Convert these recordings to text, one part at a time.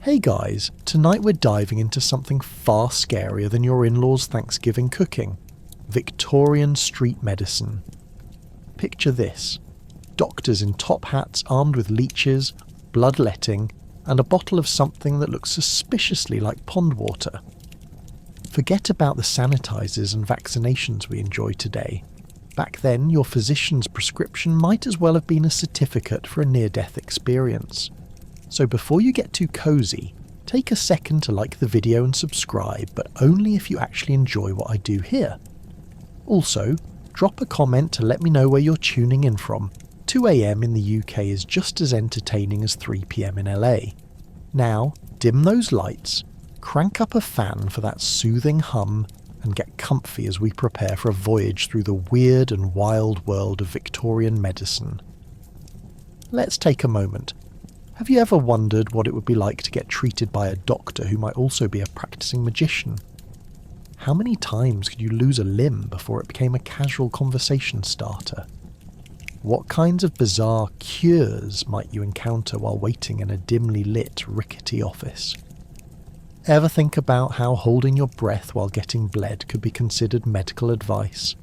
Hey guys, tonight we're diving into something far scarier than your in-laws' Thanksgiving cooking. Victorian street medicine. Picture this. Doctors in top hats armed with leeches, bloodletting, and a bottle of something that looks suspiciously like pond water. Forget about the sanitizers and vaccinations we enjoy today. Back then, your physician's prescription might as well have been a certificate for a near-death experience. So before you get too cozy, take a second to like the video and subscribe, but only if you actually enjoy what I do here. Also, drop a comment to let me know where you're tuning in from. 2 AM in the UK is just as entertaining as 3 PM in LA. Now, dim those lights, crank up a fan for that soothing hum, and get comfy as we prepare for a voyage through the weird and wild world of Victorian medicine. Let's take a moment. Have you ever wondered what it would be like to get treated by a doctor who might also be a practicing magician? How many times could you lose a limb before it became a casual conversation starter? What kinds of bizarre cures might you encounter while waiting in a dimly lit, rickety office? Ever think about how holding your breath while getting bled could be considered medical advice?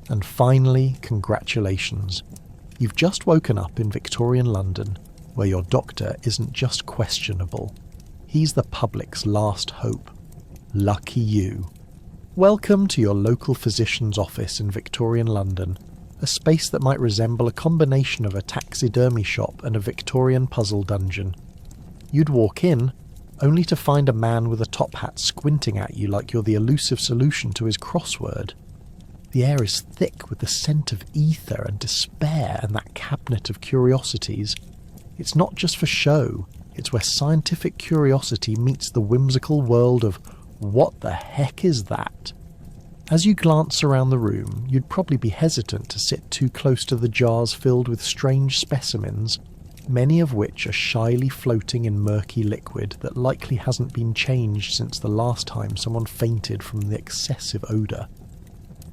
And finally, congratulations. You've just woken up in Victorian London, where your doctor isn't just questionable. He's the public's last hope. Lucky you. Welcome to your local physician's office in Victorian London, a space that might resemble a combination of a taxidermy shop and a Victorian puzzle dungeon. You'd walk in, only to find a man with a top hat squinting at you like you're the elusive solution to his crossword. The air is thick with the scent of ether and despair and that cabinet of curiosities. It's not just for show, it's where scientific curiosity meets the whimsical world of what the heck is that? As you glance around the room, you'd probably be hesitant to sit too close to the jars filled with strange specimens, many of which are shyly floating in murky liquid that likely hasn't been changed since the last time someone fainted from the excessive odour.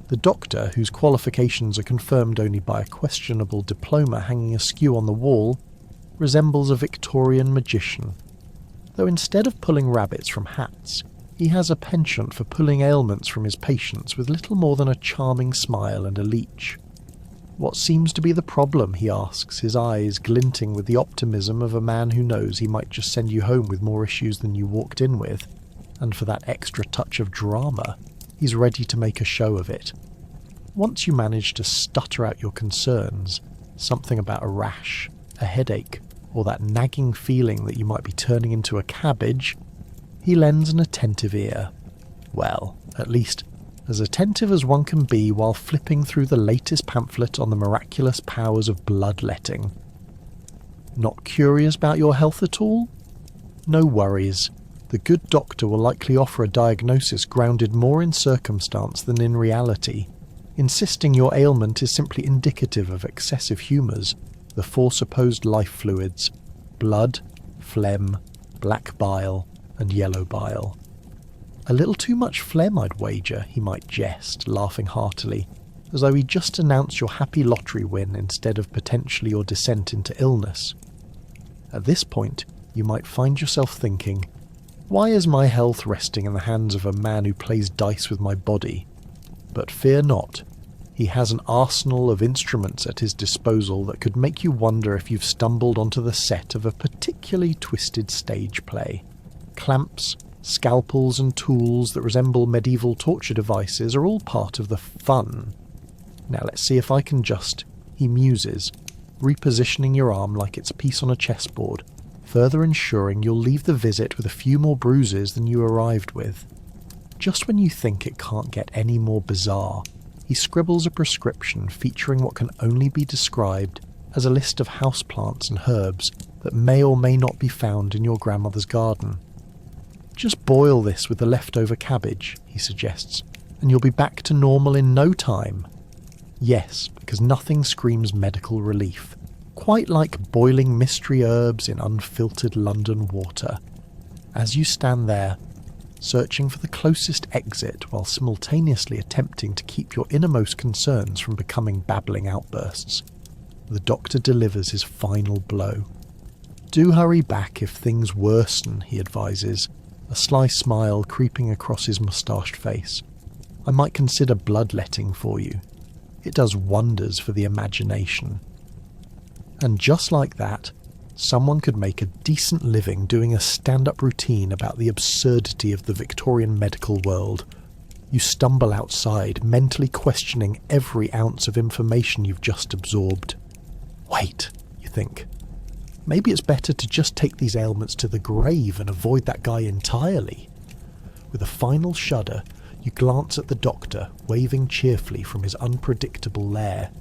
The doctor, whose qualifications are confirmed only by a questionable diploma hanging askew on the wall, resembles a Victorian magician, though instead of pulling rabbits from hats, he has a penchant for pulling ailments from his patients with little more than a charming smile and a leech. What seems to be the problem, he asks, his eyes glinting with the optimism of a man who knows he might just send you home with more issues than you walked in with, and for that extra touch of drama, he's ready to make a show of it. Once you manage to stutter out your concerns, something about a rash, a headache, or that nagging feeling that you might be turning into a cabbage, he lends an attentive ear. Well, at least as attentive as one can be while flipping through the latest pamphlet on the miraculous powers of bloodletting. Not curious about your health at all? No worries. The good doctor will likely offer a diagnosis grounded more in circumstance than in reality, insisting your ailment is simply indicative of excessive humours, the 4 supposed life fluids: blood, phlegm, black bile, and yellow bile. A little too much phlegm, I'd wager, he might jest, laughing heartily, as though he'd just announced your happy lottery win instead of potentially your descent into illness. At this point, you might find yourself thinking, why is my health resting in the hands of a man who plays dice with my body? But fear not. He has an arsenal of instruments at his disposal that could make you wonder if you've stumbled onto the set of a particularly twisted stage play. Clamps, scalpels and tools that resemble medieval torture devices are all part of the fun. Now let's see if I can just, he muses, repositioning your arm like it's a piece on a chessboard, further ensuring you'll leave the visit with a few more bruises than you arrived with. Just when you think it can't get any more bizarre, he scribbles a prescription featuring what can only be described as a list of houseplants and herbs that may or may not be found in your grandmother's garden. Just boil this with the leftover cabbage, he suggests, and you'll be back to normal in no time. Yes, because nothing screams medical relief, quite like boiling mystery herbs in unfiltered London water. As you stand there, searching for the closest exit while simultaneously attempting to keep your innermost concerns from becoming babbling outbursts, the doctor delivers his final blow. Do hurry back if things worsen, he advises, a sly smile creeping across his moustached face. I might consider bloodletting for you. It does wonders for the imagination. And just like that, someone could make a decent living doing a stand-up routine about the absurdity of the Victorian medical world. You stumble outside, mentally questioning every ounce of information you've just absorbed. Wait, you think. Maybe it's better to just take these ailments to the grave and avoid that guy entirely. With a final shudder, you glance at the doctor, waving cheerfully from his unpredictable lair.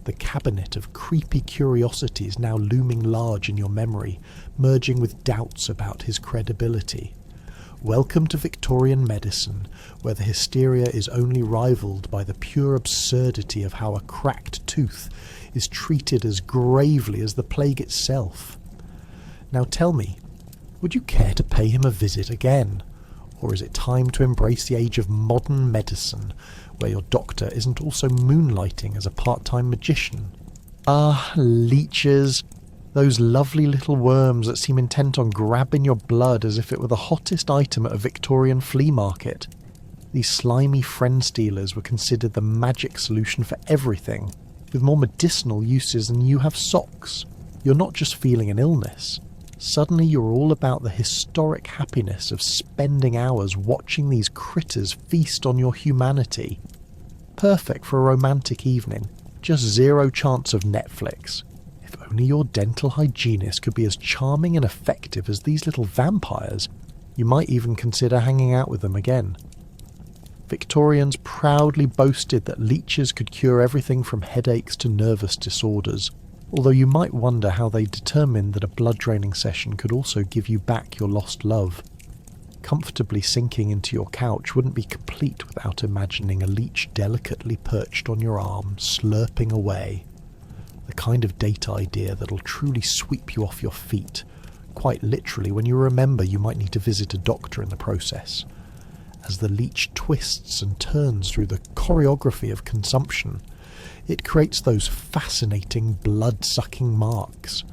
The cabinet of creepy curiosities now looming large in your memory, merging with doubts about his credibility. Welcome to Victorian medicine, where the hysteria is only rivaled by the pure absurdity of how a cracked tooth is treated as gravely as the plague itself. Now tell me, would you care to pay him a visit again? Or is it time to embrace the age of modern medicine, where your doctor isn't also moonlighting as a part-time magician? Ah, leeches, those lovely little worms that seem intent on grabbing your blood as if it were the hottest item at a Victorian flea market. These slimy friend stealers were considered the magic solution for everything, with more medicinal uses than you have socks. You're not just feeling an illness. Suddenly you're all about the historic happiness of spending hours watching these critters feast on your humanity. Perfect for a romantic evening, just zero chance of Netflix. If only your dental hygienist could be as charming and effective as these little vampires, you might even consider hanging out with them again. Victorians proudly boasted that leeches could cure everything from headaches to nervous disorders, although you might wonder how they determined that a blood-draining session could also give you back your lost love. Comfortably sinking into your couch wouldn't be complete without imagining a leech delicately perched on your arm, slurping away. The kind of date idea that'll truly sweep you off your feet, quite literally when you remember you might need to visit a doctor in the process. As the leech twists and turns through the choreography of consumption, it creates those fascinating blood-sucking marks.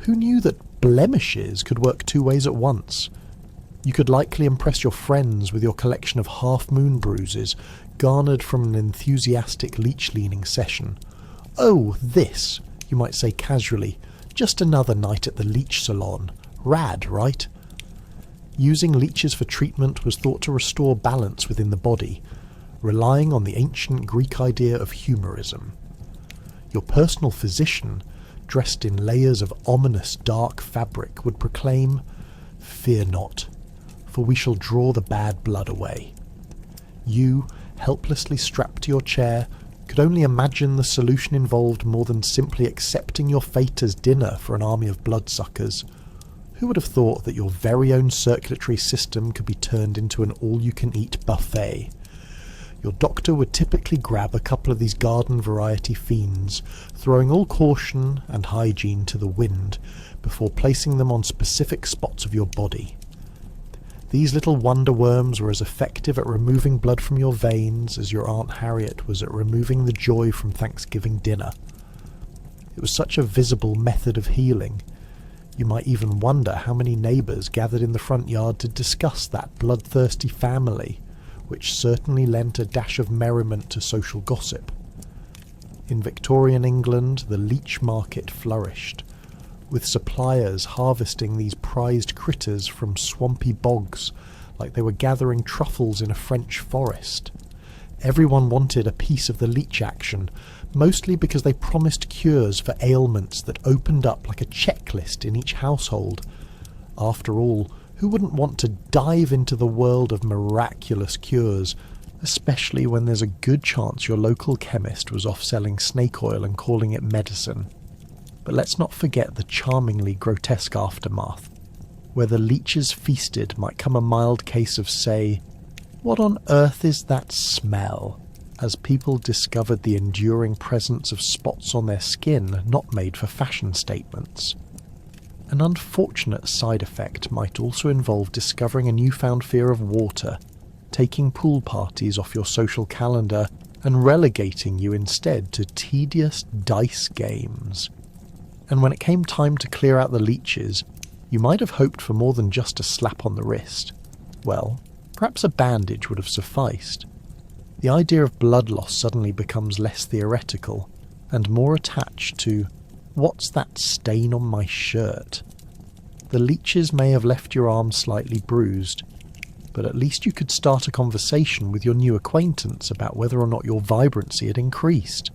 Who knew that blemishes could work two ways at once? You could likely impress your friends with your collection of half-moon bruises garnered from an enthusiastic leech-leaning session. Oh, this, you might say casually, just another night at the leech salon. Rad, right? Using leeches for treatment was thought to restore balance within the body, relying on the ancient Greek idea of humorism. Your personal physician, dressed in layers of ominous dark fabric, would proclaim, "Fear not, for we shall draw the bad blood away." You, helplessly strapped to your chair, could only imagine the solution involved more than simply accepting your fate as dinner for an army of bloodsuckers. Who would have thought that your very own circulatory system could be turned into an all-you-can-eat buffet? Your doctor would typically grab a couple of these garden variety fiends, throwing all caution and hygiene to the wind before placing them on specific spots of your body. These little wonder worms were as effective at removing blood from your veins as your Aunt Harriet was at removing the joy from Thanksgiving dinner. It was such a visible method of healing. You might even wonder how many neighbours gathered in the front yard to discuss that bloodthirsty family, which certainly lent a dash of merriment to social gossip. In Victorian England, the leech market flourished, with suppliers harvesting these prized critters from swampy bogs like they were gathering truffles in a French forest. Everyone wanted a piece of the leech action, mostly because they promised cures for ailments that opened up like a checklist in each household. After all, who wouldn't want to dive into the world of miraculous cures, especially when there's a good chance your local chemist was off selling snake oil and calling it medicine? But let's not forget the charmingly grotesque aftermath. Where the leeches feasted might come a mild case of, say, "What on earth is that smell?" as people discovered the enduring presence of spots on their skin not made for fashion statements. An unfortunate side effect might also involve discovering a newfound fear of water, taking pool parties off your social calendar and relegating you instead to tedious dice games. and when it came time to clear out the leeches, you might have hoped for more than just a slap on the wrist. Well, perhaps a bandage would have sufficed. The idea of blood loss suddenly becomes less theoretical and more attached to, what's that stain on my shirt? The leeches may have left your arm slightly bruised, but at least you could start a conversation with your new acquaintance about whether or not your vibrancy had increased.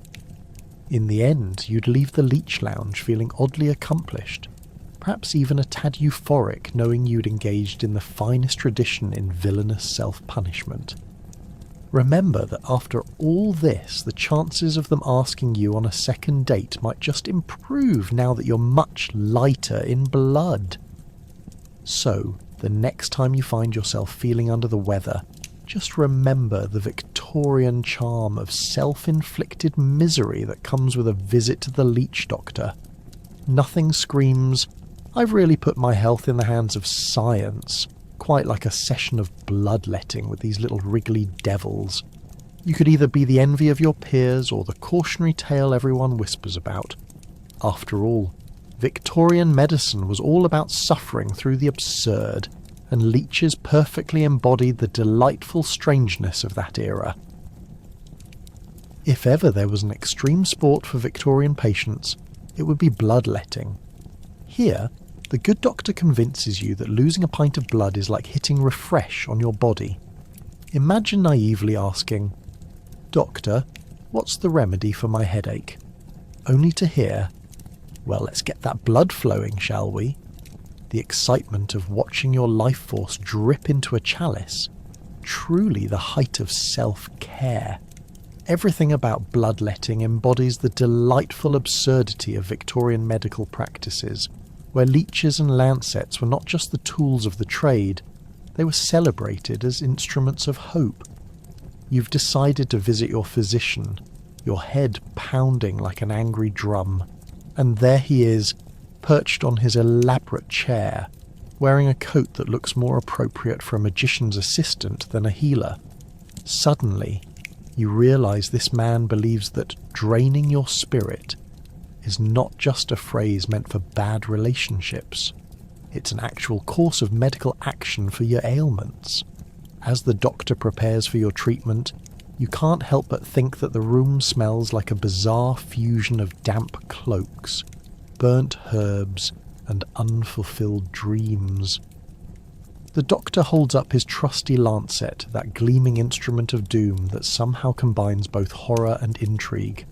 In the end, you'd leave the leech lounge feeling oddly accomplished, perhaps even a tad euphoric, knowing you'd engaged in the finest tradition in villainous self-punishment. Remember that after all this, the chances of them asking you on a second date might just improve now that you're much lighter in blood. So, the next time you find yourself feeling under the weather, just remember the Victorian charm of self-inflicted misery that comes with a visit to the leech doctor. Nothing screams, "I've really put my health in the hands of science," quite like a session of bloodletting with these little wriggly devils. You could either be the envy of your peers or the cautionary tale everyone whispers about. After all, Victorian medicine was all about suffering through the absurd, and leeches perfectly embodied the delightful strangeness of that era. If ever there was an extreme sport for Victorian patients, it would be bloodletting. Here, the good doctor convinces you that losing a pint of blood is like hitting refresh on your body. Imagine naively asking, "Doctor, what's the remedy for my headache?" Only to hear, "Well, let's get that blood flowing, shall we?" The excitement of watching your life force drip into a chalice. Truly the height of self-care. Everything about bloodletting embodies the delightful absurdity of Victorian medical practices, where leeches and lancets were not just the tools of the trade, they were celebrated as instruments of hope. You've decided to visit your physician, your head pounding like an angry drum, and there he is, perched on his elaborate chair, wearing a coat that looks more appropriate for a magician's assistant than a healer. Suddenly, you realise this man believes that draining your spirit is not just a phrase meant for bad relationships. It's an actual course of medical action for your ailments. As the doctor prepares for your treatment, you can't help but think that the room smells like a bizarre fusion of damp cloaks, burnt herbs, and unfulfilled dreams. The doctor holds up his trusty lancet, that gleaming instrument of doom that somehow combines both horror and intrigue.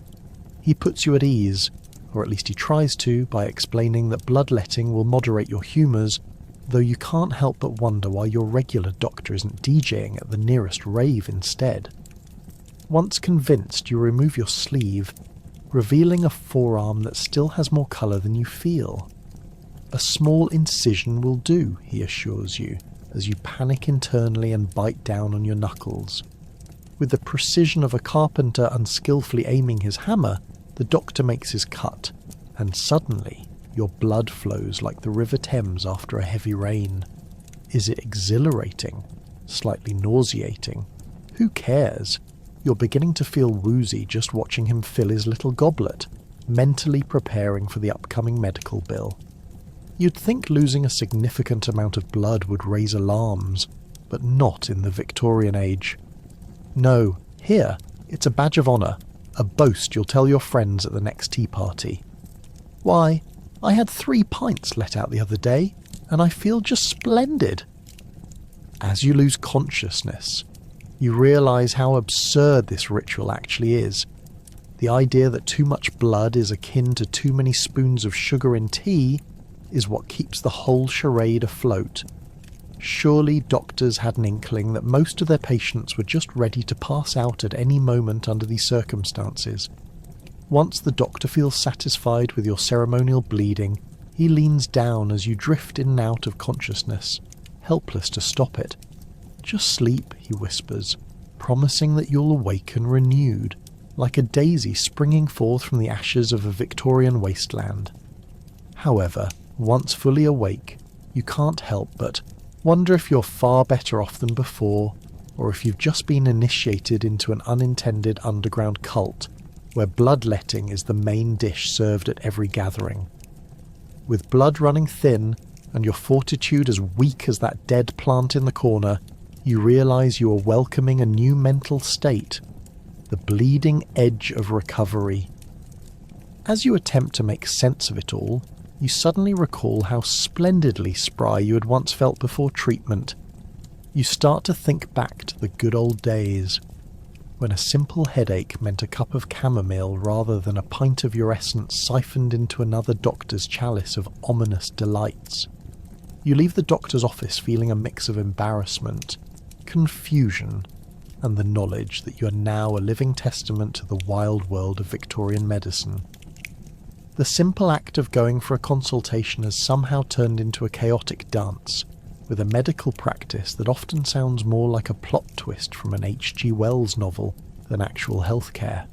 He puts you at ease, or at least he tries to, by explaining that bloodletting will moderate your humours, though you can't help but wonder why your regular doctor isn't DJing at the nearest rave instead. Once convinced, you remove your sleeve, revealing a forearm that still has more colour than you feel. A small incision will do, he assures you, as you panic internally and bite down on your knuckles. With the precision of a carpenter unskillfully aiming his hammer, the doctor makes his cut, and suddenly your blood flows like the River Thames after a heavy rain. Is it exhilarating? Slightly nauseating? Who cares? You're beginning to feel woozy just watching him fill his little goblet, mentally preparing for the upcoming medical bill. You'd think losing a significant amount of blood would raise alarms, but not in the Victorian age. No, here, it's a badge of honour, a boast you'll tell your friends at the next tea party. Why, I had 3 pints let out the other day, and I feel just splendid. As you lose consciousness, you realise how absurd this ritual actually is. The idea that too much blood is akin to too many spoons of sugar in tea is what keeps the whole charade afloat. Surely doctors had an inkling that most of their patients were just ready to pass out at any moment under these circumstances. Once the doctor feels satisfied with your ceremonial bleeding, he leans down as you drift in and out of consciousness, helpless to stop it. "Just sleep," he whispers, promising that you'll awaken renewed, like a daisy springing forth from the ashes of a Victorian wasteland. However, once fully awake, you can't help but wonder if you're far better off than before, or if you've just been initiated into an unintended underground cult, where bloodletting is the main dish served at every gathering. with blood running thin and your fortitude as weak as that dead plant in the corner, you realise you are welcoming a new mental state, the bleeding edge of recovery. As you attempt to make sense of it all, you suddenly recall how splendidly spry you had once felt before treatment. You start to think back to the good old days, when a simple headache meant a cup of chamomile rather than a pint of your essence siphoned into another doctor's chalice of ominous delights. You leave the doctor's office feeling a mix of embarrassment, confusion, and the knowledge that you are now a living testament to the wild world of Victorian medicine. The simple act of going for a consultation has somehow turned into a chaotic dance, with a medical practice that often sounds more like a plot twist from an H.G. Wells novel than actual healthcare.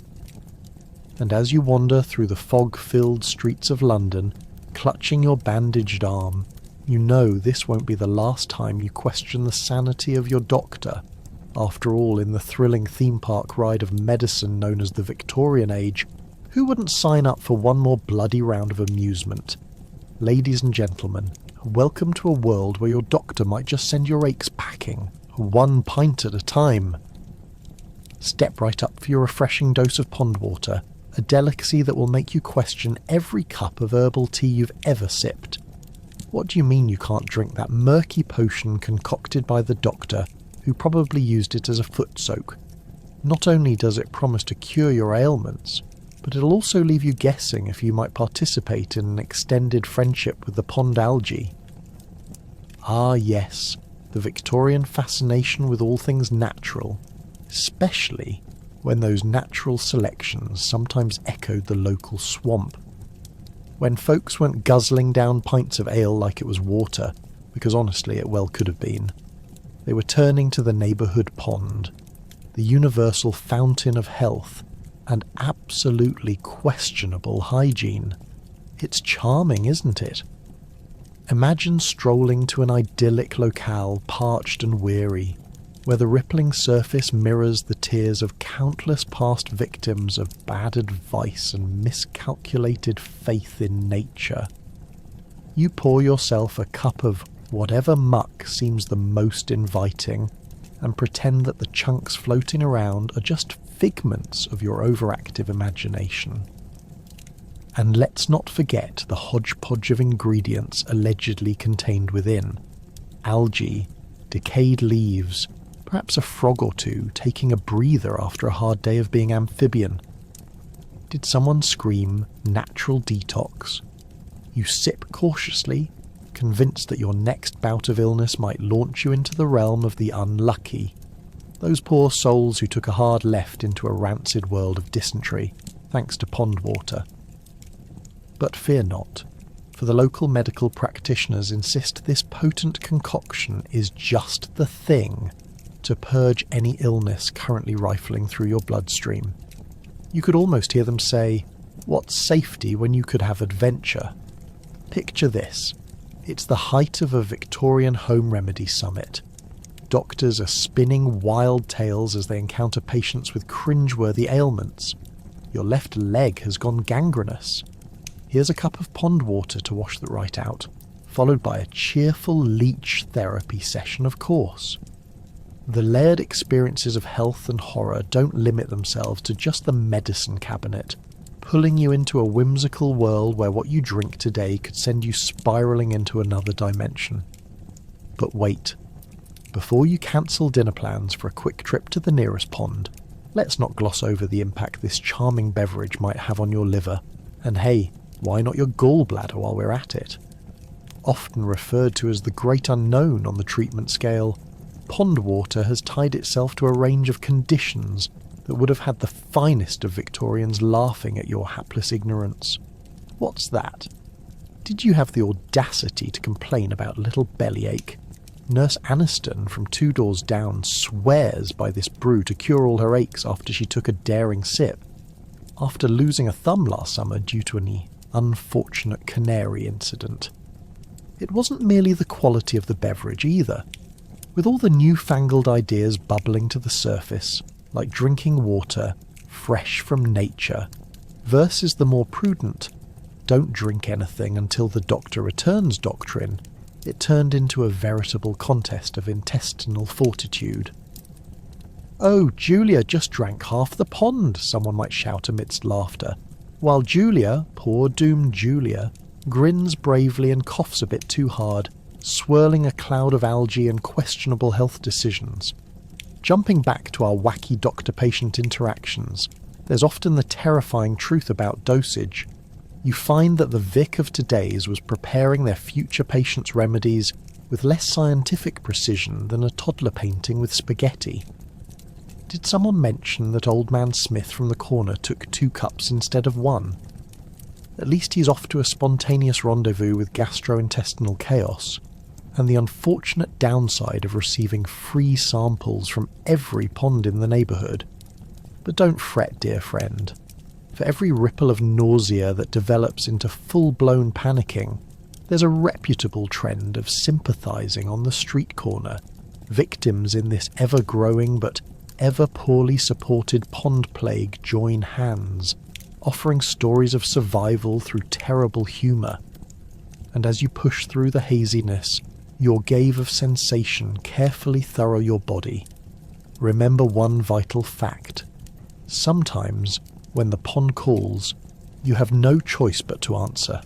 And as you wander through the fog-filled streets of London, clutching your bandaged arm, you know this won't be the last time you question the sanity of your doctor. After all, in the thrilling theme park ride of medicine known as the Victorian Age, who wouldn't sign up for one more bloody round of amusement? Ladies and gentlemen, welcome to a world where your doctor might just send your aches packing, 1 pint at a time. Step right up for your refreshing dose of pond water, a delicacy that will make you question every cup of herbal tea you've ever sipped. What do you mean you can't drink that murky potion concocted by the doctor, who probably used it as a foot soak? Not only does it promise to cure your ailments, but it'll also leave you guessing if you might participate in an extended friendship with the pond algae. Ah yes, the Victorian fascination with all things natural, especially when those natural selections sometimes echoed the local swamp. When folks weren't guzzling down pints of ale like it was water, because honestly it well could have been, they were turning to the neighbourhood pond, the universal fountain of health, and absolutely questionable hygiene. It's charming, isn't it? Imagine strolling to an idyllic locale, parched and weary, where the rippling surface mirrors the tears of countless past victims of bad advice and miscalculated faith in nature. You pour yourself a cup of whatever muck seems the most inviting, and pretend that the chunks floating around are just figments of your overactive imagination. And let's not forget the hodgepodge of ingredients allegedly contained within. Algae, decayed leaves, perhaps a frog or two taking a breather after a hard day of being amphibian. Did someone scream natural detox? You sip cautiously, convinced that your next bout of illness might launch you into the realm of the unlucky, those poor souls who took a hard left into a rancid world of dysentery, thanks to pond water. But fear not, for the local medical practitioners insist this potent concoction is just the thing to purge any illness currently rifling through your bloodstream. You could almost hear them say, "What's safety when you could have adventure?" Picture this. It's the height of a Victorian home remedy summit. Doctors are spinning wild tales as they encounter patients with cringeworthy ailments. Your left leg has gone gangrenous. Here's a cup of pond water to wash that right out, followed by a cheerful leech therapy session, of course. The layered experiences of health and horror don't limit themselves to just the medicine cabinet, pulling you into a whimsical world where what you drink today could send you spiralling into another dimension. But wait. Before you cancel dinner plans for a quick trip to the nearest pond, let's not gloss over the impact this charming beverage might have on your liver. And hey, why not your gallbladder while we're at it? Often referred to as the great unknown on the treatment scale, pond water has tied itself to a range of conditions that would have had the finest of Victorians laughing at your hapless ignorance. What's that? Did you have the audacity to complain about little bellyache? Nurse Aniston from 2 doors down swears by this brew to cure all her aches after she took a daring sip, after losing a thumb last summer due to an unfortunate canary incident. It wasn't merely the quality of the beverage either. With all the newfangled ideas bubbling to the surface, like drinking water, fresh from nature, versus the more prudent, don't drink anything until the doctor returns doctrine, it turned into a veritable contest of intestinal fortitude. "Oh, Julia just drank half the pond," someone might shout amidst laughter, while Julia, poor doomed Julia, grins bravely and coughs a bit too hard, swirling a cloud of algae and questionable health decisions. Jumping back to our wacky doctor-patient interactions, there's often the terrifying truth about dosage. You find that the Vic of today's was preparing their future patients' remedies with less scientific precision than a toddler painting with spaghetti. Did someone mention that Old Man Smith from the corner took 2 cups instead of 1? At least he's off to a spontaneous rendezvous with gastrointestinal chaos, and the unfortunate downside of receiving free samples from every pond in the neighbourhood. But don't fret, dear friend. For every ripple of nausea that develops into full-blown panicking, there's a reputable trend of sympathising on the street corner, victims in this ever-growing but ever-poorly supported pond plague join hands, offering stories of survival through terrible humour. And as you push through the haziness, your gave of sensation carefully thorough your body. Remember one vital fact. Sometimes, when the pond calls, you have no choice but to answer.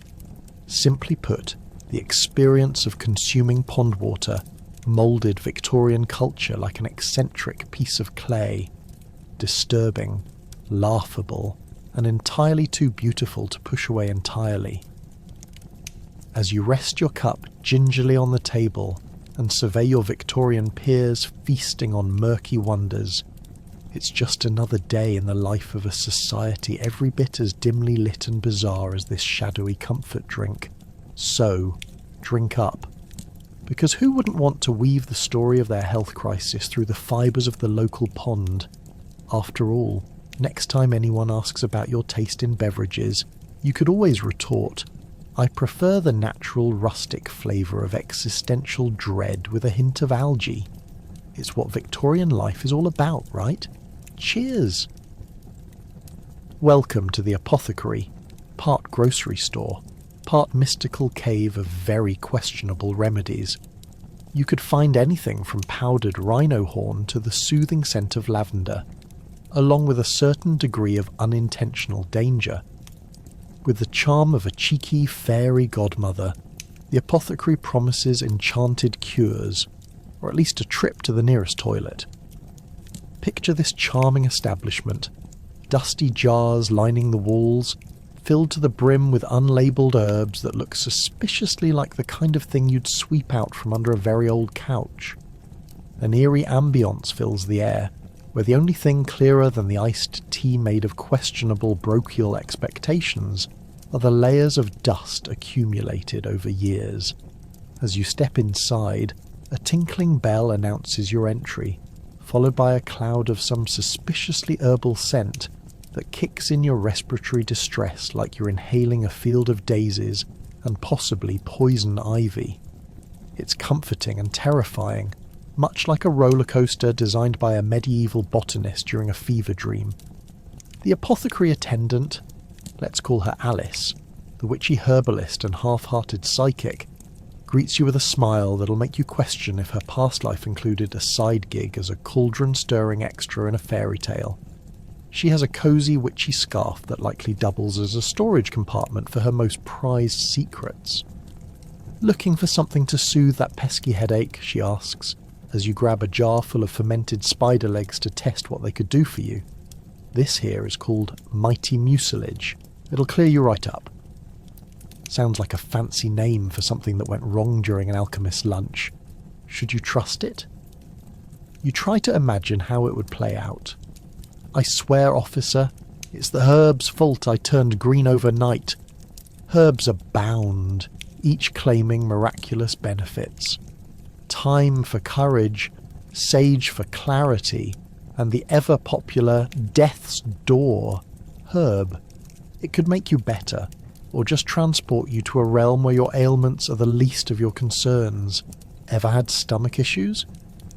Simply put, the experience of consuming pond water moulded Victorian culture like an eccentric piece of clay, disturbing, laughable, and entirely too beautiful to push away entirely. As you rest your cup gingerly on the table and survey your Victorian peers feasting on murky wonders, it's just another day in the life of a society every bit as dimly lit and bizarre as this shadowy comfort drink. So, drink up. Because who wouldn't want to weave the story of their health crisis through the fibres of the local pond? After all, next time anyone asks about your taste in beverages, you could always retort, "I prefer the natural rustic flavour of existential dread with a hint of algae." It's what Victorian life is all about, right? Cheers! Welcome to the apothecary, part grocery store, part mystical cave of very questionable remedies. You could find anything from powdered rhino horn to the soothing scent of lavender, along with a certain degree of unintentional danger. With the charm of a cheeky fairy godmother, the apothecary promises enchanted cures, or at least a trip to the nearest toilet. Picture this charming establishment, dusty jars lining the walls, filled to the brim with unlabelled herbs that look suspiciously like the kind of thing you'd sweep out from under a very old couch. An eerie ambience fills the air, where the only thing clearer than the iced tea made of questionable brochial expectations are the layers of dust accumulated over years. As you step inside, a tinkling bell announces your entry, followed by a cloud of some suspiciously herbal scent that kicks in your respiratory distress like you're inhaling a field of daisies and possibly poison ivy. It's comforting and terrifying, much like a roller coaster designed by a medieval botanist during a fever dream. The apothecary attendant, let's call her Alice, the witchy herbalist and half-hearted psychic, greets you with a smile that'll make you question if her past life included a side gig as a cauldron-stirring extra in a fairy tale. She has a cosy witchy scarf that likely doubles as a storage compartment for her most prized secrets. "Looking for something to soothe that pesky headache?" she asks, as you grab a jar full of fermented spider legs to test what they could do for you. This here is called mighty mucilage. It'll clear you right up. Sounds like a fancy name for something that went wrong during an alchemist's lunch. Should you trust it? You try to imagine how it would play out. "I swear, officer, it's the herb's fault I turned green overnight." Herbs abound, each claiming miraculous benefits. Thyme for courage, sage for clarity, and the ever-popular Death's Door herb. It could make you better, or just transport you to a realm where your ailments are the least of your concerns. Ever had stomach issues?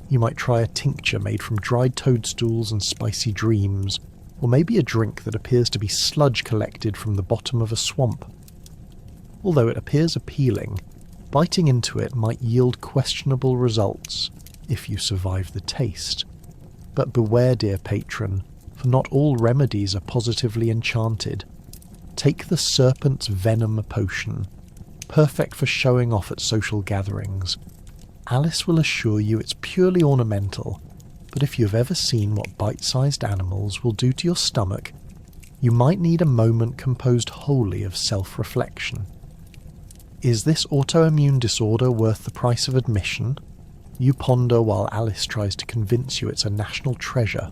You might try a tincture made from dried toadstools and spicy dreams, or maybe a drink that appears to be sludge collected from the bottom of a swamp. Although it appears appealing, biting into it might yield questionable results if you survive the taste. But beware, dear patron, for not all remedies are positively enchanted. Take the serpent's venom potion, perfect for showing off at social gatherings. Alice will assure you it's purely ornamental, but if you've ever seen what bite-sized animals will do to your stomach, you might need a moment composed wholly of self-reflection. Is this autoimmune disorder worth the price of admission? You ponder while Alice tries to convince you it's a national treasure.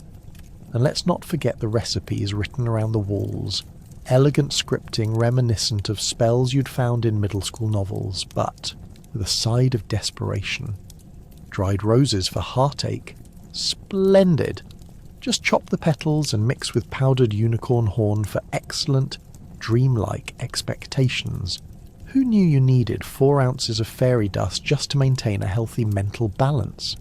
And let's not forget the recipes written around the walls, elegant scripting reminiscent of spells you'd found in middle school novels, but with a side of desperation. Dried roses for heartache. Splendid! Just chop the petals and mix with powdered unicorn horn for excellent, dreamlike expectations. Who knew you needed 4 ounces of fairy dust just to maintain a healthy mental balance?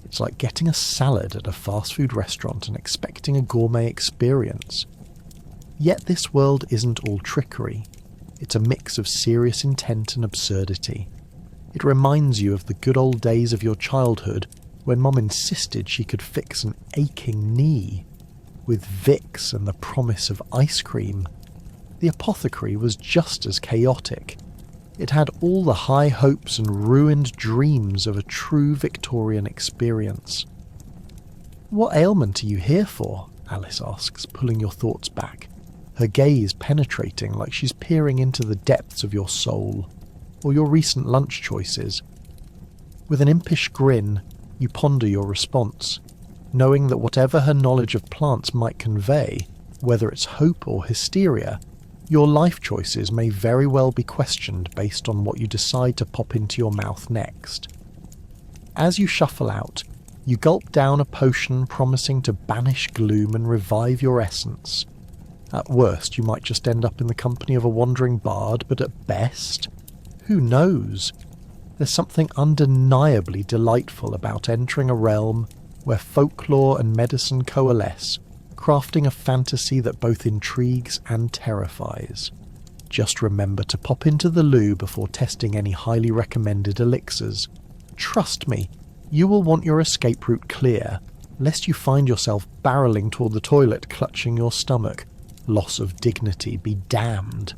It's like getting a salad at a fast food restaurant and expecting a gourmet experience. Yet this world isn't all trickery. It's a mix of serious intent and absurdity. It reminds you of the good old days of your childhood when Mom insisted she could fix an aching knee. With Vicks and the promise of ice cream. The apothecary was just as chaotic. It had all the high hopes and ruined dreams of a true Victorian experience. "What ailment are you here for?" Alice asks, pulling your thoughts back, her gaze penetrating like she's peering into the depths of your soul, or your recent lunch choices. With an impish grin, you ponder your response, knowing that whatever her knowledge of plants might convey, whether it's hope or hysteria, your life choices may very well be questioned based on what you decide to pop into your mouth next. As you shuffle out, you gulp down a potion promising to banish gloom and revive your essence. At worst, you might just end up in the company of a wandering bard, but at best, who knows? There's something undeniably delightful about entering a realm where folklore and medicine coalesce, crafting a fantasy that both intrigues and terrifies. Just remember to pop into the loo before testing any highly recommended elixirs. Trust me, you will want your escape route clear, lest you find yourself barreling toward the toilet clutching your stomach. Loss of dignity be damned.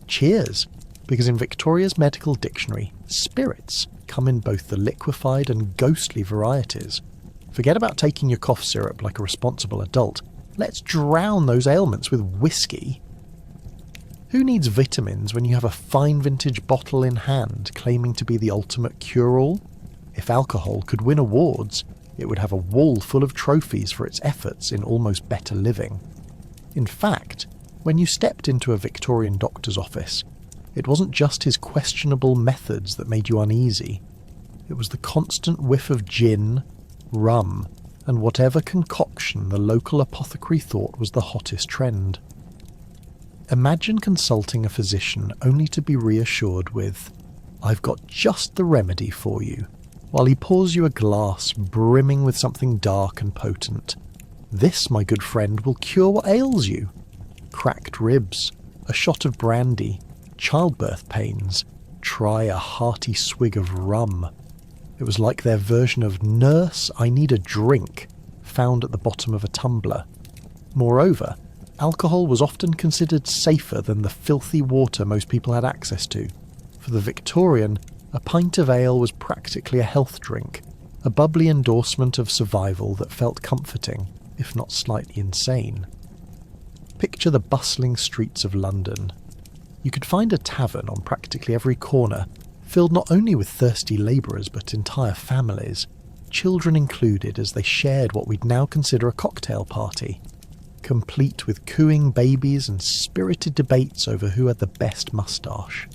Cheers, because in Victoria's medical dictionary, spirits come in both the liquefied and ghostly varieties. Forget about taking your cough syrup like a responsible adult. Let's drown those ailments with whiskey. Who needs vitamins when you have a fine vintage bottle in hand claiming to be the ultimate cure-all? If alcohol could win awards, it would have a wall full of trophies for its efforts in almost better living. In fact, when you stepped into a Victorian doctor's office, it wasn't just his questionable methods that made you uneasy. It was the constant whiff of gin, rum, and whatever concoction the local apothecary thought was the hottest trend. Imagine consulting a physician only to be reassured with, "I've got just the remedy for you," while he pours you a glass brimming with something dark and potent. "This, my good friend, will cure what ails you." Cracked ribs, a shot of brandy, childbirth pains, try a hearty swig of rum. It was like their version of "Nurse, I need a drink," found at the bottom of a tumbler. Moreover, alcohol was often considered safer than the filthy water most people had access to. For the Victorian, a pint of ale was practically a health drink, a bubbly endorsement of survival that felt comforting, if not slightly insane. Picture the bustling streets of London. You could find a tavern on practically every corner, filled not only with thirsty labourers but entire families, children included, as they shared what we'd now consider a cocktail party, complete with cooing babies and spirited debates over who had the best moustache.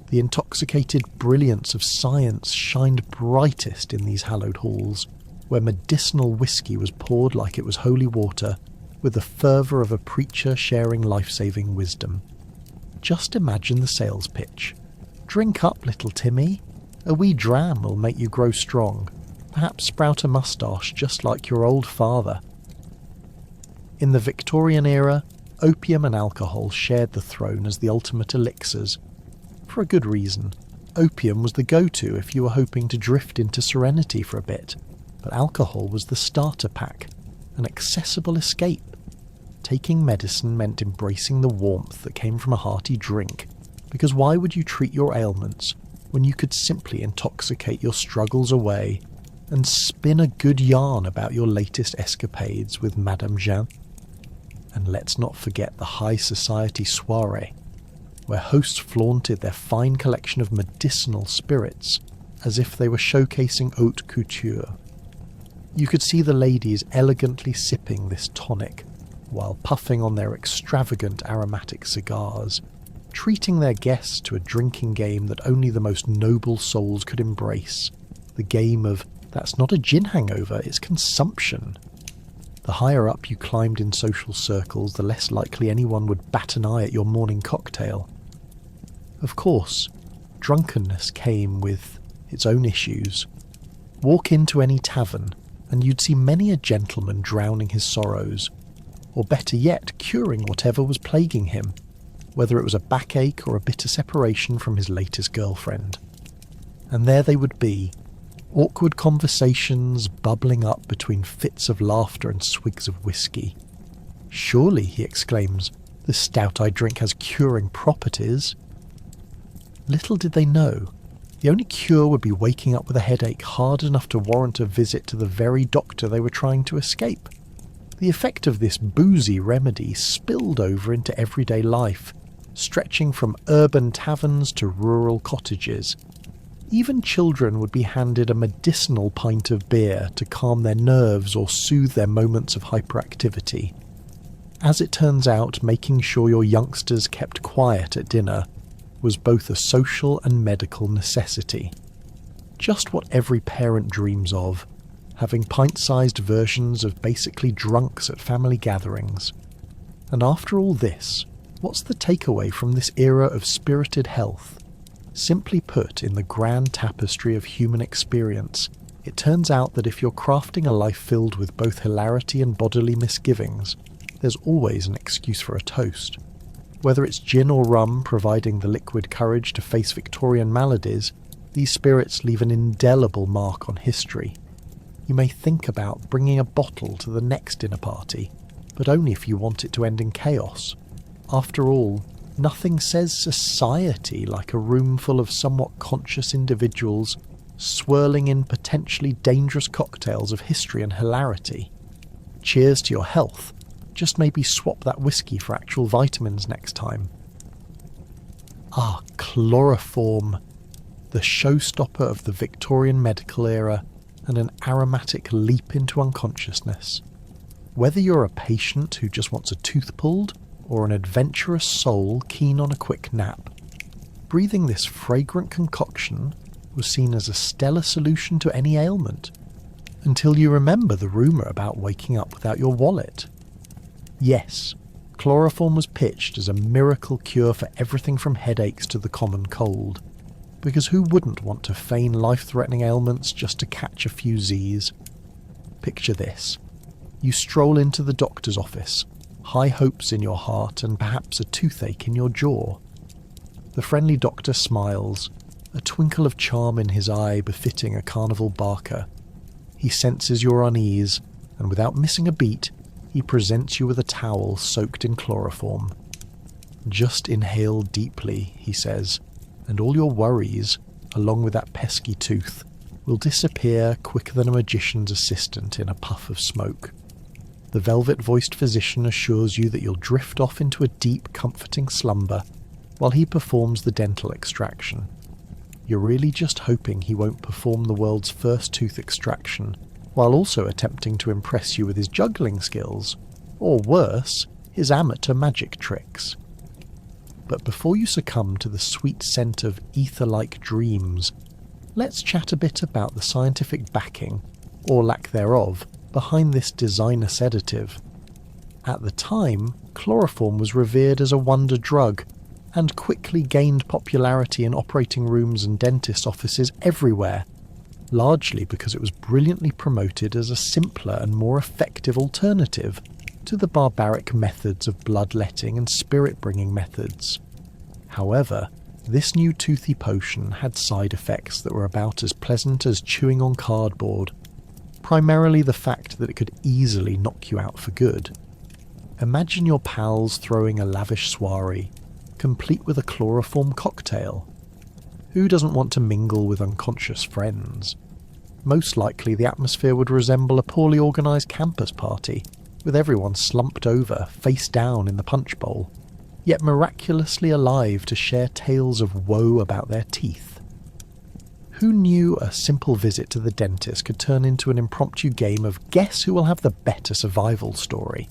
The intoxicated brilliance of science shined brightest in these hallowed halls, where medicinal whiskey was poured like it was holy water, with the fervour of a preacher sharing life-saving wisdom. Just imagine the sales pitch. "Drink up, little Timmy. A wee dram will make you grow strong. Perhaps sprout a moustache just like your old father." In the Victorian era, opium and alcohol shared the throne as the ultimate elixirs, For a good reason. Opium was the go-to if you were hoping to drift into serenity for a bit, but alcohol was the starter pack, an accessible escape. Taking medicine meant embracing the warmth that came from a hearty drink, because why would you treat your ailments when you could simply intoxicate your struggles away and spin a good yarn about your latest escapades with Madame Jeanne? And let's not forget the high society soiree, where hosts flaunted their fine collection of medicinal spirits as if they were showcasing haute couture. You could see the ladies elegantly sipping this tonic while puffing on their extravagant aromatic cigars, treating their guests to a drinking game that only the most noble souls could embrace, the game of that's not a gin hangover, it's consumption. The higher up you climbed in social circles, the less likely anyone would bat an eye at your morning cocktail. Of course, drunkenness came with its own issues. Walk into any tavern, and you'd see many a gentleman drowning his sorrows, or better yet, curing whatever was plaguing him, whether it was a backache or a bitter separation from his latest girlfriend. And there they would be, awkward conversations bubbling up between fits of laughter and swigs of whiskey. Surely, he exclaims, the stout I drink has curing properties. Little did they know, the only cure would be waking up with a headache hard enough to warrant a visit to the very doctor they were trying to escape. The effect of this boozy remedy spilled over into everyday life, stretching from urban taverns to rural cottages. Even children would be handed a medicinal pint of beer to calm their nerves or soothe their moments of hyperactivity. As it turns out, making sure your youngsters kept quiet at dinner was both a social and medical necessity. Just what every parent dreams of, having pint-sized versions of basically drunks at family gatherings. And after all this, what's the takeaway from this era of spirited health? Simply put, in the grand tapestry of human experience, it turns out that if you're crafting a life filled with both hilarity and bodily misgivings, there's always an excuse for a toast. Whether it's gin or rum providing the liquid courage to face Victorian maladies, these spirits leave an indelible mark on history. You may think about bringing a bottle to the next dinner party, but only if you want it to end in chaos. After all, nothing says society like a room full of somewhat conscious individuals swirling in potentially dangerous cocktails of history and hilarity. Cheers to your health. Just maybe swap that whiskey for actual vitamins next time. Chloroform, the showstopper of the Victorian medical era and an aromatic leap into unconsciousness. Whether you're a patient who just wants a tooth pulled or an adventurous soul keen on a quick nap, breathing this fragrant concoction was seen as a stellar solution to any ailment, until you remember the rumour about waking up without your wallet. Yes, chloroform was pitched as a miracle cure for everything from headaches to the common cold, because who wouldn't want to feign life-threatening ailments just to catch a few Z's? Picture this. You stroll into the doctor's office, high hopes in your heart and perhaps a toothache in your jaw. The friendly doctor smiles, a twinkle of charm in his eye befitting a carnival barker. He senses your unease, and without missing a beat, he presents you with a towel soaked in chloroform. Just inhale deeply, he says, and all your worries, along with that pesky tooth, will disappear quicker than a magician's assistant in a puff of smoke. The velvet-voiced physician assures you that you'll drift off into a deep, comforting slumber while he performs the dental extraction. You're really just hoping he won't perform the world's first tooth extraction, while also attempting to impress you with his juggling skills, or worse, his amateur magic tricks. But before you succumb to the sweet scent of ether-like dreams, let's chat a bit about the scientific backing, or lack thereof, behind this designer sedative. At the time, chloroform was revered as a wonder drug, and quickly gained popularity in operating rooms and dentist offices everywhere, largely because it was brilliantly promoted as a simpler and more effective alternative to the barbaric methods of bloodletting and spirit-bringing methods. However, This new toothy potion had side effects that were about as pleasant as chewing on cardboard, primarily the fact that it could easily knock you out for good. Imagine your pals throwing a lavish soiree, complete with a chloroform cocktail. Who doesn't want to mingle with unconscious friends? Most likely the atmosphere would resemble a poorly organised campus party, with everyone slumped over, face down in the punch bowl, yet miraculously alive to share tales of woe about their teeth. Who knew a simple visit to the dentist could turn into an impromptu game of guess who will have the better survival story?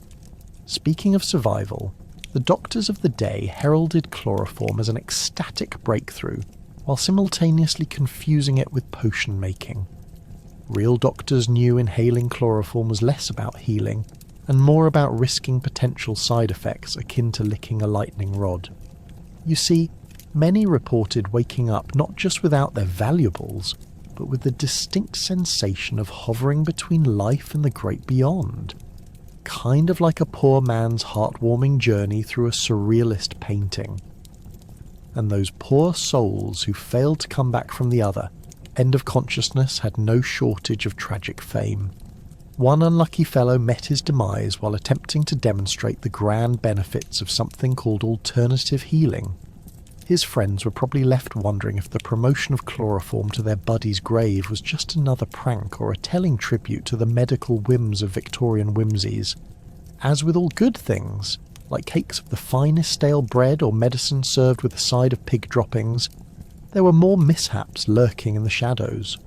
Speaking of survival, the doctors of the day heralded chloroform as an ecstatic breakthrough, while simultaneously confusing it with potion making. Real doctors knew inhaling chloroform was less about healing and more about risking potential side effects akin to licking a lightning rod. You see, many reported waking up not just without their valuables, but with the distinct sensation of hovering between life and the great beyond. Kind of like a poor man's heartwarming journey through a surrealist painting. And those poor souls who failed to come back from the other end of consciousness had no shortage of tragic fame. One unlucky fellow met his demise while attempting to demonstrate the grand benefits of something called alternative healing. His friends were probably left wondering if the promotion of chloroform to their buddy's grave was just another prank or a telling tribute to the medical whims of Victorian whimsies. As with all good things, like cakes of the finest stale bread or medicine served with a side of pig droppings, there were more mishaps lurking in the shadows.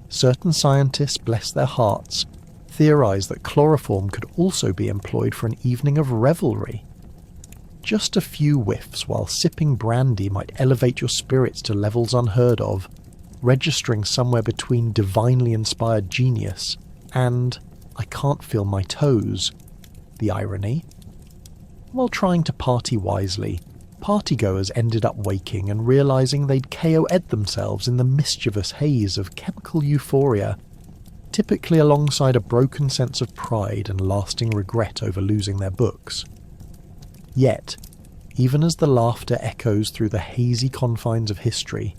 Certain scientists, bless their hearts, theorised that chloroform could also be employed for an evening of revelry. Just a few whiffs while sipping brandy might elevate your spirits to levels unheard of, registering somewhere between divinely inspired genius and I can't feel my toes. The irony? While trying to party wisely, partygoers ended up waking and realising they'd KO'd themselves in the mischievous haze of chemical euphoria, typically alongside a broken sense of pride and lasting regret over losing their books. Yet, even as the laughter echoes through the hazy confines of history,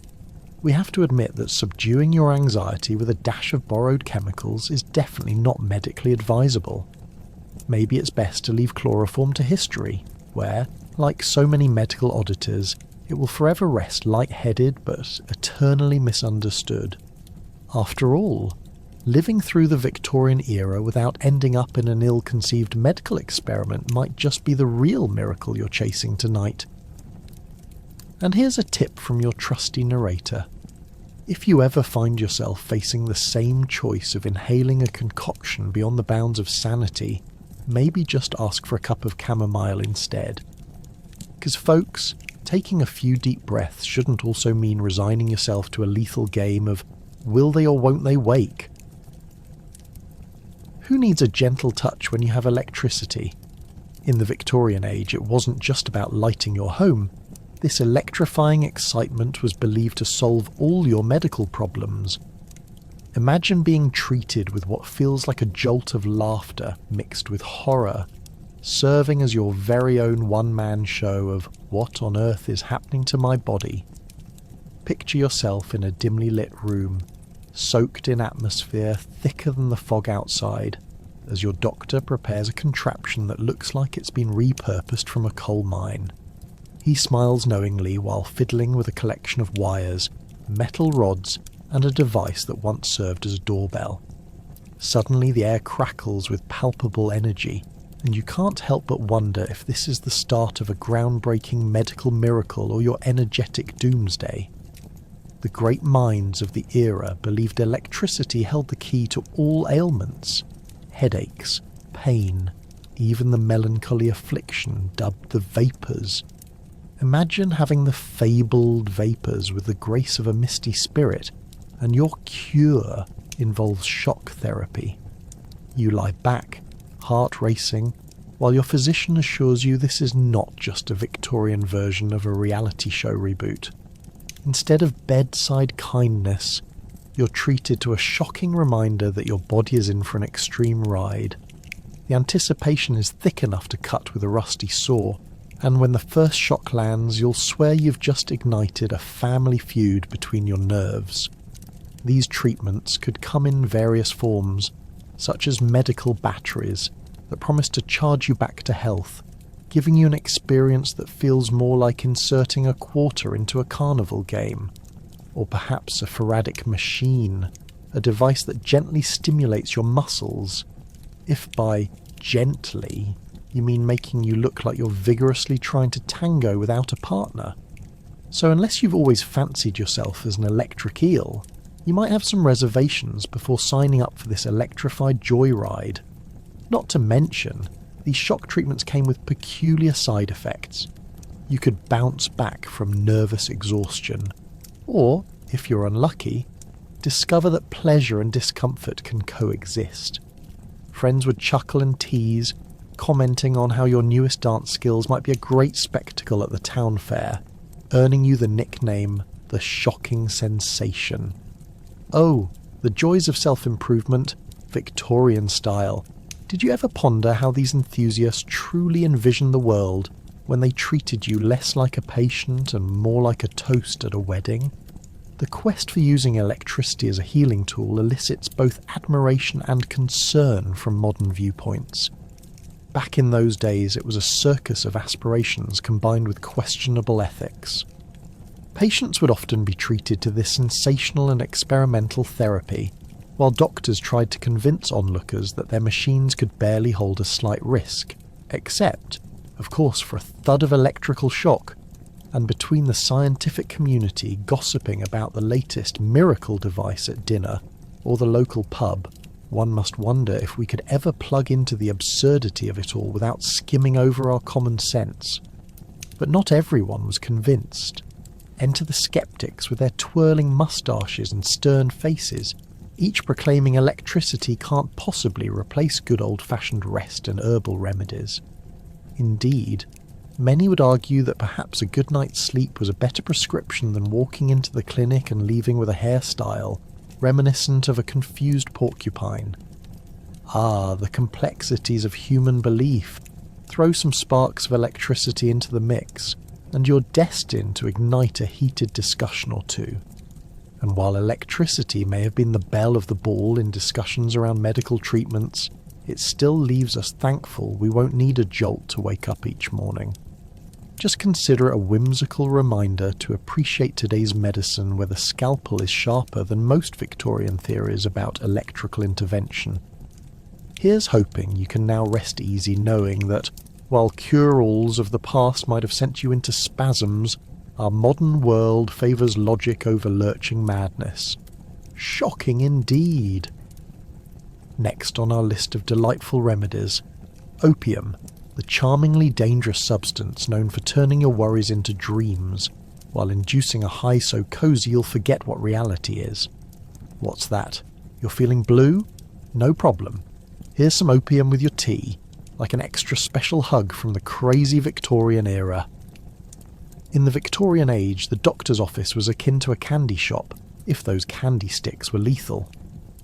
we have to admit that subduing your anxiety with a dash of borrowed chemicals is definitely not medically advisable. Maybe it's best to leave chloroform to history, where, like so many medical oddities, it will forever rest light-headed but eternally misunderstood. After all, living through the Victorian era without ending up in an ill-conceived medical experiment might just be the real miracle you're chasing tonight. And here's a tip from your trusty narrator. If you ever find yourself facing the same choice of inhaling a concoction beyond the bounds of sanity, maybe just ask for a cup of chamomile instead. Because folks, taking a few deep breaths shouldn't also mean resigning yourself to a lethal game of will they or won't they wake? Who needs a gentle touch when you have electricity? In the Victorian age, it wasn't just about lighting your home. This electrifying excitement was believed to solve all your medical problems. Imagine being treated with what feels like a jolt of laughter mixed with horror, serving as your very own one-man show of what on earth is happening to my body. Picture yourself in a dimly lit room, soaked in atmosphere thicker than the fog outside, as your doctor prepares a contraption that looks like it's been repurposed from a coal mine. He smiles knowingly while fiddling with a collection of wires, metal rods, and a device that once served as a doorbell. Suddenly the air crackles with palpable energy, and you can't help but wonder if this is the start of a groundbreaking medical miracle or your energetic doomsday. The great minds of the era believed electricity held the key to all ailments, headaches, pain, even the melancholy affliction dubbed the vapours. Imagine having the fabled vapours with the grace of a misty spirit, and your cure involves shock therapy. You lie back, heart racing, while your physician assures you this is not just a Victorian version of a reality show reboot. Instead of bedside kindness, you're treated to a shocking reminder that your body is in for an extreme ride. The anticipation is thick enough to cut with a rusty saw, And when the first shock lands, you'll swear you've just ignited a family feud between your nerves. These treatments could come in various forms, such as medical batteries that promise to charge you back to health, giving you an experience that feels more like inserting a quarter into a carnival game, or perhaps a Faradic machine, a device that gently stimulates your muscles, if by gently you mean making you look like you're vigorously trying to tango without a partner. So unless you've always fancied yourself as an electric eel, you might have some reservations before signing up for this electrified joyride. Not to mention, these shock treatments came with peculiar side effects. You could bounce back from nervous exhaustion, or, if you're unlucky, discover that pleasure and discomfort can coexist. Friends would chuckle and tease, commenting on how your newest dance skills might be a great spectacle at the town fair, earning you the nickname the Shocking Sensation. Oh, the joys of self-improvement, Victorian style. Did you ever ponder how these enthusiasts truly envisioned the world when they treated you less like a patient and more like a toast at a wedding? The quest for using electricity as a healing tool elicits both admiration and concern from modern viewpoints. Back in those days, it was a circus of aspirations combined with questionable ethics. Patients would often be treated to this sensational and experimental therapy, while doctors tried to convince onlookers that their machines could barely hold a slight risk, except, of course, for a thud of electrical shock, and between the scientific community gossiping about the latest miracle device at dinner or the local pub, one must wonder if we could ever plug into the absurdity of it all without skimming over our common sense. But not everyone was convinced. Enter the skeptics with their twirling moustaches and stern faces, each proclaiming electricity can't possibly replace good old-fashioned rest and herbal remedies. Indeed, many would argue that perhaps a good night's sleep was a better prescription than walking into the clinic and leaving with a hairstyle reminiscent of a confused porcupine. Ah, the complexities of human belief. Throw some sparks of electricity into the mix, and you're destined to ignite a heated discussion or two. And while electricity may have been the belle of the ball in discussions around medical treatments, it still leaves us thankful we won't need a jolt to wake up each morning. Just consider it a whimsical reminder to appreciate today's medicine where the scalpel is sharper than most Victorian theories about electrical intervention. Here's hoping you can now rest easy knowing that, while cure-alls of the past might have sent you into spasms, our modern world favours logic over lurching madness. Shocking indeed! Next on our list of delightful remedies, opium, the charmingly dangerous substance known for turning your worries into dreams, while inducing a high so cozy you'll forget what reality is. What's that? You're feeling blue? No problem. Here's some opium with your tea, like an extra special hug from the crazy Victorian era. In the Victorian age, the doctor's office was akin to a candy shop, if those candy sticks were lethal.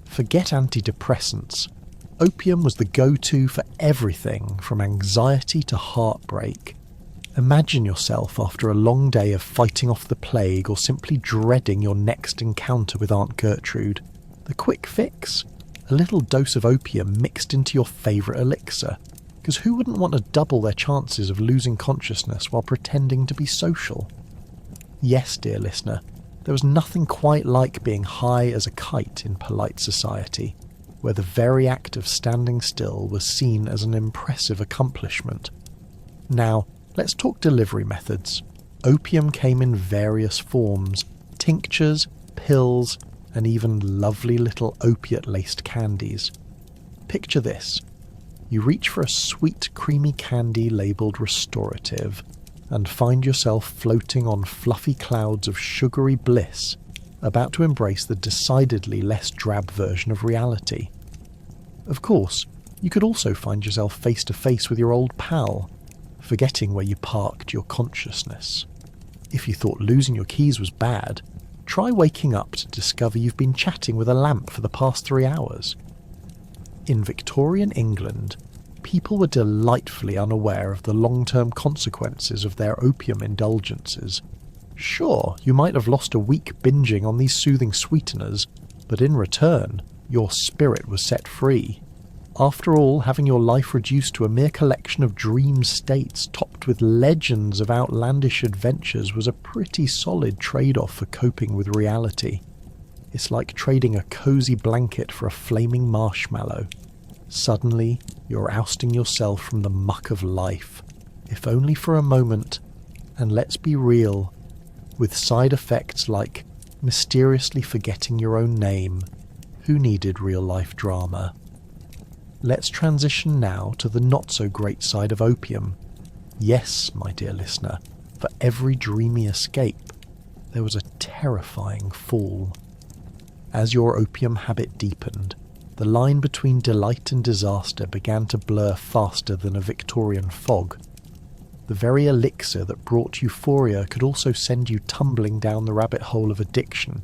Forget antidepressants. Opium was the go-to for everything from anxiety to heartbreak. Imagine yourself after a long day of fighting off the plague or simply dreading your next encounter with Aunt Gertrude. The quick fix? A little dose of opium mixed into your favourite elixir. Because who wouldn't want to double their chances of losing consciousness while pretending to be social? Yes, dear listener, there was nothing quite like being high as a kite in polite society, where the very act of standing still was seen as an impressive accomplishment. Now, let's talk delivery methods. Opium came in various forms: tinctures, pills, and even lovely little opiate-laced candies. Picture this. You reach for a sweet, creamy candy labelled restorative, and find yourself floating on fluffy clouds of sugary bliss, about to embrace the decidedly less drab version of reality. Of course, you could also find yourself face to face with your old pal, forgetting where you parked your consciousness. If you thought losing your keys was bad, try waking up to discover you've been chatting with a lamp for the past 3 hours. In Victorian England, people were delightfully unaware of the long-term consequences of their opium indulgences. Sure, you might have lost a week binging on these soothing sweeteners, but in return, your spirit was set free. After all, having your life reduced to a mere collection of dream states topped with legends of outlandish adventures was a pretty solid trade-off for coping with reality. It's like trading a cozy blanket for a flaming marshmallow. Suddenly, you're ousting yourself from the muck of life, if only for a moment, and let's be real, with side effects like mysteriously forgetting your own name. Who needed real-life drama? Let's transition now to the not-so-great side of opium. Yes, my dear listener, for every dreamy escape, there was a terrifying fall. As your opium habit deepened, the line between delight and disaster began to blur faster than a Victorian fog. The very elixir that brought euphoria could also send you tumbling down the rabbit hole of addiction.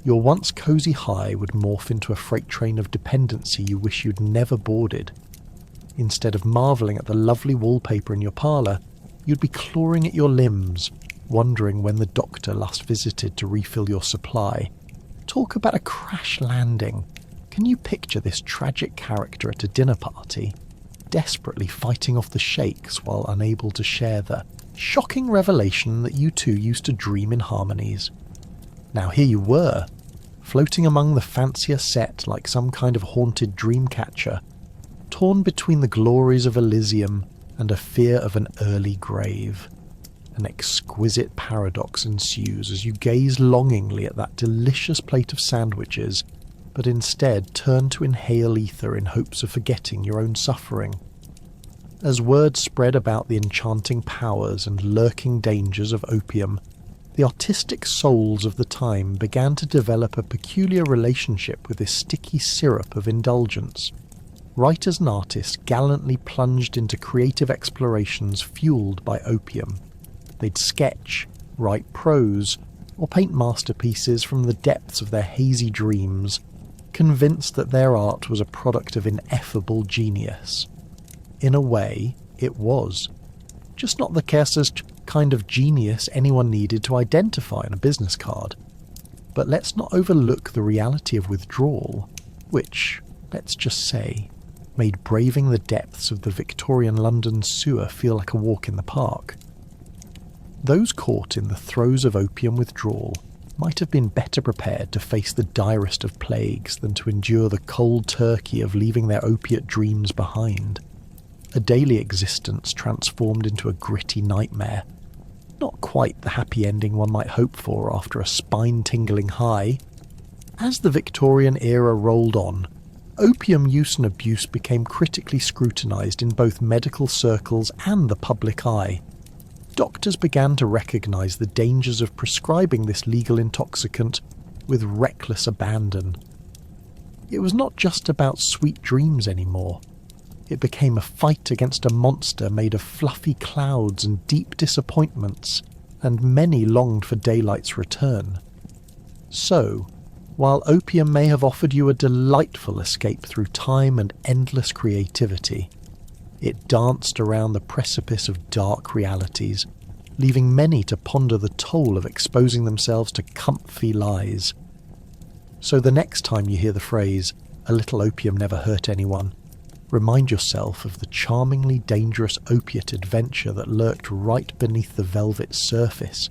Your once cozy high would morph into a freight train of dependency you wish you'd never boarded. Instead of marvelling at the lovely wallpaper in your parlour, you'd be clawing at your limbs, wondering when the doctor last visited to refill your supply. Talk about a crash landing. Can you picture this tragic character at a dinner party, desperately fighting off the shakes while unable to share the shocking revelation that you two used to dream in harmonies? Now here you were, floating among the fancier set like some kind of haunted dream catcher, torn between the glories of Elysium and a fear of an early grave. An exquisite paradox ensues as you gaze longingly at that delicious plate of sandwiches, but instead turn to inhale ether in hopes of forgetting your own suffering. As word spread about the enchanting powers and lurking dangers of opium, the artistic souls of the time began to develop a peculiar relationship with this sticky syrup of indulgence. Writers and artists gallantly plunged into creative explorations fueled by opium. They'd sketch, write prose, or paint masterpieces from the depths of their hazy dreams, convinced that their art was a product of ineffable genius. In a way, it was. Just not the closest kind of genius anyone needed to identify on a business card. But let's not overlook the reality of withdrawal, which, let's just say, made braving the depths of the Victorian London sewer feel like a walk in the park. Those caught in the throes of opium withdrawal might have been better prepared to face the direst of plagues than to endure the cold turkey of leaving their opiate dreams behind. A daily existence transformed into a gritty nightmare. Not quite the happy ending one might hope for after a spine-tingling high. As the Victorian era rolled on, opium use and abuse became critically scrutinised in both medical circles and the public eye. Doctors began to recognise the dangers of prescribing this legal intoxicant with reckless abandon. It was not just about sweet dreams anymore. It became a fight against a monster made of fluffy clouds and deep disappointments, and many longed for daylight's return. So, while opium may have offered you a delightful escape through time and endless creativity, it danced around the precipice of dark realities, leaving many to ponder the toll of exposing themselves to comfy lies. So the next time you hear the phrase, "a little opium never hurt anyone," remind yourself of the charmingly dangerous opiate adventure that lurked right beneath the velvet surface,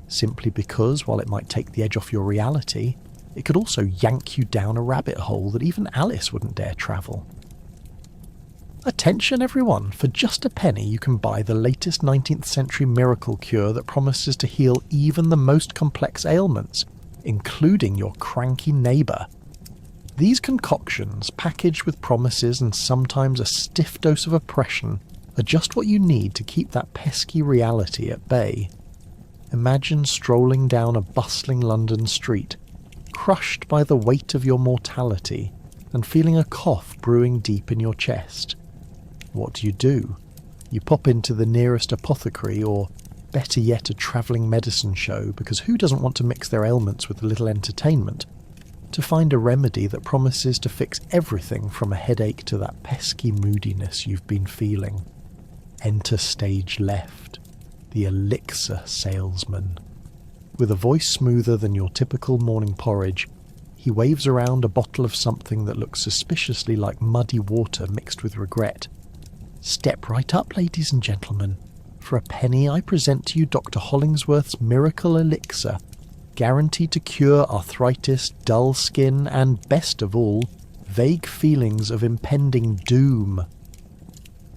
simply because, while it might take the edge off your reality, it could also yank you down a rabbit hole that even Alice wouldn't dare travel. Attention everyone, for just a penny you can buy the latest 19th century miracle cure that promises to heal even the most complex ailments, including your cranky neighbour. These concoctions, packaged with promises and sometimes a stiff dose of oppression, are just what you need to keep that pesky reality at bay. Imagine strolling down a bustling London street, crushed by the weight of your mortality, and feeling a cough brewing deep in your chest. What do? You pop into the nearest apothecary or, better yet, a travelling medicine show, because who doesn't want to mix their ailments with a little entertainment? to find a remedy that promises to fix everything from a headache to that pesky moodiness you've been feeling. Enter stage left, the elixir salesman. With a voice smoother than your typical morning porridge, he waves around a bottle of something that looks suspiciously like muddy water mixed with regret. Step right up, ladies and gentlemen. For a penny I present to you Dr. Hollingsworth's miracle elixir, guaranteed to cure arthritis, dull skin, and, best of all, vague feelings of impending doom.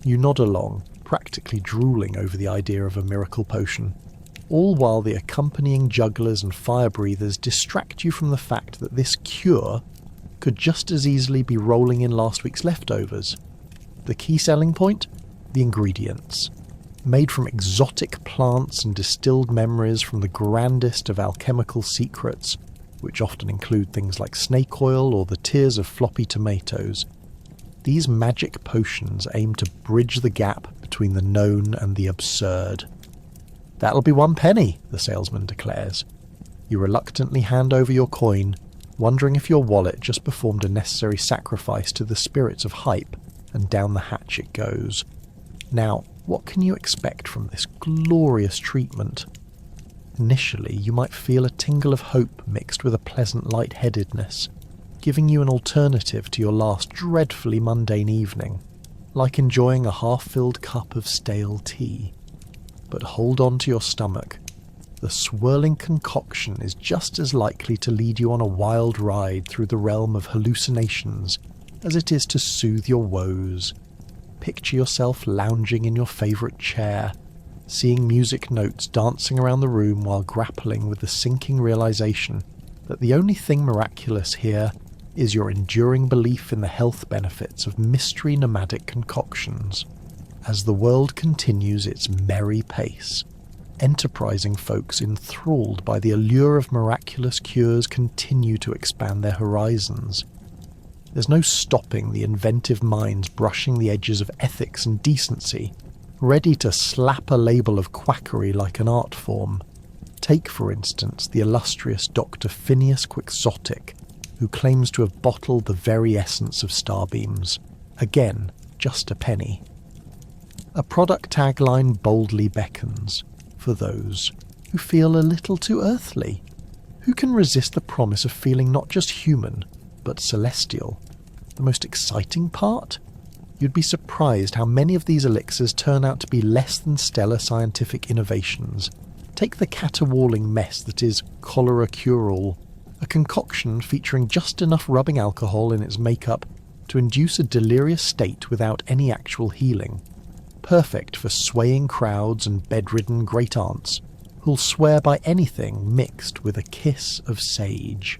You nod along, practically drooling over the idea of a miracle potion, all while the accompanying jugglers and fire breathers distract you from the fact that this cure could just as easily be rolling in last week's leftovers. The key selling point? The ingredients. Made from exotic plants and distilled memories from the grandest of alchemical secrets, which often include things like snake oil or the tears of floppy tomatoes. These magic potions aim to bridge the gap between the known and the absurd. "That'll be 1 penny, the salesman declares. You reluctantly hand over your coin, wondering if your wallet just performed a necessary sacrifice to the spirits of hype, and down the hatch it goes. Now, what can you expect from this glorious treatment? Initially, you might feel a tingle of hope mixed with a pleasant lightheadedness, giving you an alternative to your last dreadfully mundane evening, like enjoying a half-filled cup of stale tea. But hold on to your stomach. The swirling concoction is just as likely to lead you on a wild ride through the realm of hallucinations as it is to soothe your woes. Picture yourself lounging in your favourite chair, seeing music notes dancing around the room while grappling with the sinking realisation that the only thing miraculous here is your enduring belief in the health benefits of mystery nomadic concoctions. As the world continues its merry pace, enterprising folks enthralled by the allure of miraculous cures continue to expand their horizons. There's no stopping the inventive minds brushing the edges of ethics and decency, ready to slap a label of quackery like an art form. Take, for instance, the illustrious Dr. Phineas Quixotic, who claims to have bottled the very essence of starbeams. Again, just a penny. A product tagline boldly beckons for those who feel a little too earthly. Who can resist the promise of feeling not just human, but celestial? The most exciting part? You'd be surprised how many of these elixirs turn out to be less than stellar scientific innovations. Take the caterwauling mess that is cholera cure-all, a concoction featuring just enough rubbing alcohol in its makeup to induce a delirious state without any actual healing. Perfect for swaying crowds and bedridden great-aunts who'll swear by anything mixed with a kiss of sage.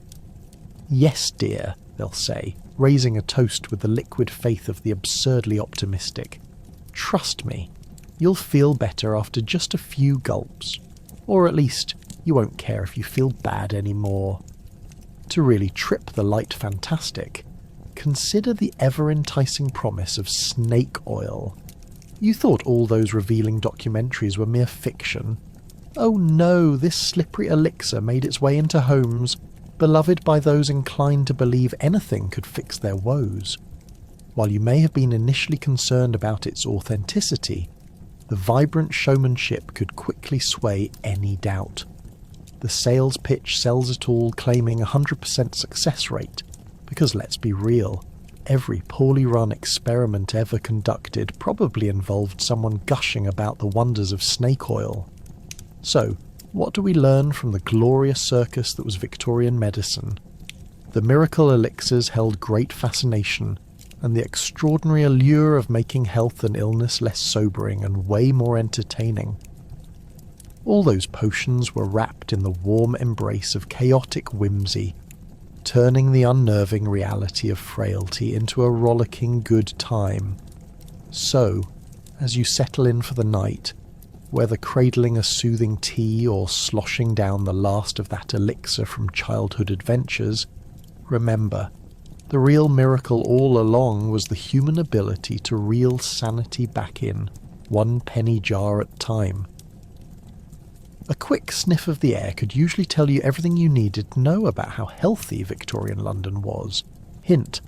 "Yes, dear," they'll say, raising a toast with the liquid faith of the absurdly optimistic. "Trust me, you'll feel better after just a few gulps. Or at least, you won't care if you feel bad anymore." To really trip the light fantastic, consider the ever-enticing promise of snake oil. You thought all those revealing documentaries were mere fiction. Oh no, this slippery elixir made its way into homes, beloved by those inclined to believe anything could fix their woes. While you may have been initially concerned about its authenticity, the vibrant showmanship could quickly sway any doubt. The sales pitch sells it all, claiming 100% success rate, because let's be real, every poorly run experiment ever conducted probably involved someone gushing about the wonders of snake oil. So, what do we learn from the glorious circus that was Victorian medicine? The miracle elixirs held great fascination, and the extraordinary allure of making health and illness less sobering and way more entertaining. All those potions were wrapped in the warm embrace of chaotic whimsy, turning the unnerving reality of frailty into a rollicking good time. So, as you settle in for the night, whether cradling a soothing tea or sloshing down the last of that elixir from childhood adventures, remember, the real miracle all along was the human ability to reel sanity back in, 1 penny jar at a time. A quick sniff of the air could usually tell you everything you needed to know about how healthy Victorian London was. Hint,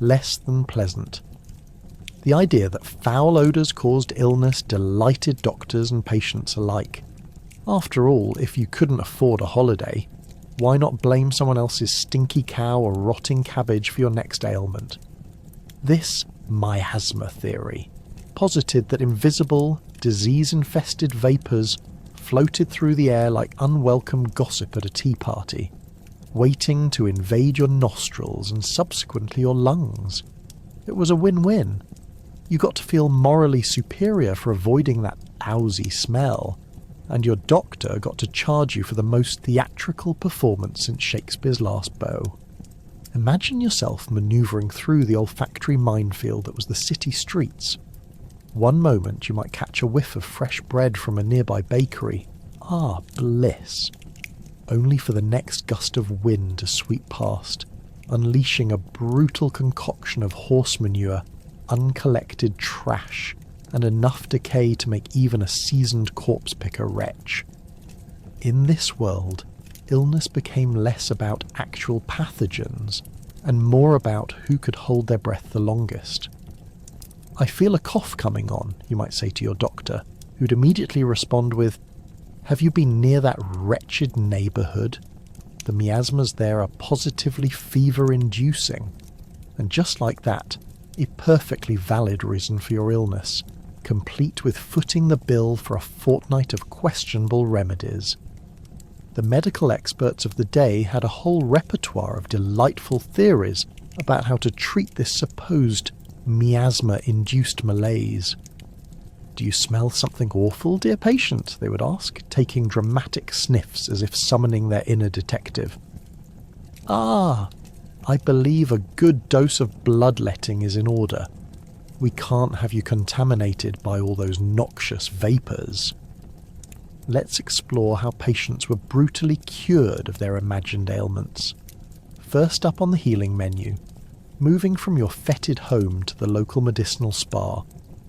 less than pleasant. The idea that foul odours caused illness delighted doctors and patients alike. After all, if you couldn't afford a holiday, why not blame someone else's stinky cow or rotting cabbage for your next ailment? This miasma theory posited that invisible, disease-infested vapours floated through the air like unwelcome gossip at a tea party, waiting to invade your nostrils and subsequently your lungs. It was a win-win. You got to feel morally superior for avoiding that lousy smell, and your doctor got to charge you for the most theatrical performance since Shakespeare's Last Beau. Imagine yourself manoeuvring through the olfactory minefield that was the city streets. One moment you might catch a whiff of fresh bread from a nearby bakery. Ah, bliss. Only for the next gust of wind to sweep past, unleashing a brutal concoction of horse manure, uncollected trash, and enough decay to make even a seasoned corpse picker retch. In this world, illness became less about actual pathogens and more about who could hold their breath the longest. "I feel a cough coming on," you might say to your doctor, who'd immediately respond with, "Have you been near that wretched neighbourhood? The miasmas there are positively fever-inducing." And just like that, a perfectly valid reason for your illness, complete with footing the bill for a fortnight of questionable remedies. The medical experts of the day had a whole repertoire of delightful theories about how to treat this supposed miasma-induced malaise. "Do you smell something awful, dear patient?" they would ask, taking dramatic sniffs as if summoning their inner detective. "Ah, I believe a good dose of bloodletting is in order. We can't have you contaminated by all those noxious vapours." Let's explore how patients were brutally cured of their imagined ailments. First up on the healing menu, moving from your fetid home to the local medicinal spa,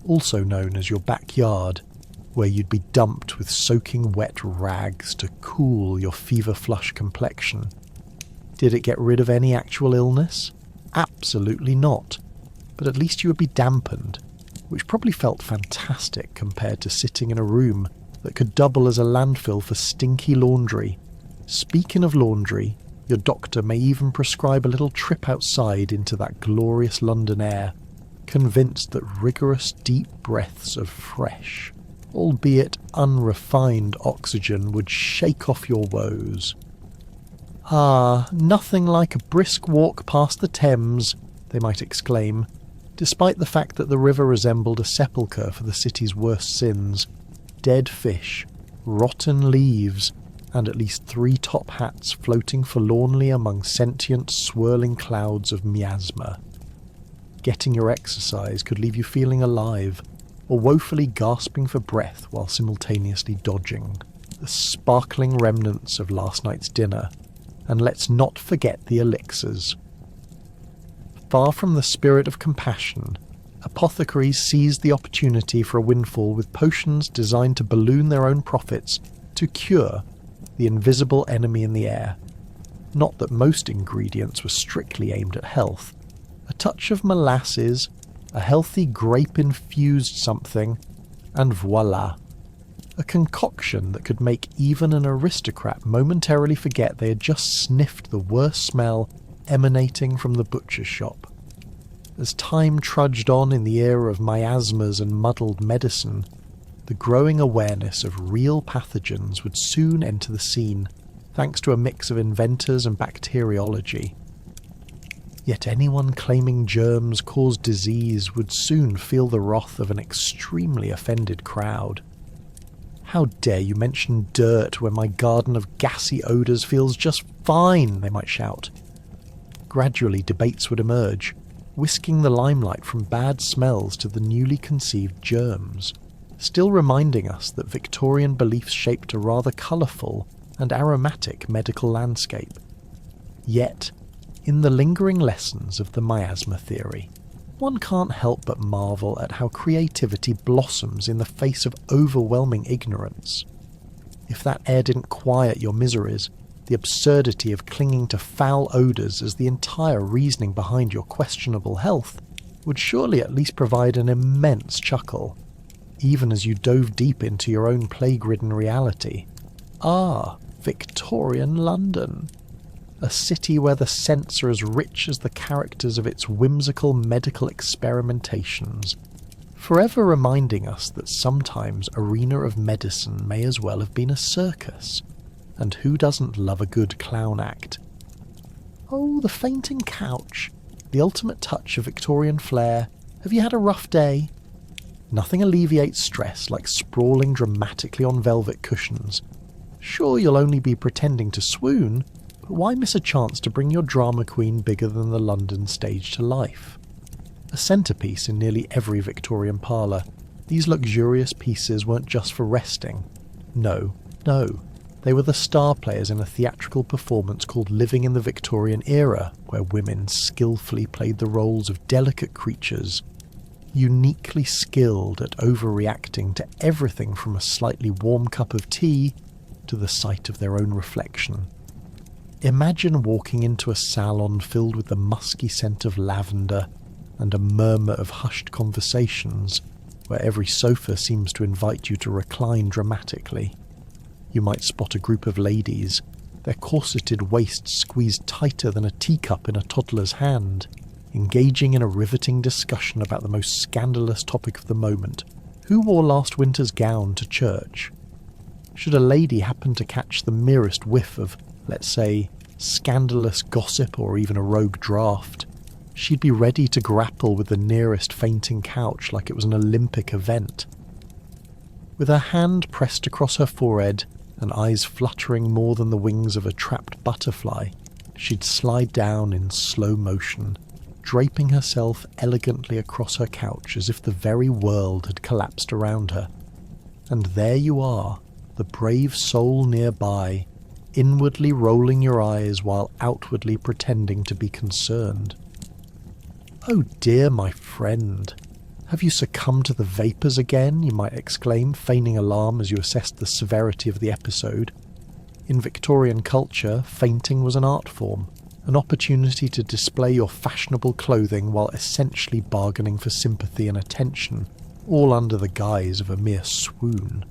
also known as your backyard, where you'd be dumped with soaking wet rags to cool your fever-flush complexion. Did it get rid of any actual illness? Absolutely not. But at least you would be dampened, which probably felt fantastic compared to sitting in a room that could double as a landfill for stinky laundry. Speaking of laundry, your doctor may even prescribe a little trip outside into that glorious London air, convinced that rigorous deep breaths of fresh, albeit unrefined oxygen would shake off your woes. "Ah, nothing like a brisk walk past the Thames," they might exclaim, despite the fact that the river resembled a sepulchre for the city's worst sins. Dead fish, rotten leaves, and at least 3 top hats floating forlornly among sentient, swirling clouds of miasma. Getting your exercise could leave you feeling alive, or woefully gasping for breath while simultaneously dodging the sparkling remnants of last night's dinner. And let's not forget the elixirs. Far from the spirit of compassion, apothecaries seized the opportunity for a windfall with potions designed to balloon their own profits to cure the invisible enemy in the air. Not that most ingredients were strictly aimed at health. A touch of molasses, a healthy grape-infused something, and voila. A concoction that could make even an aristocrat momentarily forget they had just sniffed the worst smell emanating from the butcher's shop. As time trudged on in the era of miasmas and muddled medicine, the growing awareness of real pathogens would soon enter the scene, thanks to a mix of inventors and bacteriology. Yet anyone claiming germs caused disease would soon feel the wrath of an extremely offended crowd. "How dare you mention dirt when my garden of gassy odours feels just fine," they might shout. Gradually debates would emerge, whisking the limelight from bad smells to the newly conceived germs, still reminding us that Victorian beliefs shaped a rather colourful and aromatic medical landscape. Yet, in the lingering lessons of the miasma theory, one can't help but marvel at how creativity blossoms in the face of overwhelming ignorance. If that air didn't quiet your miseries, the absurdity of clinging to foul odours as the entire reasoning behind your questionable health would surely at least provide an immense chuckle, even as you dove deep into your own plague-ridden reality. Ah, Victorian London. A city where the scents are as rich as the characters of its whimsical medical experimentations, forever reminding us that sometimes Arena of Medicine may as well have been a circus, and who doesn't love a good clown act? Oh, the fainting couch, the ultimate touch of Victorian flair. Have you had a rough day? Nothing alleviates stress like sprawling dramatically on velvet cushions. Sure, you'll only be pretending to swoon, but why miss a chance to bring your drama queen bigger than the London stage to life? A centrepiece in nearly every Victorian parlour, these luxurious pieces weren't just for resting. No, they were the star players in a theatrical performance called Living in the Victorian Era, where women skillfully played the roles of delicate creatures, uniquely skilled at overreacting to everything from a slightly warm cup of tea to the sight of their own reflection. Imagine walking into a salon filled with the musky scent of lavender and a murmur of hushed conversations, where every sofa seems to invite you to recline dramatically. You might spot a group of ladies, their corseted waists squeezed tighter than a teacup in a toddler's hand, engaging in a riveting discussion about the most scandalous topic of the moment: who wore last winter's gown to church? Should a lady happen to catch the merest whiff of, let's say, scandalous gossip or even a rogue draught, she'd be ready to grapple with the nearest fainting couch like it was an Olympic event. With her hand pressed across her forehead and eyes fluttering more than the wings of a trapped butterfly, she'd slide down in slow motion, draping herself elegantly across her couch as if the very world had collapsed around her. And there you are, the brave soul nearby, inwardly rolling your eyes while outwardly pretending to be concerned. Oh dear, my friend, have you succumbed to the vapours again? You might exclaim, feigning alarm as you assessed the severity of the episode. In Victorian culture, fainting was an art form, an opportunity to display your fashionable clothing while essentially bargaining for sympathy and attention, all under the guise of a mere swoon.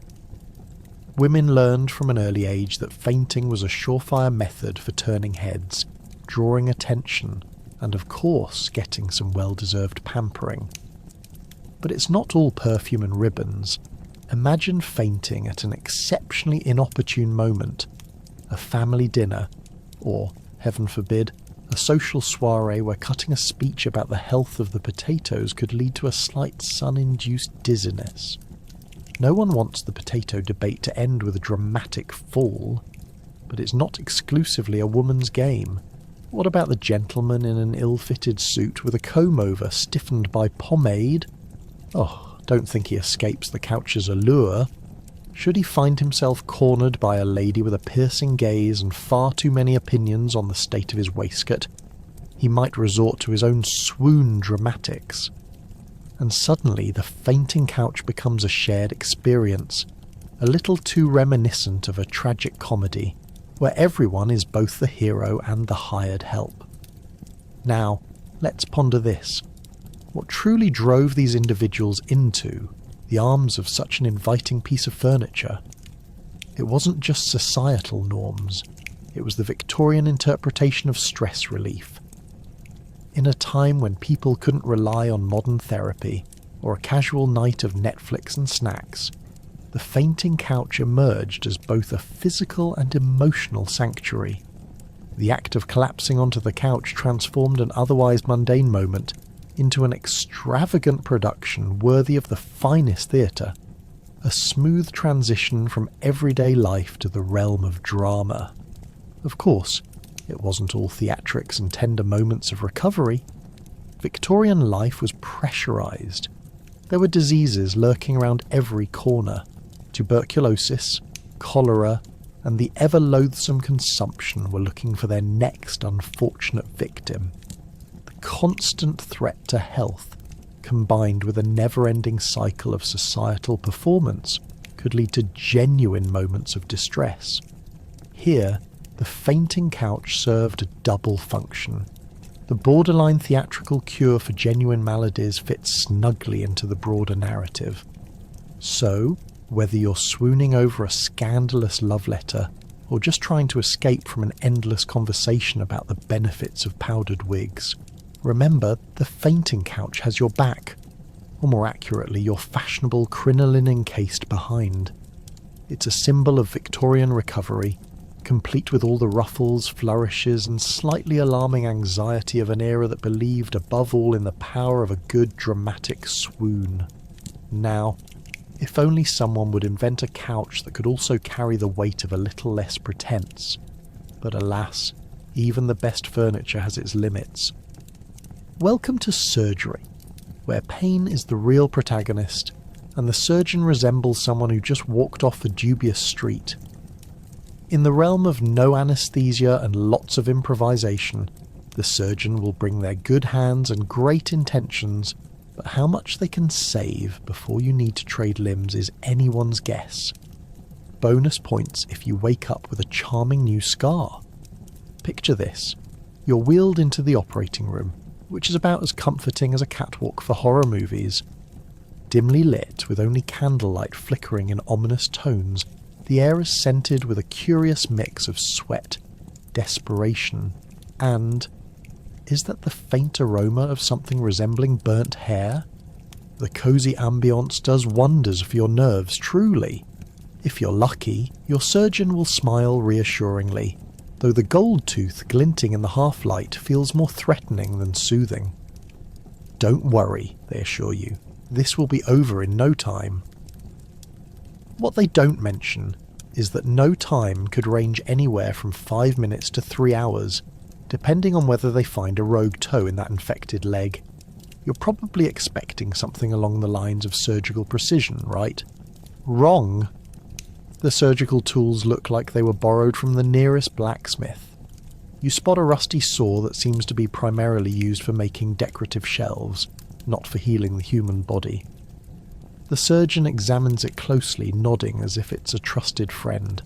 Women learned from an early age that fainting was a surefire method for turning heads, drawing attention, and of course getting some well-deserved pampering. But it's not all perfume and ribbons. Imagine fainting at an exceptionally inopportune moment, a family dinner, or, heaven forbid, a social soiree where cutting a speech about the health of the potatoes could lead to a slight sun-induced dizziness. No one wants the potato debate to end with a dramatic fall, but it's not exclusively a woman's game. What about the gentleman in an ill-fitted suit with a comb-over stiffened by pomade? Oh, don't think he escapes the couch's allure. Should he find himself cornered by a lady with a piercing gaze and far too many opinions on the state of his waistcoat, he might resort to his own swoon dramatics. And suddenly the fainting couch becomes a shared experience, a little too reminiscent of a tragic comedy, where everyone is both the hero and the hired help. Now, let's ponder this. What truly drove these individuals into the arms of such an inviting piece of furniture? It wasn't just societal norms, it was the Victorian interpretation of stress relief. In a time when people couldn't rely on modern therapy or a casual night of Netflix and snacks, the fainting couch emerged as both a physical and emotional sanctuary. The act of collapsing onto the couch transformed an otherwise mundane moment into an extravagant production worthy of the finest theatre, a smooth transition from everyday life to the realm of drama. Of course, it wasn't all theatrics and tender moments of recovery. Victorian life was pressurised. There were diseases lurking around every corner: tuberculosis, cholera, and the ever-loathsome consumption were looking for their next unfortunate victim. Constant threat to health, combined with a never-ending cycle of societal performance, could lead to genuine moments of distress. Here, the fainting couch served a double function. The borderline theatrical cure for genuine maladies fits snugly into the broader narrative. So, whether you're swooning over a scandalous love letter or just trying to escape from an endless conversation about the benefits of powdered wigs, remember the fainting couch has your back, or more accurately, your fashionable crinoline-encased behind. It's a symbol of Victorian recovery, complete with all the ruffles, flourishes, and slightly alarming anxiety of an era that believed above all in the power of a good dramatic swoon. Now, if only someone would invent a couch that could also carry the weight of a little less pretense. But alas, even the best furniture has its limits. Welcome to surgery, where pain is the real protagonist, and the surgeon resembles someone who just walked off a dubious street. In the realm of no anesthesia and lots of improvisation, the surgeon will bring their good hands and great intentions, but how much they can save before you need to trade limbs is anyone's guess. Bonus points if you wake up with a charming new scar. Picture this. You're wheeled into the operating room, which is about as comforting as a catwalk for horror movies. Dimly lit, with only candlelight flickering in ominous tones, the air is scented with a curious mix of sweat, desperation, and... is that the faint aroma of something resembling burnt hair? The cosy ambience does wonders for your nerves, truly. If you're lucky, your surgeon will smile reassuringly, though the gold tooth glinting in the half-light feels more threatening than soothing. Don't worry, they assure you. This will be over in no time. What they don't mention is that no time could range anywhere from 5 minutes to 3 hours, depending on whether they find a rogue toe in that infected leg. You're probably expecting something along the lines of surgical precision, right? Wrong! The surgical tools look like they were borrowed from the nearest blacksmith. You spot a rusty saw that seems to be primarily used for making decorative shelves, not for healing the human body. The surgeon examines it closely, nodding as if it's a trusted friend.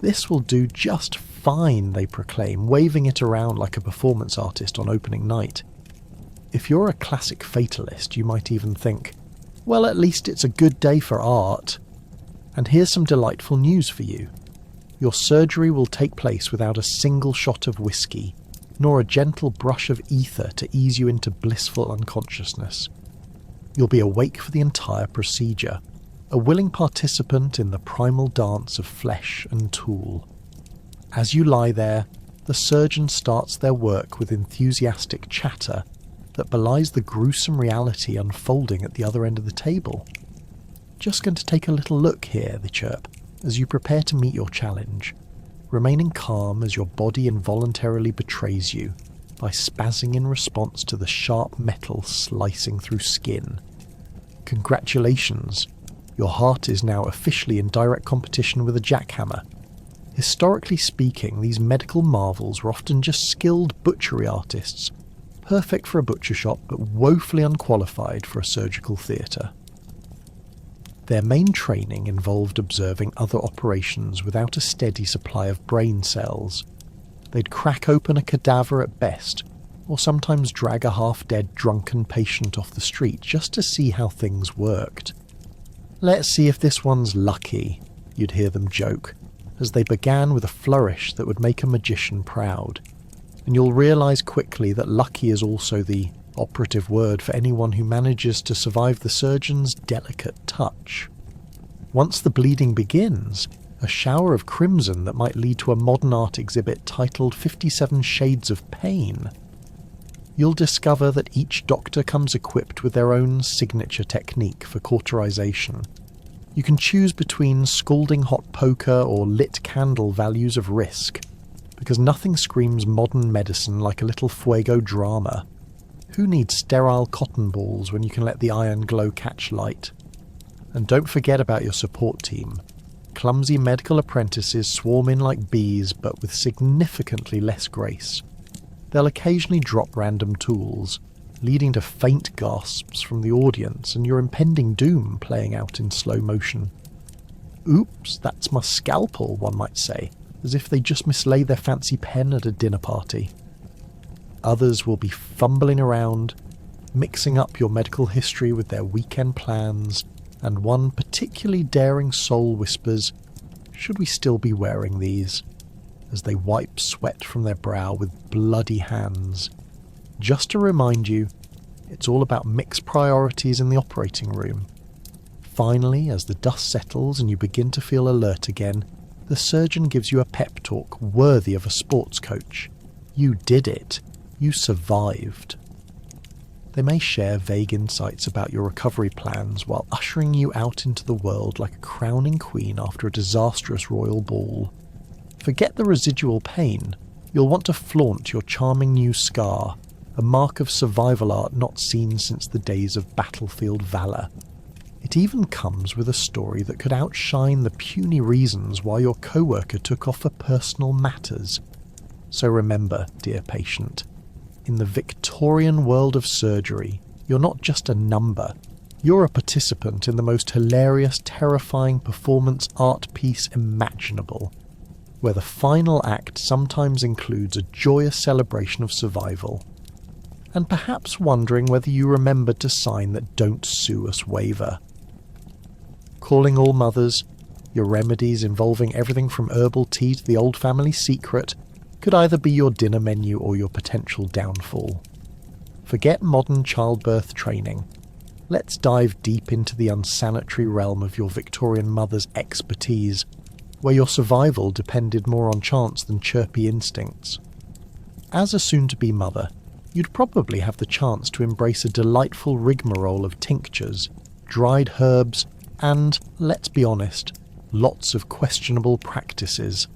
This will do just fine, they proclaim, waving it around like a performance artist on opening night. If you're a classic fatalist, you might even think, well, at least it's a good day for art. And here's some delightful news for you. Your surgery will take place without a single shot of whiskey, nor a gentle brush of ether to ease you into blissful unconsciousness. You'll be awake for the entire procedure, a willing participant in the primal dance of flesh and tool. As you lie there, the surgeon starts their work with enthusiastic chatter that belies the gruesome reality unfolding at the other end of the table. Just going to take a little look here, they chirp, as you prepare to meet your challenge, remaining calm as your body involuntarily betrays you by spazzing in response to the sharp metal slicing through skin. Congratulations! Your heart is now officially in direct competition with a jackhammer. Historically speaking, these medical marvels were often just skilled butchery artists, perfect for a butcher shop but woefully unqualified for a surgical theatre. Their main training involved observing other operations without a steady supply of brain cells. They'd crack open a cadaver at best, or sometimes drag a half-dead drunken patient off the street just to see how things worked. "Let's see if this one's lucky," you'd hear them joke, as they began with a flourish that would make a magician proud. And you'll realise quickly that lucky is also the operative word for anyone who manages to survive the surgeon's delicate touch. Once the bleeding begins, a shower of crimson that might lead to a modern art exhibit titled 57 Shades of Pain. You'll discover that each doctor comes equipped with their own signature technique for cauterization. You can choose between scalding hot poker or lit candle values of risk, because nothing screams modern medicine like a little fuego drama. Who needs sterile cotton balls when you can let the iron glow catch light? And don't forget about your support team. Clumsy medical apprentices swarm in like bees, but with significantly less grace. They'll occasionally drop random tools, leading to faint gasps from the audience and your impending doom playing out in slow motion. Oops, that's my scalpel, one might say, as if they just mislaid their fancy pen at a dinner party. Others will be fumbling around, mixing up your medical history with their weekend plans, and one particularly daring soul whispers, "Should we still be wearing these?" as they wipe sweat from their brow with bloody hands. Just to remind you, it's all about mixed priorities in the operating room. Finally, as the dust settles and you begin to feel alert again, the surgeon gives you a pep talk worthy of a sports coach. You did it. You survived. They may share vague insights about your recovery plans while ushering you out into the world like a crowning queen after a disastrous royal ball. Forget the residual pain. You'll want to flaunt your charming new scar, a mark of survival art not seen since the days of battlefield valor. It even comes with a story that could outshine the puny reasons why your co-worker took off for personal matters. So remember, dear patient, in the Victorian world of surgery, you're not just a number. You're a participant in the most hilarious, terrifying performance art piece imaginable, where the final act sometimes includes a joyous celebration of survival. And perhaps wondering whether you remembered to sign that "Don't Sue Us" waiver. Calling all mothers, your remedies involving everything from herbal tea to the old family secret could either be your dinner menu or your potential downfall. Forget modern childbirth training. Let's dive deep into the unsanitary realm of your Victorian mother's expertise, where your survival depended more on chance than chirpy instincts. As a soon-to-be mother, you'd probably have the chance to embrace a delightful rigmarole of tinctures, dried herbs, and, let's be honest, lots of questionable practices.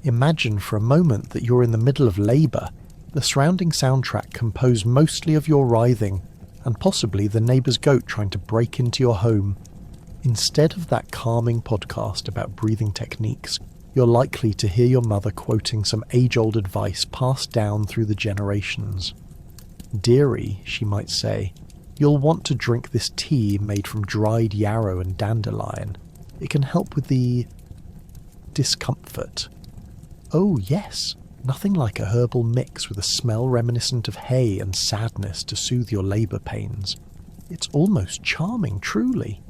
Imagine for a moment that you're in the middle of labour, the surrounding soundtrack composed mostly of your writhing, and possibly the neighbour's goat trying to break into your home. Instead of that calming podcast about breathing techniques, you're likely to hear your mother quoting some age-old advice passed down through the generations. "Dearie," she might say, "you'll want to drink this tea made from dried yarrow and dandelion. It can help with the discomfort." Oh yes, nothing like a herbal mix with a smell reminiscent of hay and sadness to soothe your labour pains. It's almost charming, truly.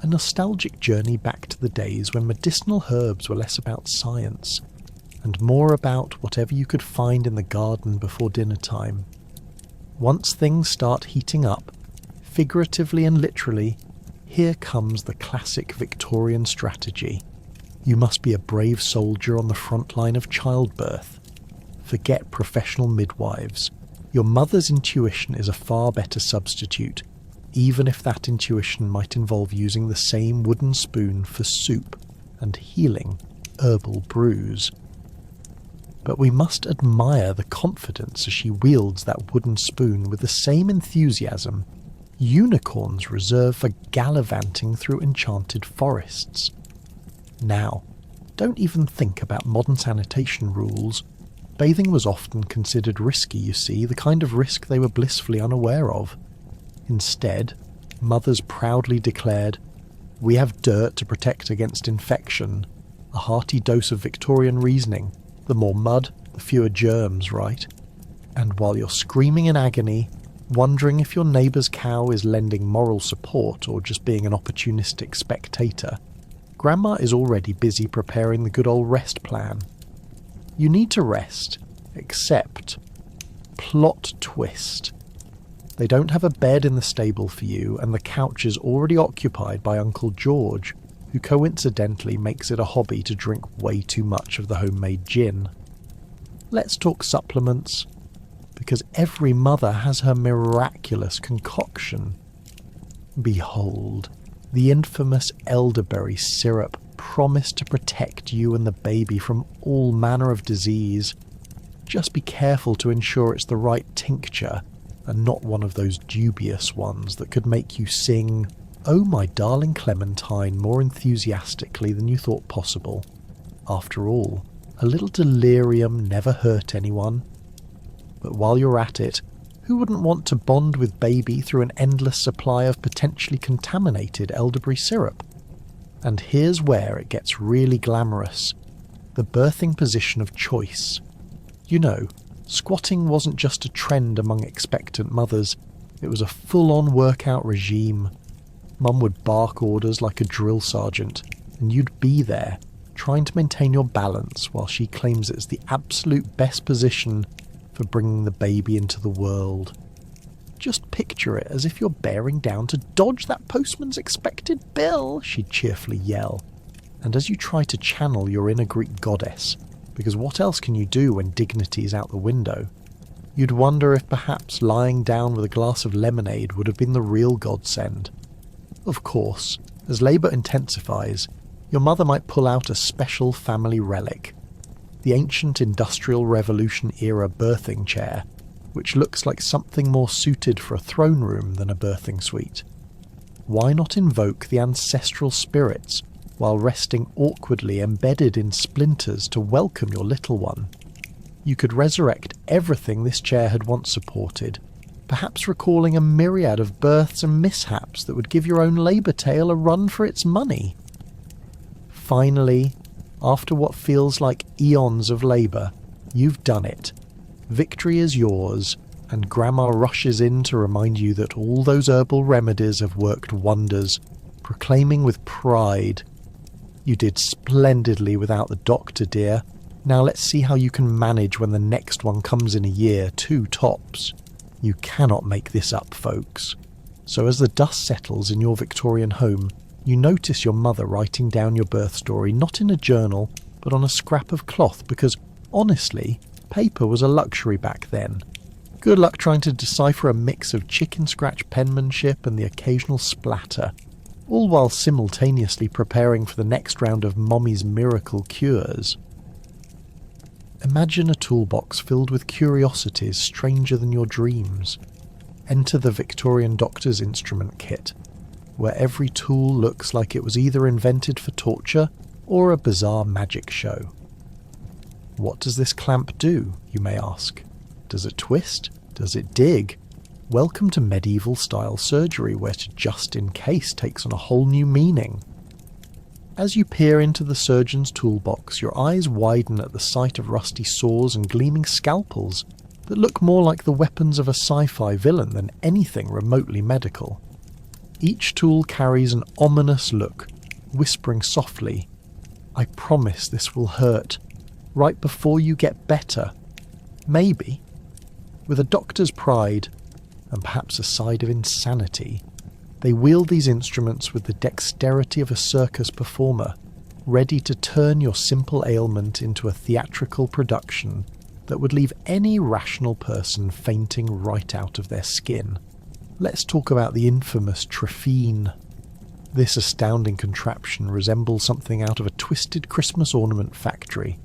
A nostalgic journey back to the days when medicinal herbs were less about science, and more about whatever you could find in the garden before dinner time. Once things start heating up, figuratively and literally, here comes the classic Victorian strategy. You must be a brave soldier on the front line of childbirth. Forget professional midwives. Your mother's intuition is a far better substitute, even if that intuition might involve using the same wooden spoon for soup and healing herbal brews. But we must admire the confidence as she wields that wooden spoon with the same enthusiasm unicorns reserve for gallivanting through enchanted forests. Now, don't even think about modern sanitation rules. Bathing was often considered risky, you see, the kind of risk they were blissfully unaware of. Instead, mothers proudly declared, "We have dirt to protect against infection," a hearty dose of Victorian reasoning. The more mud, the fewer germs, right? And while you're screaming in agony, wondering if your neighbour's cow is lending moral support or just being an opportunistic spectator, Grandma is already busy preparing the good old rest plan. You need to rest, except, plot twist, they don't have a bed in the stable for you, and the couch is already occupied by Uncle George, who coincidentally makes it a hobby to drink way too much of the homemade gin. Let's talk supplements, because every mother has her miraculous concoction. Behold, the infamous elderberry syrup promised to protect you and the baby from all manner of disease. Just be careful to ensure it's the right tincture, and not one of those dubious ones that could make you sing "Oh my darling Clementine" more enthusiastically than you thought possible. After all, a little delirium never hurt anyone. But while you're at it, who wouldn't want to bond with baby through an endless supply of potentially contaminated elderberry syrup? And here's where it gets really glamorous. The birthing position of choice. You know, squatting wasn't just a trend among expectant mothers, it was a full-on workout regime. Mum would bark orders like a drill sergeant, and you'd be there, trying to maintain your balance while she claims it's the absolute best position for bringing the baby into the world. Just picture it as if you're bearing down to dodge that postman's expected bill, she'd cheerfully yell. And as you try to channel your inner Greek goddess, because what else can you do when dignity is out the window, you'd wonder if perhaps lying down with a glass of lemonade would have been the real godsend. Of course, as labour intensifies, your mother might pull out a special family relic, the ancient Industrial Revolution era birthing chair, which looks like something more suited for a throne room than a birthing suite. Why not invoke the ancestral spirits while resting awkwardly embedded in splinters to welcome your little one? You could resurrect everything this chair had once supported, perhaps recalling a myriad of births and mishaps that would give your own labour tale a run for its money. Finally, after what feels like eons of labour, you've done it. Victory is yours, and Grandma rushes in to remind you that all those herbal remedies have worked wonders, proclaiming with pride, "You did splendidly without the doctor, dear. Now let's see how you can manage when the next one comes in a year, 2 tops. You cannot make this up, folks." So as the dust settles in your Victorian home, you notice your mother writing down your birth story not in a journal, but on a scrap of cloth, because, honestly, paper was a luxury back then. Good luck trying to decipher a mix of chicken scratch penmanship and the occasional splatter, all while simultaneously preparing for the next round of Mommy's miracle cures. Imagine a toolbox filled with curiosities stranger than your dreams. Enter the Victorian doctor's instrument kit, where every tool looks like it was either invented for torture or a bizarre magic show. What does this clamp do, you may ask? Does it twist? Does it dig? Welcome to medieval-style surgery, where to just in case takes on a whole new meaning. As you peer into the surgeon's toolbox, your eyes widen at the sight of rusty saws and gleaming scalpels that look more like the weapons of a sci-fi villain than anything remotely medical. Each tool carries an ominous look, whispering softly, "I promise this will hurt, right before you get better. Maybe." With a doctor's pride, and perhaps a side of insanity, they wield these instruments with the dexterity of a circus performer, ready to turn your simple ailment into a theatrical production that would leave any rational person fainting right out of their skin. Let's talk about the infamous trephine. This astounding contraption resembles something out of a twisted Christmas ornament factory,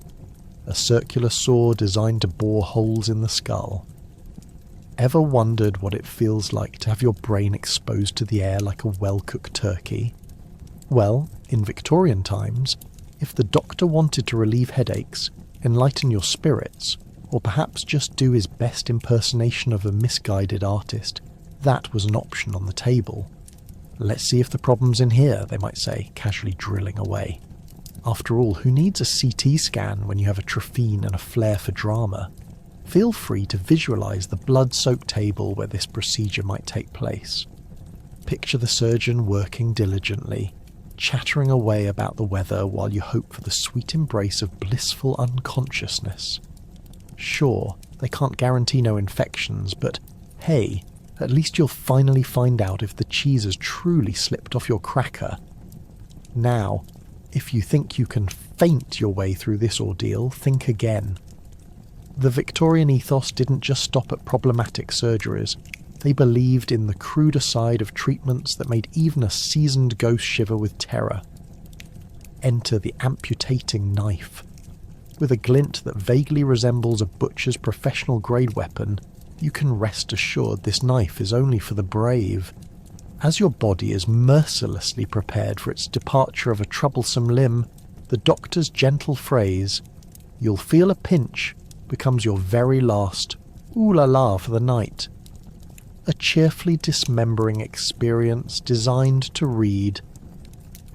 a circular saw designed to bore holes in the skull. Ever wondered what it feels like to have your brain exposed to the air like a well-cooked turkey? Well, in Victorian times, if the doctor wanted to relieve headaches, enlighten your spirits, or perhaps just do his best impersonation of a misguided artist, that was an option on the table. "Let's see if the problem's in here," they might say, casually drilling away. After all, who needs a CT scan when you have a trephine and a flair for drama? Feel free to visualise the blood-soaked table where this procedure might take place. Picture the surgeon working diligently, chattering away about the weather while you hope for the sweet embrace of blissful unconsciousness. Sure, they can't guarantee no infections, but hey, at least you'll finally find out if the cheese has truly slipped off your cracker. Now, if you think you can feint your way through this ordeal, think again. The Victorian ethos didn't just stop at problematic surgeries. They believed in the cruder side of treatments that made even a seasoned ghost shiver with terror. Enter the amputating knife. With a glint that vaguely resembles a butcher's professional-grade weapon, you can rest assured this knife is only for the brave. As your body is mercilessly prepared for its departure of a troublesome limb, the doctor's gentle phrase, "You'll feel a pinch," becomes your very last ooh la la for the night. A cheerfully dismembering experience designed to read,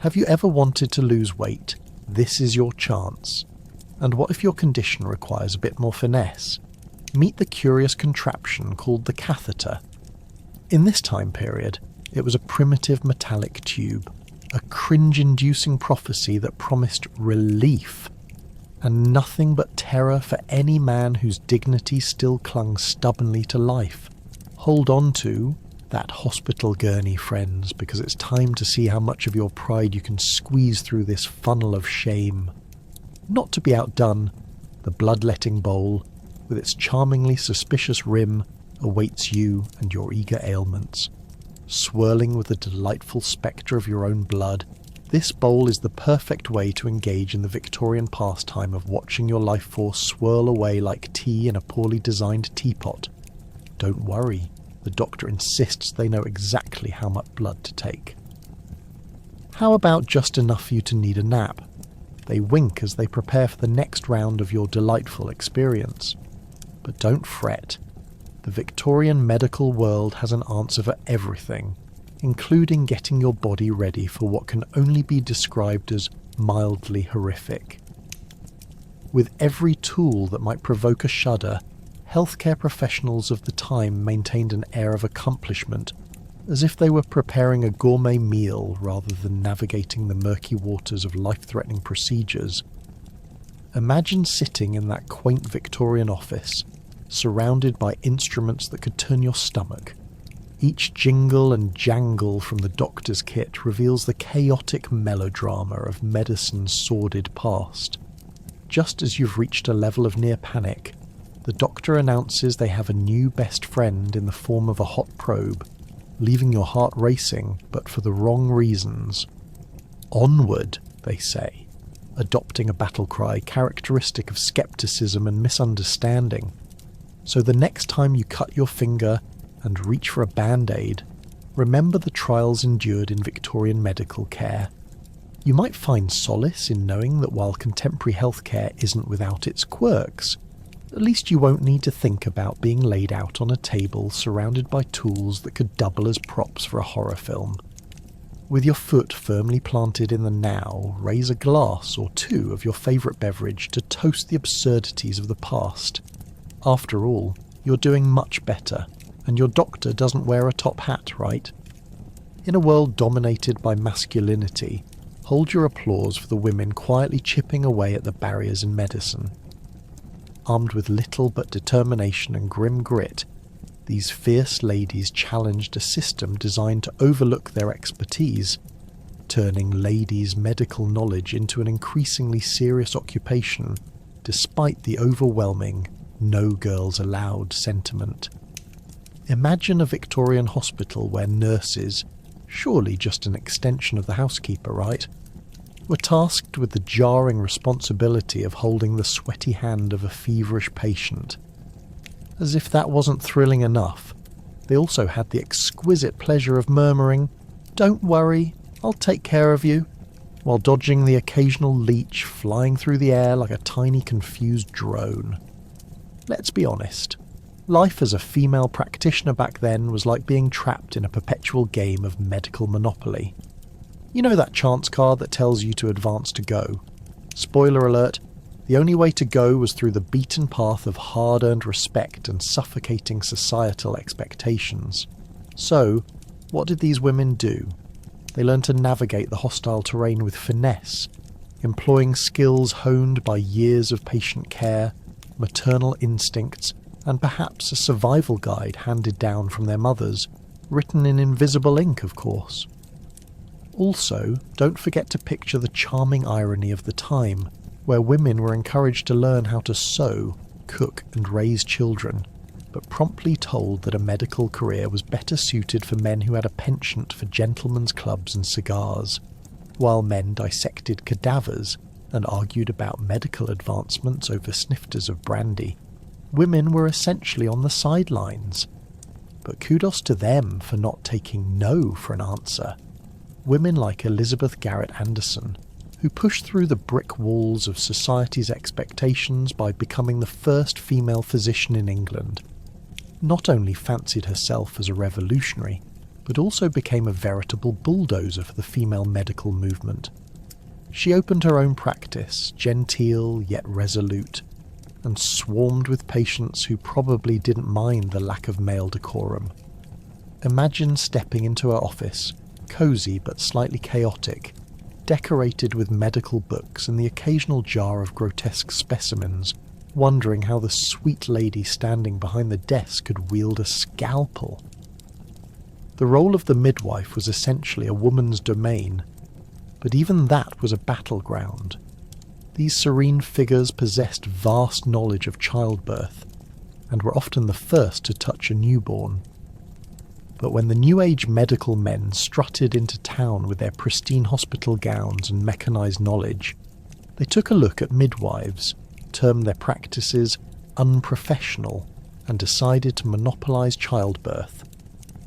Have you ever wanted to lose weight? This is your chance. And what if your condition requires a bit more finesse? Meet the curious contraption called the catheter. In this time period, it was a primitive metallic tube, a cringe-inducing prophecy that promised relief, and nothing but terror for any man whose dignity still clung stubbornly to life. Hold on to that hospital gurney, friends, because it's time to see how much of your pride you can squeeze through this funnel of shame. Not to be outdone, the bloodletting bowl, with its charmingly suspicious rim, awaits you and your eager ailments. Swirling with the delightful spectre of your own blood, this bowl is the perfect way to engage in the Victorian pastime of watching your life force swirl away like tea in a poorly designed teapot. Don't worry, the doctor insists they know exactly how much blood to take. How about just enough for you to need a nap? They wink as they prepare for the next round of your delightful experience. But don't fret. The Victorian medical world has an answer for everything, including getting your body ready for what can only be described as mildly horrific. With every tool that might provoke a shudder, healthcare professionals of the time maintained an air of accomplishment, as if they were preparing a gourmet meal rather than navigating the murky waters of life-threatening procedures. Imagine sitting in that quaint Victorian office, surrounded by instruments that could turn your stomach. Each jingle and jangle from the doctor's kit reveals the chaotic melodrama of medicine's sordid past. Just as you've reached a level of near panic, the doctor announces they have a new best friend in the form of a hot probe, leaving your heart racing, but for the wrong reasons. Onward, they say, adopting a battle cry characteristic of skepticism and misunderstanding. So the next time you cut your finger and reach for a band-aid, remember the trials endured in Victorian medical care. You might find solace in knowing that while contemporary healthcare isn't without its quirks, at least you won't need to think about being laid out on a table surrounded by tools that could double as props for a horror film. With your foot firmly planted in the now, raise a glass or two of your favourite beverage to toast the absurdities of the past. After all, you're doing much better, and your doctor doesn't wear a top hat, right? In a world dominated by masculinity, hold your applause for the women quietly chipping away at the barriers in medicine. Armed with little but determination and grim grit, these fierce ladies challenged a system designed to overlook their expertise, turning ladies' medical knowledge into an increasingly serious occupation, despite the overwhelming "no girls allowed" sentiment. Imagine a Victorian hospital where nurses, surely just an extension of the housekeeper, right, were tasked with the jarring responsibility of holding the sweaty hand of a feverish patient. As if that wasn't thrilling enough, they also had the exquisite pleasure of murmuring, "Don't worry, I'll take care of you," while dodging the occasional leech flying through the air like a tiny confused drone. Let's be honest, life as a female practitioner back then was like being trapped in a perpetual game of medical Monopoly. You know that chance card that tells you to advance to go? Spoiler alert, the only way to go was through the beaten path of hard-earned respect and suffocating societal expectations. So, what did these women do? They learned to navigate the hostile terrain with finesse, employing skills honed by years of patient care, maternal instincts, and perhaps a survival guide handed down from their mothers, written in invisible ink, of course. Also, don't forget to picture the charming irony of the time, where women were encouraged to learn how to sew, cook and raise children, but promptly told that a medical career was better suited for men who had a penchant for gentlemen's clubs and cigars, while men dissected cadavers and argued about medical advancements over snifters of brandy. Women were essentially on the sidelines. But kudos to them for not taking no for an answer. Women like Elizabeth Garrett Anderson, who pushed through the brick walls of society's expectations by becoming the first female physician in England, not only fancied herself as a revolutionary, but also became a veritable bulldozer for the female medical movement. She opened her own practice, genteel yet resolute, and swarmed with patients who probably didn't mind the lack of male decorum. Imagine stepping into her office, cosy but slightly chaotic, decorated with medical books and the occasional jar of grotesque specimens, wondering how the sweet lady standing behind the desk could wield a scalpel. The role of the midwife was essentially a woman's domain, but even that was a battleground. These serene figures possessed vast knowledge of childbirth, and were often the first to touch a newborn. But when the New Age medical men strutted into town with their pristine hospital gowns and mechanised knowledge, they took a look at midwives, termed their practices unprofessional, and decided to monopolise childbirth.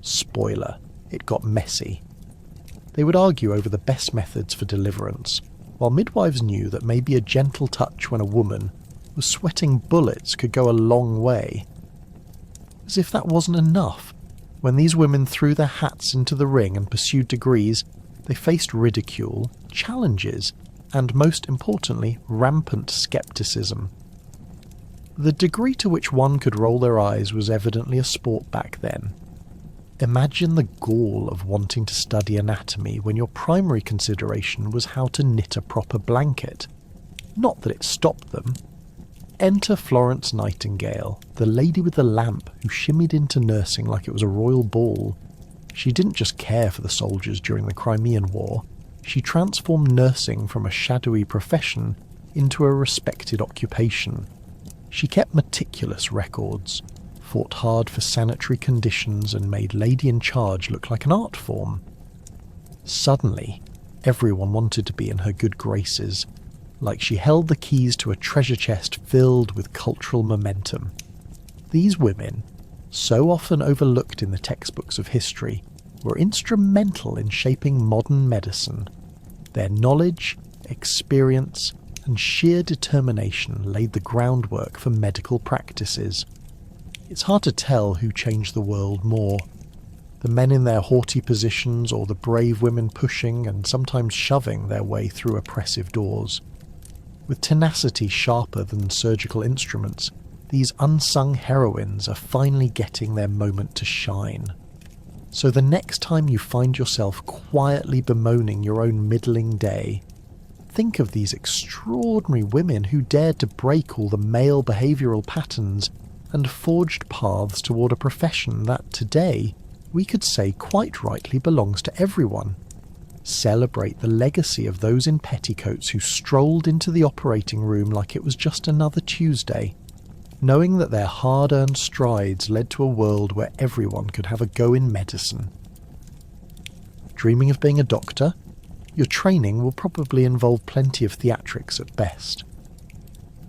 Spoiler, it got messy. They would argue over the best methods for deliverance, while midwives knew that maybe a gentle touch when a woman was sweating bullets could go a long way. As if that wasn't enough, when these women threw their hats into the ring and pursued degrees, they faced ridicule, challenges, and most importantly, rampant skepticism. The degree to which one could roll their eyes was evidently a sport back then. Imagine the gall of wanting to study anatomy when your primary consideration was how to knit a proper blanket. Not that it stopped them. Enter Florence Nightingale, the lady with the lamp who shimmied into nursing like it was a royal ball. She didn't just care for the soldiers during the Crimean War. She transformed nursing from a shadowy profession into a respected occupation. She kept meticulous records, fought hard for sanitary conditions, and made Lady in Charge look like an art form. Suddenly, everyone wanted to be in her good graces, like she held the keys to a treasure chest filled with cultural momentum. These women, so often overlooked in the textbooks of history, were instrumental in shaping modern medicine. Their knowledge, experience, and sheer determination laid the groundwork for medical practices. It's hard to tell who changed the world more, the men in their haughty positions or the brave women pushing and sometimes shoving their way through oppressive doors. With tenacity sharper than surgical instruments, these unsung heroines are finally getting their moment to shine. So the next time you find yourself quietly bemoaning your own middling day, think of these extraordinary women who dared to break all the male behavioural patterns and forged paths toward a profession that today we could say quite rightly belongs to everyone. Celebrate the legacy of those in petticoats who strolled into the operating room like it was just another Tuesday, knowing that their hard-earned strides led to a world where everyone could have a go in medicine. Dreaming of being a doctor? Your training will probably involve plenty of theatrics at best.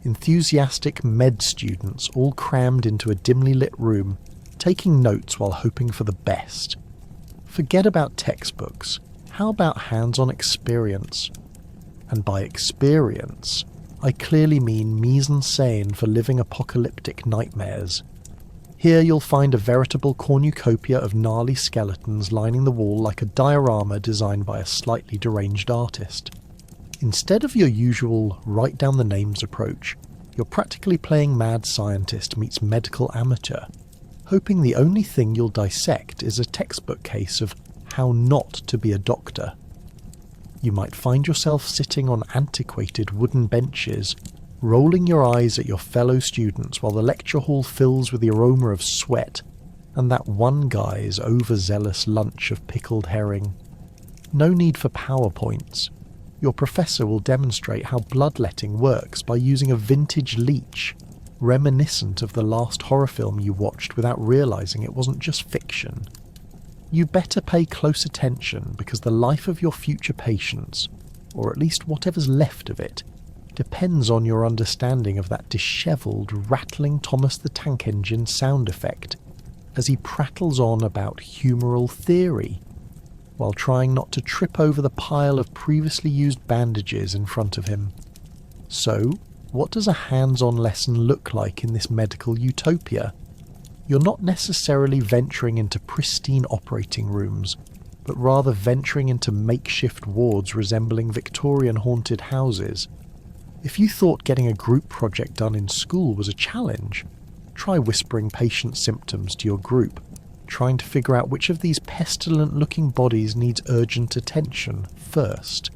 Enthusiastic med students all crammed into a dimly lit room, taking notes while hoping for the best. Forget about textbooks. How about hands-on experience? And by experience, I clearly mean mise-en-scène for living apocalyptic nightmares. Here you'll find a veritable cornucopia of gnarly skeletons lining the wall like a diorama designed by a slightly deranged artist. Instead of your usual write-down-the-names approach, you're practically playing mad scientist meets medical amateur, hoping the only thing you'll dissect is a textbook case of how not to be a doctor. You might find yourself sitting on antiquated wooden benches, rolling your eyes at your fellow students while the lecture hall fills with the aroma of sweat and that one guy's overzealous lunch of pickled herring. No need for PowerPoints. Your professor will demonstrate how bloodletting works by using a vintage leech, reminiscent of the last horror film you watched without realising it wasn't just fiction. You better pay close attention because the life of your future patients, or at least whatever's left of it, depends on your understanding of that dishevelled, rattling Thomas the Tank Engine sound effect as he prattles on about humoral theory, while trying not to trip over the pile of previously used bandages in front of him. So, what does a hands-on lesson look like in this medical utopia? you're not necessarily venturing into pristine operating rooms, but rather venturing into makeshift wards resembling Victorian haunted houses. If you thought getting a group project done in school was a challenge, try whispering patient symptoms to your group, trying to figure out which of these pestilent-looking bodies needs urgent attention first.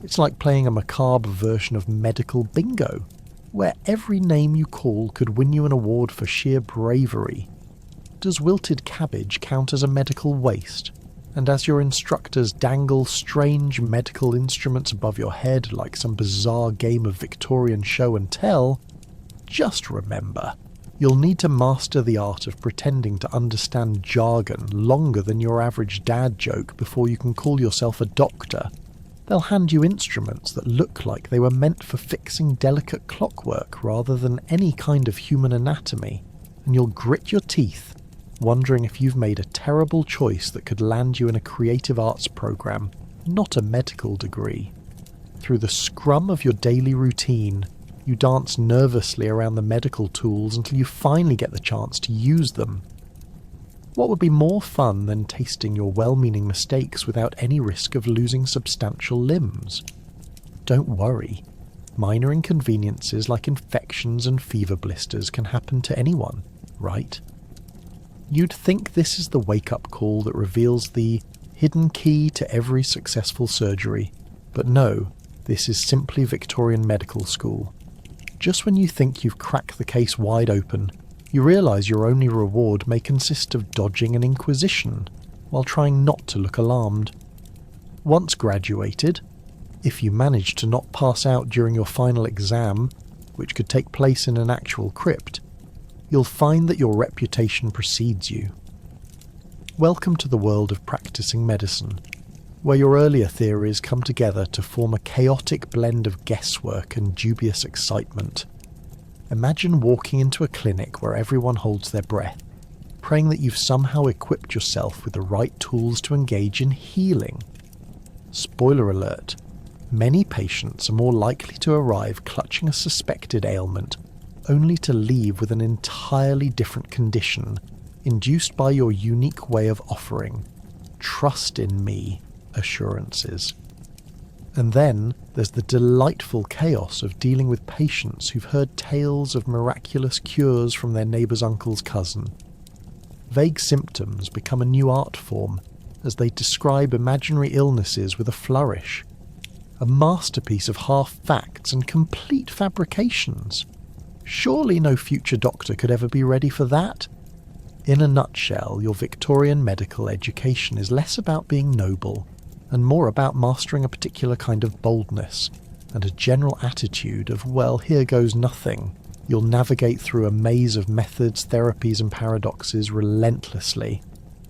It's like playing a macabre version of medical bingo, where every name you call could win you an award for sheer bravery. Does wilted cabbage count as a medical waste? And as your instructors dangle strange medical instruments above your head like some bizarre game of Victorian show and tell, just remember, you'll need to master the art of pretending to understand jargon longer than your average dad joke before you can call yourself a doctor. They'll hand you instruments that look like they were meant for fixing delicate clockwork rather than any kind of human anatomy, and you'll grit your teeth, wondering if you've made a terrible choice that could land you in a creative arts program, not a medical degree. Through the scrum of your daily routine, you dance nervously around the medical tools until you finally get the chance to use them. What would be more fun than tasting your well-meaning mistakes without any risk of losing substantial limbs? Don't worry. Minor inconveniences like infections and fever blisters can happen to anyone, right? You'd think this is the wake-up call that reveals the hidden key to every successful surgery, but no, this is simply Victorian medical school. Just when you think you've cracked the case wide open, you realise your only reward may consist of dodging an inquisition, while trying not to look alarmed. Once graduated, if you manage to not pass out during your final exam, which could take place in an actual crypt, you'll find that your reputation precedes you. Welcome to the world of practicing medicine, where your earlier theories come together to form a chaotic blend of guesswork and dubious excitement. Imagine walking into a clinic where everyone holds their breath, praying that you've somehow equipped yourself with the right tools to engage in healing. Spoiler alert, many patients are more likely to arrive clutching a suspected ailment, only to leave with an entirely different condition, induced by your unique way of offering "trust in me" assurances. And then there's the delightful chaos of dealing with patients who've heard tales of miraculous cures from their neighbour's uncle's cousin. Vague symptoms become a new art form as they describe imaginary illnesses with a flourish. A masterpiece of half-facts and complete fabrications. Surely no future doctor could ever be ready for that. In a nutshell, your Victorian medical education is less about being noble and more about mastering a particular kind of boldness and a general attitude of, well, here goes nothing. You'll navigate through a maze of methods, therapies and paradoxes relentlessly.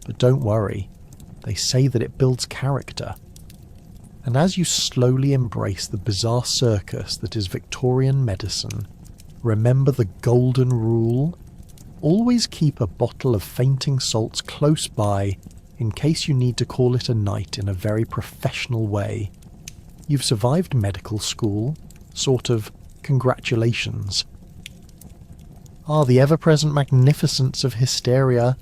But don't worry, they say that it builds character. And as you slowly embrace the bizarre circus that is Victorian medicine, remember the golden rule: always keep a bottle of fainting salts close by in case you need to call it a night in a very professional way. You've survived medical school, sort of. Congratulations. The ever-present magnificence of hysteria,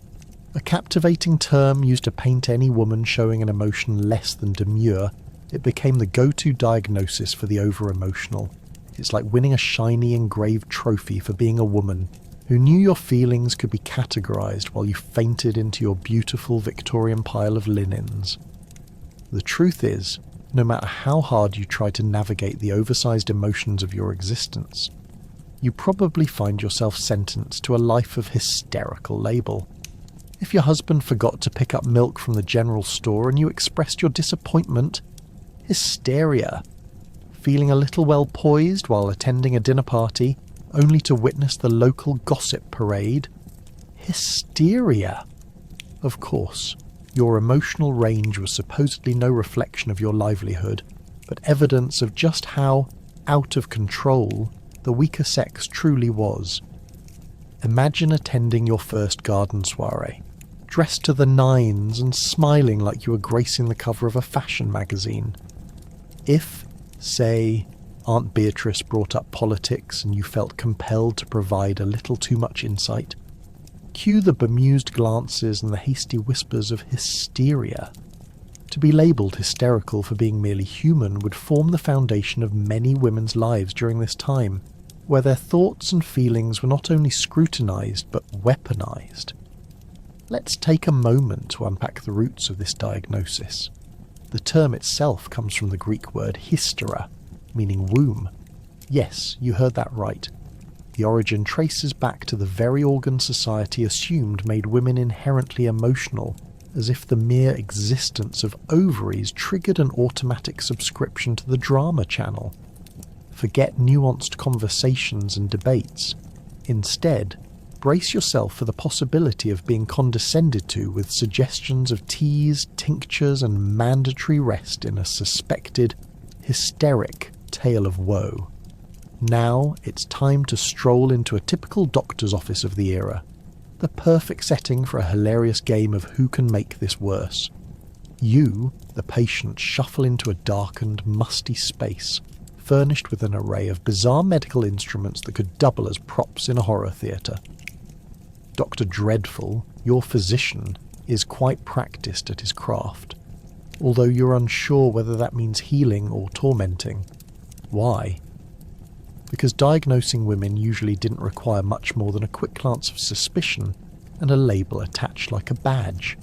a captivating term used to paint any woman showing an emotion less than demure. It became the go-to diagnosis for the over-emotional. It's like winning a shiny engraved trophy for being a woman who knew your feelings could be categorised while you fainted into your beautiful Victorian pile of linens. The truth is, no matter how hard you try to navigate the oversized emotions of your existence, you probably find yourself sentenced to a life of hysterical label. If your husband forgot to pick up milk from the general store and you expressed your disappointment, hysteria. Feeling a little well poised while attending a dinner party, only to witness the local gossip parade, hysteria. Of course, your emotional range was supposedly no reflection of your livelihood, but evidence of just how out of control the weaker sex truly was. Imagine attending your first garden soiree, dressed to the nines and smiling like you were gracing the cover of a fashion magazine. If, say, Aunt Beatrice brought up politics and you felt compelled to provide a little too much insight, Cue the bemused glances and the hasty whispers of hysteria. To be labelled hysterical for being merely human would form the foundation of many women's lives during this time, where their thoughts and feelings were not only scrutinised but weaponised. Let's take a moment to unpack the roots of this diagnosis. The term itself comes from the Greek word hystera, meaning womb. Yes, you heard that right. The origin traces back to the very organ society assumed made women inherently emotional, as if the mere existence of ovaries triggered an automatic subscription to the drama channel. Forget nuanced conversations and debates. Instead, brace yourself for the possibility of being condescended to with suggestions of teas, tinctures, and mandatory rest in a suspected, hysteric tale of woe. Now it's time to stroll into a typical doctor's office of the era. The perfect setting for a hilarious game of who can make this worse. You, the patient, shuffle into a darkened, musty space, furnished with an array of bizarre medical instruments that could double as props in a horror theatre. Dr. Dreadful, your physician, is quite practised at his craft, although you're unsure whether that means healing or tormenting. Why? Because diagnosing women usually didn't require much more than a quick glance of suspicion and a label attached like a badge.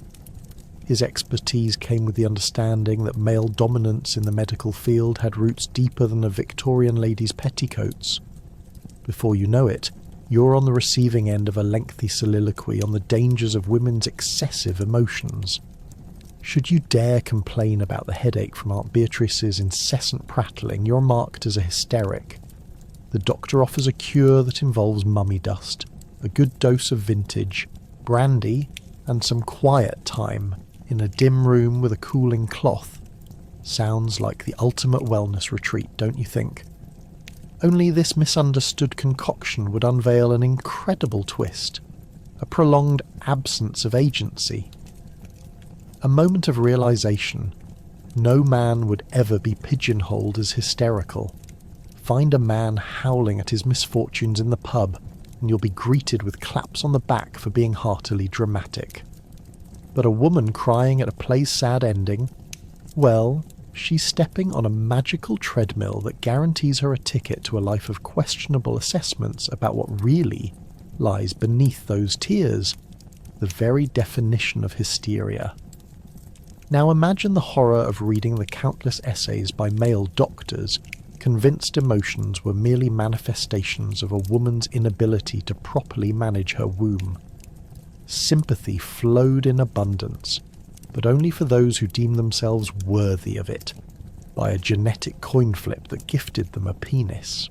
His expertise came with the understanding that male dominance in the medical field had roots deeper than a Victorian lady's petticoats. Before you know it, you're on the receiving end of a lengthy soliloquy on the dangers of women's excessive emotions. Should you dare complain about the headache from Aunt Beatrice's incessant prattling, you're marked as a hysteric. The doctor offers a cure that involves mummy dust, a good dose of vintage, brandy, and some quiet time in a dim room with a cooling cloth. Sounds like the ultimate wellness retreat, don't you think? Only this misunderstood concoction would unveil an incredible twist, a prolonged absence of agency. A moment of realization. No man would ever be pigeonholed as hysterical. Find a man howling at his misfortunes in the pub, and you'll be greeted with claps on the back for being heartily dramatic. But a woman crying at a play's sad ending? Well, she's stepping on a magical treadmill that guarantees her a ticket to a life of questionable assessments about what really lies beneath those tears, the very definition of hysteria. Now imagine the horror of reading the countless essays by male doctors convinced emotions were merely manifestations of a woman's inability to properly manage her womb. Sympathy flowed in abundance, but only for those who deemed themselves worthy of it, by a genetic coin flip that gifted them a penis.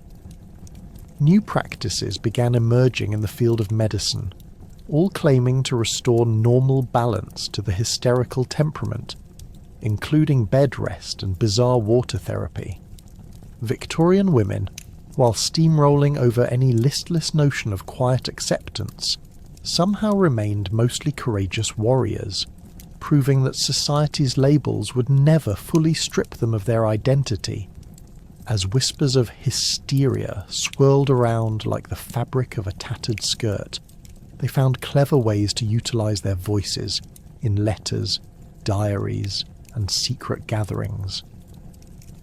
New practices began emerging in the field of medicine, all claiming to restore normal balance to the hysterical temperament, including bed rest and bizarre water therapy. Victorian women, while steamrolling over any listless notion of quiet acceptance, somehow remained mostly courageous warriors, proving that society's labels would never fully strip them of their identity. As whispers of hysteria swirled around like the fabric of a tattered skirt, they found clever ways to utilize their voices in letters, diaries, and secret gatherings.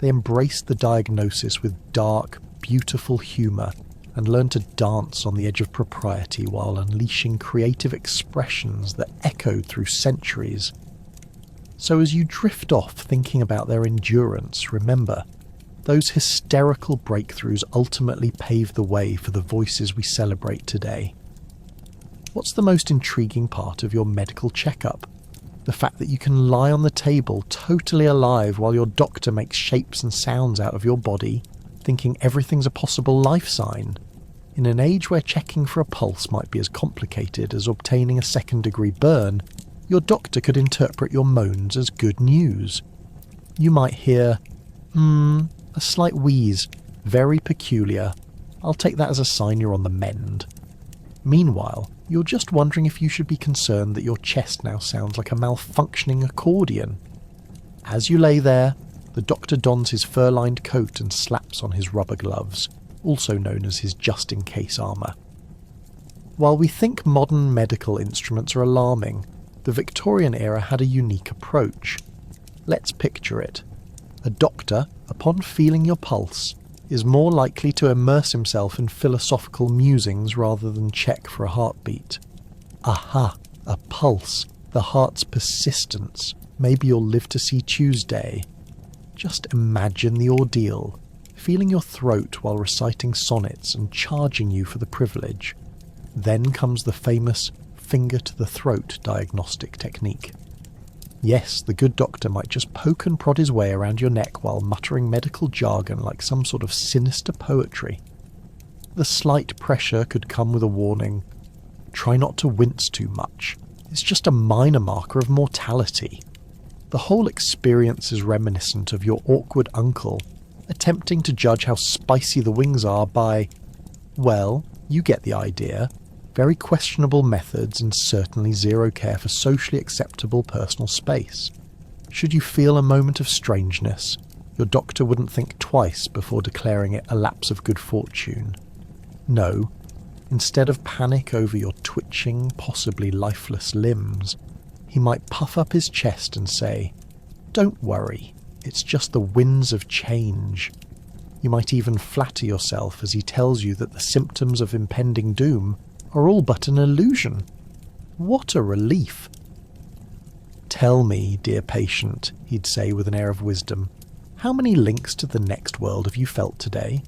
They embraced the diagnosis with dark, beautiful humour and learned to dance on the edge of propriety while unleashing creative expressions that echoed through centuries. So as you drift off thinking about their endurance, remember, those hysterical breakthroughs ultimately paved the way for the voices we celebrate today. What's the most intriguing part of your medical checkup? The fact that you can lie on the table totally alive while your doctor makes shapes and sounds out of your body, thinking everything's a possible life sign. In an age where checking for a pulse might be as complicated as obtaining a second-degree burn, your doctor could interpret your moans as good news. You might hear, a slight wheeze, very peculiar. I'll take that as a sign you're on the mend. Meanwhile, you're just wondering if you should be concerned that your chest now sounds like a malfunctioning accordion. As you lay there, the doctor dons his fur-lined coat and slaps on his rubber gloves, also known as his just-in-case armour. While we think modern medical instruments are alarming, the Victorian era had a unique approach. Let's picture it. A doctor, upon feeling your pulse, is more likely to immerse himself in philosophical musings rather than check for a heartbeat. Aha, a pulse, the heart's persistence. Maybe you'll live to see Tuesday. Just imagine the ordeal, feeling your throat while reciting sonnets and charging you for the privilege. Then comes the famous finger-to-the-throat diagnostic technique. Yes, the good doctor might just poke and prod his way around your neck while muttering medical jargon like some sort of sinister poetry. The slight pressure could come with a warning. Try not to wince too much. It's just a minor marker of mortality. The whole experience is reminiscent of your awkward uncle attempting to judge how spicy the wings are by, well, you get the idea. Very questionable methods and certainly zero care for socially acceptable personal space. Should you feel a moment of strangeness, your doctor wouldn't think twice before declaring it a lapse of good fortune. No, instead of panic over your twitching, possibly lifeless limbs, he might puff up his chest and say, "Don't worry, it's just the winds of change." You might even flatter yourself as he tells you that the symptoms of impending doom are all but an illusion. What a relief! "Tell me, dear patient," he'd say with an air of wisdom, "how many links to the next world have you felt today?"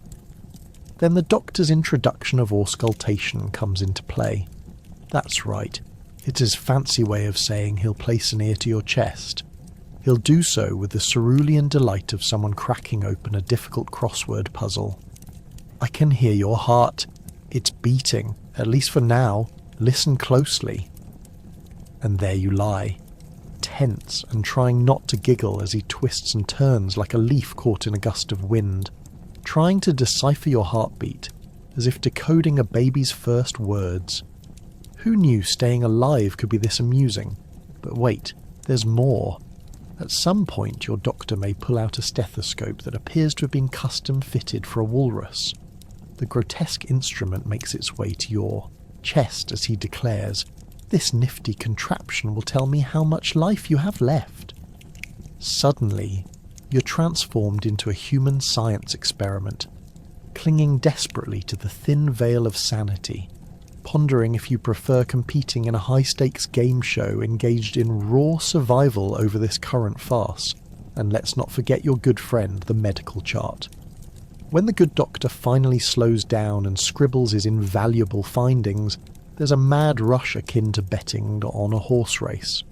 Then the doctor's introduction of auscultation comes into play. That's right, it's his fancy way of saying he'll place an ear to your chest. He'll do so with the cerulean delight of someone cracking open a difficult crossword puzzle. "I can hear your heart. It's beating, at least for now. Listen closely." And there you lie, tense and trying not to giggle as he twists and turns like a leaf caught in a gust of wind, trying to decipher your heartbeat, as if decoding a baby's first words. Who knew staying alive could be this amusing? But wait, there's more. At some point your doctor may pull out a stethoscope that appears to have been custom fitted for a walrus. The grotesque instrument makes its way to your chest as he declares, "This nifty contraption will tell me how much life you have left." Suddenly, you're transformed into a human science experiment, clinging desperately to the thin veil of sanity, pondering if you prefer competing in a high-stakes game show engaged in raw survival over this current farce, and let's not forget your good friend, the medical chart. When the good doctor finally slows down and scribbles his invaluable findings, there's a mad rush akin to betting on a horse race.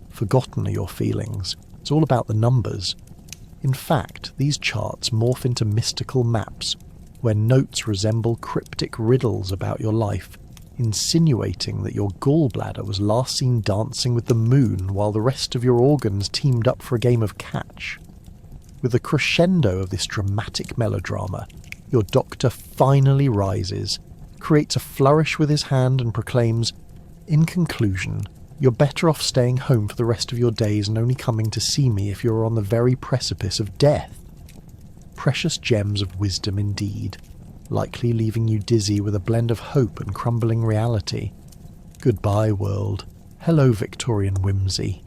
Forgotten are your feelings. It's all about the numbers. In fact, these charts morph into mystical maps, where notes resemble cryptic riddles about your life, insinuating that your gallbladder was last seen dancing with the moon while the rest of your organs teamed up for a game of catch. With the crescendo of this dramatic melodrama, your doctor finally rises, creates a flourish with his hand and proclaims, "In conclusion, you're better off staying home for the rest of your days and only coming to see me if you're on the very precipice of death." Precious gems of wisdom indeed, likely leaving you dizzy with a blend of hope and crumbling reality. Goodbye, world. Hello, Victorian whimsy.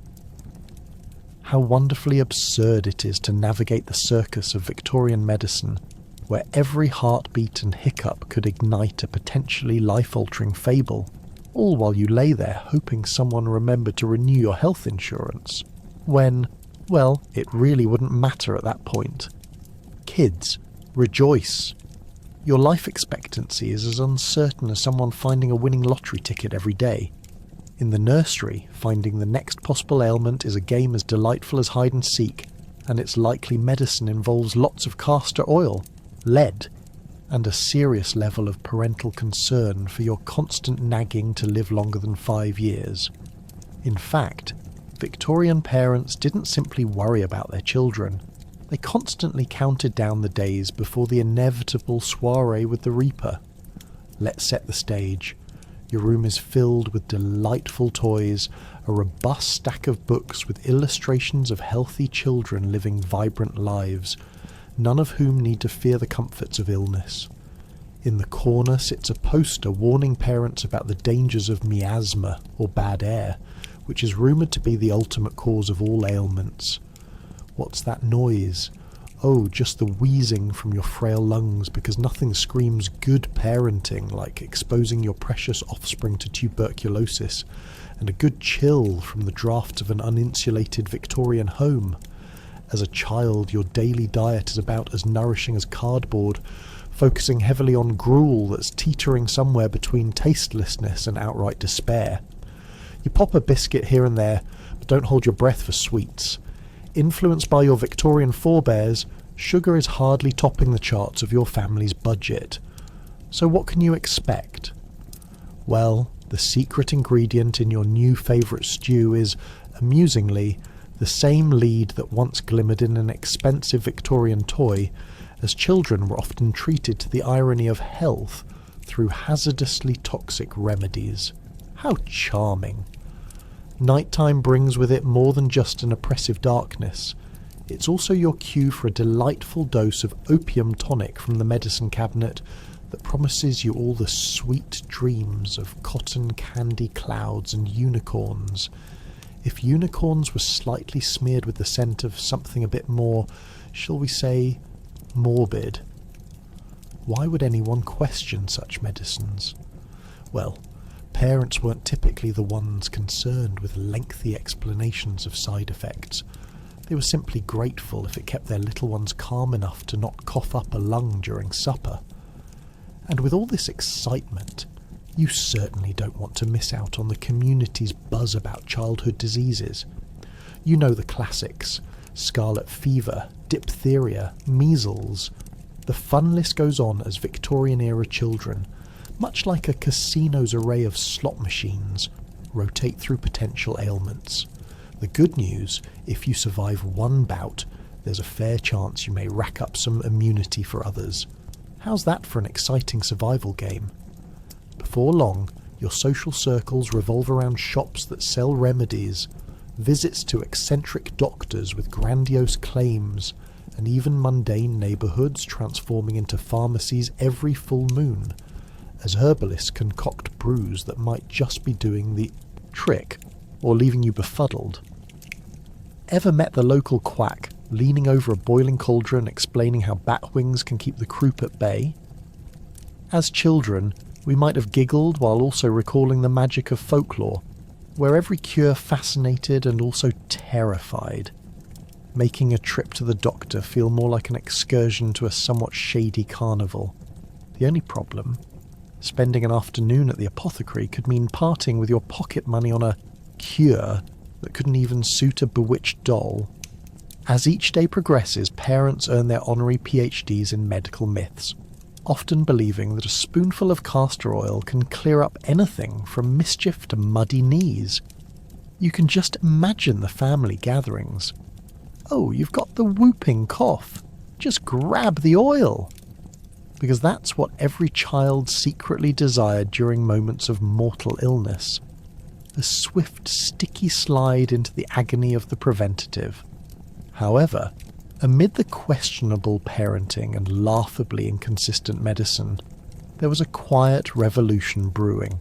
How wonderfully absurd it is to navigate the circus of Victorian medicine, where every heartbeat and hiccup could ignite a potentially life-altering fable, all while you lay there hoping someone remembered to renew your health insurance, when, well, it really wouldn't matter at that point. Kids, rejoice! Your life expectancy is as uncertain as someone finding a winning lottery ticket every day. In the nursery, finding the next possible ailment is a game as delightful as hide and seek, and its likely medicine involves lots of castor oil, lead, and a serious level of parental concern for your constant nagging to live longer than 5 years. In fact, Victorian parents didn't simply worry about their children. They constantly counted down the days before the inevitable soiree with the Reaper. Let's set the stage. Your room is filled with delightful toys, a robust stack of books with illustrations of healthy children living vibrant lives, none of whom need to fear the comforts of illness. In the corner sits a poster warning parents about the dangers of miasma, or bad air, which is rumoured to be the ultimate cause of all ailments. What's that noise? Oh, just the wheezing from your frail lungs, because nothing screams good parenting like exposing your precious offspring to tuberculosis, and a good chill from the drafts of an uninsulated Victorian home. As a child, your daily diet is about as nourishing as cardboard, focusing heavily on gruel that's teetering somewhere between tastelessness and outright despair. You pop a biscuit here and there, but don't hold your breath for sweets. Influenced by your Victorian forebears, sugar is hardly topping the charts of your family's budget. So what can you expect? Well, the secret ingredient in your new favourite stew is, amusingly, the same lead that once glimmered in an expensive Victorian toy, as children were often treated to the irony of health through hazardously toxic remedies. How charming! Nighttime brings with it more than just an oppressive darkness. It's also your cue for a delightful dose of opium tonic from the medicine cabinet that promises you all the sweet dreams of cotton candy clouds and unicorns. If unicorns were slightly smeared with the scent of something a bit more, shall we say, morbid. Why would anyone question such medicines? Well, parents weren't typically the ones concerned with lengthy explanations of side effects. They were simply grateful if it kept their little ones calm enough to not cough up a lung during supper. And with all this excitement, you certainly don't want to miss out on the community's buzz about childhood diseases. You know the classics: scarlet fever, diphtheria, measles. The fun list goes on as Victorian-era children, much like a casino's array of slot machines, rotate through potential ailments. The good news, if you survive one bout, there's a fair chance you may rack up some immunity for others. How's that for an exciting survival game? Before long, your social circles revolve around shops that sell remedies, visits to eccentric doctors with grandiose claims, and even mundane neighbourhoods transforming into pharmacies every full moon, as herbalists concoct brews that might just be doing the trick, or leaving you befuddled. Ever met the local quack leaning over a boiling cauldron explaining how bat wings can keep the croup at bay? As children, we might have giggled while also recalling the magic of folklore, where every cure fascinated and also terrified, making a trip to the doctor feel more like an excursion to a somewhat shady carnival. The only problem: spending an afternoon at the apothecary could mean parting with your pocket money on a cure that couldn't even suit a bewitched doll. As each day progresses, parents earn their honorary PhDs in medical myths, often believing that a spoonful of castor oil can clear up anything from mischief to muddy knees. You can just imagine the family gatherings. Oh, you've got the whooping cough. Just grab the oil. Because that's what every child secretly desired during moments of mortal illness. A swift, sticky slide into the agony of the preventative. However, amid the questionable parenting and laughably inconsistent medicine, there was a quiet revolution brewing.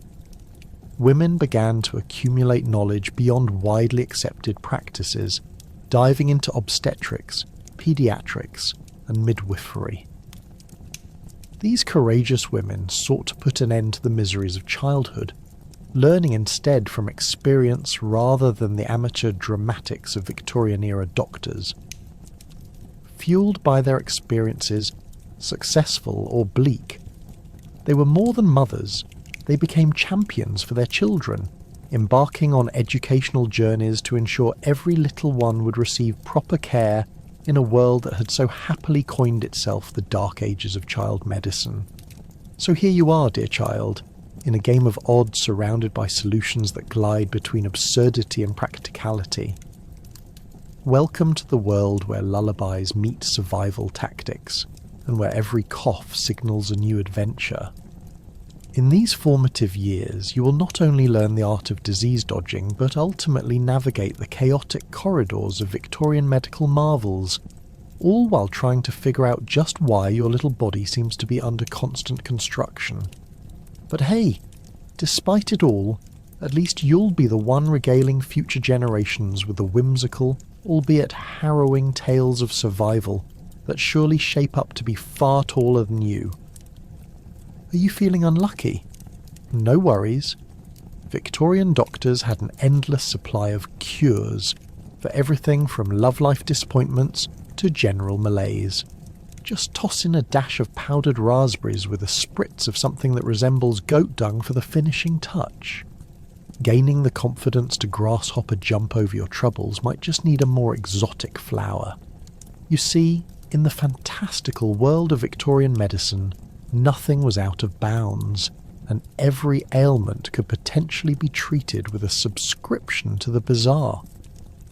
Women began to accumulate knowledge beyond widely accepted practices, diving into obstetrics, pediatrics, and midwifery. These courageous women sought to put an end to the miseries of childhood, learning instead from experience rather than the amateur dramatics of Victorian-era doctors. Fueled by their experiences, successful or bleak, they were more than mothers. They became champions for their children, embarking on educational journeys to ensure every little one would receive proper care in a world that had so happily coined itself the dark ages of child medicine. So here you are, dear child, in a game of odds surrounded by solutions that glide between absurdity and practicality. Welcome to the world where lullabies meet survival tactics, and where every cough signals a new adventure. In these formative years, you will not only learn the art of disease dodging, but ultimately navigate the chaotic corridors of Victorian medical marvels, all while trying to figure out just why your little body seems to be under constant construction. But hey, despite it all, at least you'll be the one regaling future generations with the whimsical, albeit harrowing tales of survival that surely shape up to be far taller than you. Are you feeling unlucky? No worries. Victorian doctors had an endless supply of cures for everything from love-life disappointments to general malaise. Just toss in a dash of powdered raspberries with a spritz of something that resembles goat dung for the finishing touch. Gaining the confidence to grasshopper jump over your troubles might just need a more exotic flower. You see, in the fantastical world of Victorian medicine, nothing was out of bounds, and every ailment could potentially be treated with a subscription to the bizarre.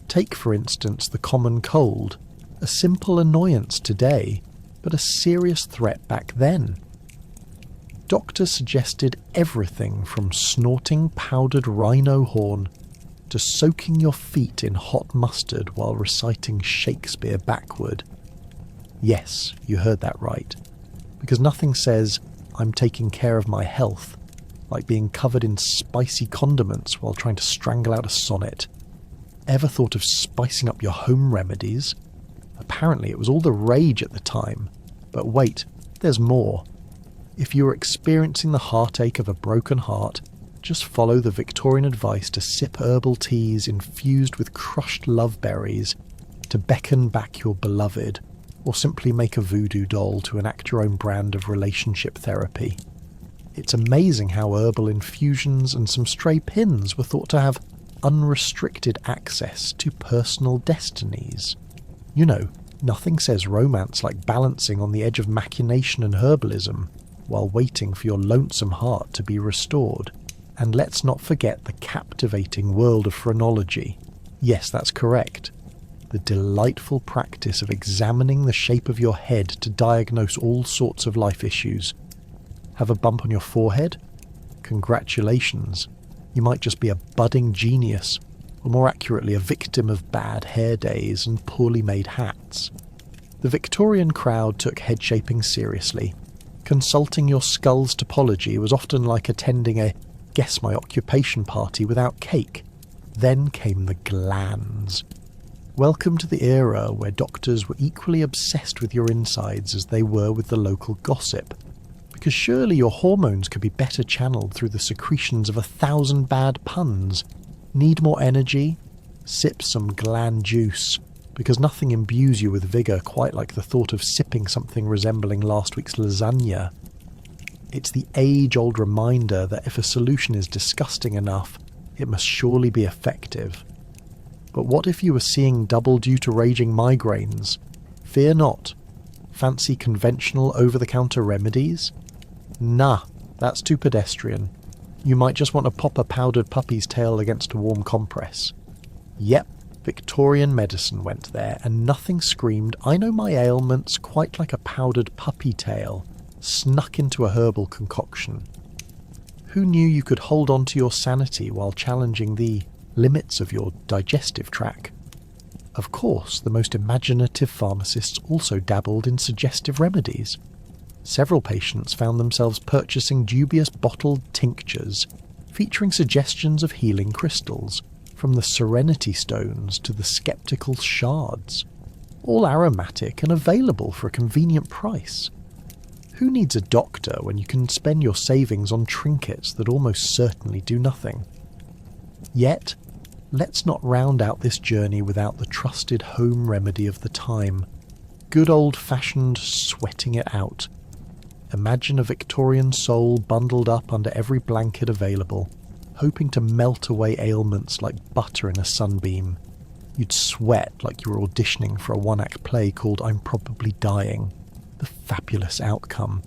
Take, for instance, the common cold, a simple annoyance today, but a serious threat back then. Doctors suggested everything from snorting powdered rhino horn to soaking your feet in hot mustard while reciting Shakespeare backward. Yes, you heard that right, because nothing says, "I'm taking care of my health," like being covered in spicy condiments while trying to strangle out a sonnet. Ever thought of spicing up your home remedies? Apparently it was all the rage at the time. But wait, there's more. If you are experiencing the heartache of a broken heart, just follow the Victorian advice to sip herbal teas infused with crushed love berries to beckon back your beloved, or simply make a voodoo doll to enact your own brand of relationship therapy. It's amazing how herbal infusions and some stray pins were thought to have unrestricted access to personal destinies. You know, nothing says romance like balancing on the edge of machination and herbalism while waiting for your lonesome heart to be restored. And let's not forget the captivating world of phrenology. Yes, that's correct. The delightful practice of examining the shape of your head to diagnose all sorts of life issues. Have a bump on your forehead? Congratulations. You might just be a budding genius, or more accurately a victim of bad hair days and poorly made hats. The Victorian crowd took head shaping seriously. Consulting your skull's topology was often like attending a guess my occupation party without cake. Then came the glands. Welcome to the era where doctors were equally obsessed with your insides as they were with the local gossip. Because surely your hormones could be better channeled through the secretions of 1,000 bad puns. Need more energy? Sip some gland juice, because nothing imbues you with vigour quite like the thought of sipping something resembling last week's lasagna. It's the age-old reminder that if a solution is disgusting enough, it must surely be effective. But what if you were seeing double due to raging migraines? Fear not. Fancy conventional over-the-counter remedies? Nah, that's too pedestrian. You might just want to pop a powdered puppy's tail against a warm compress. Yep, Victorian medicine went there, and nothing screamed, "I know my ailments," quite like a powdered puppy tail, snuck into a herbal concoction. Who knew you could hold on to your sanity while challenging the limits of your digestive tract? Of course, the most imaginative pharmacists also dabbled in suggestive remedies. Several patients found themselves purchasing dubious bottled tinctures featuring suggestions of healing crystals, from the serenity stones to the skeptical shards, all aromatic and available for a convenient price. Who needs a doctor when you can spend your savings on trinkets that almost certainly do nothing? Yet, let's not round out this journey without the trusted home remedy of the time. Good old-fashioned sweating it out. Imagine a Victorian soul bundled up under every blanket available, hoping to melt away ailments like butter in a sunbeam. You'd sweat like you were auditioning for a one-act play called I'm Probably Dying. The fabulous outcome.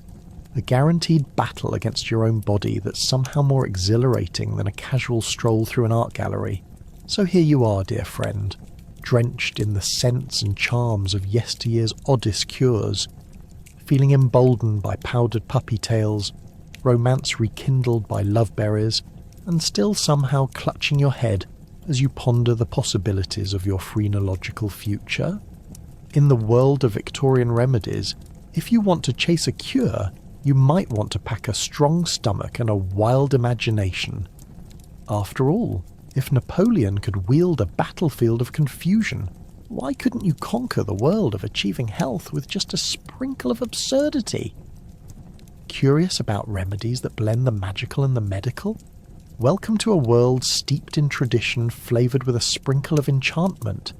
A guaranteed battle against your own body that's somehow more exhilarating than a casual stroll through an art gallery. So here you are, dear friend, drenched in the scents and charms of yesteryear's oddest cures, feeling emboldened by powdered puppy tails, romance rekindled by love berries, and still somehow clutching your head as you ponder the possibilities of your phrenological future? In the world of Victorian remedies, if you want to chase a cure, you might want to pack a strong stomach and a wild imagination. After all, if Napoleon could wield a battlefield of confusion, why couldn't you conquer the world of achieving health with just a sprinkle of absurdity? Curious about remedies that blend the magical and the medical? Welcome to a world steeped in tradition, flavoured with a sprinkle of enchantment.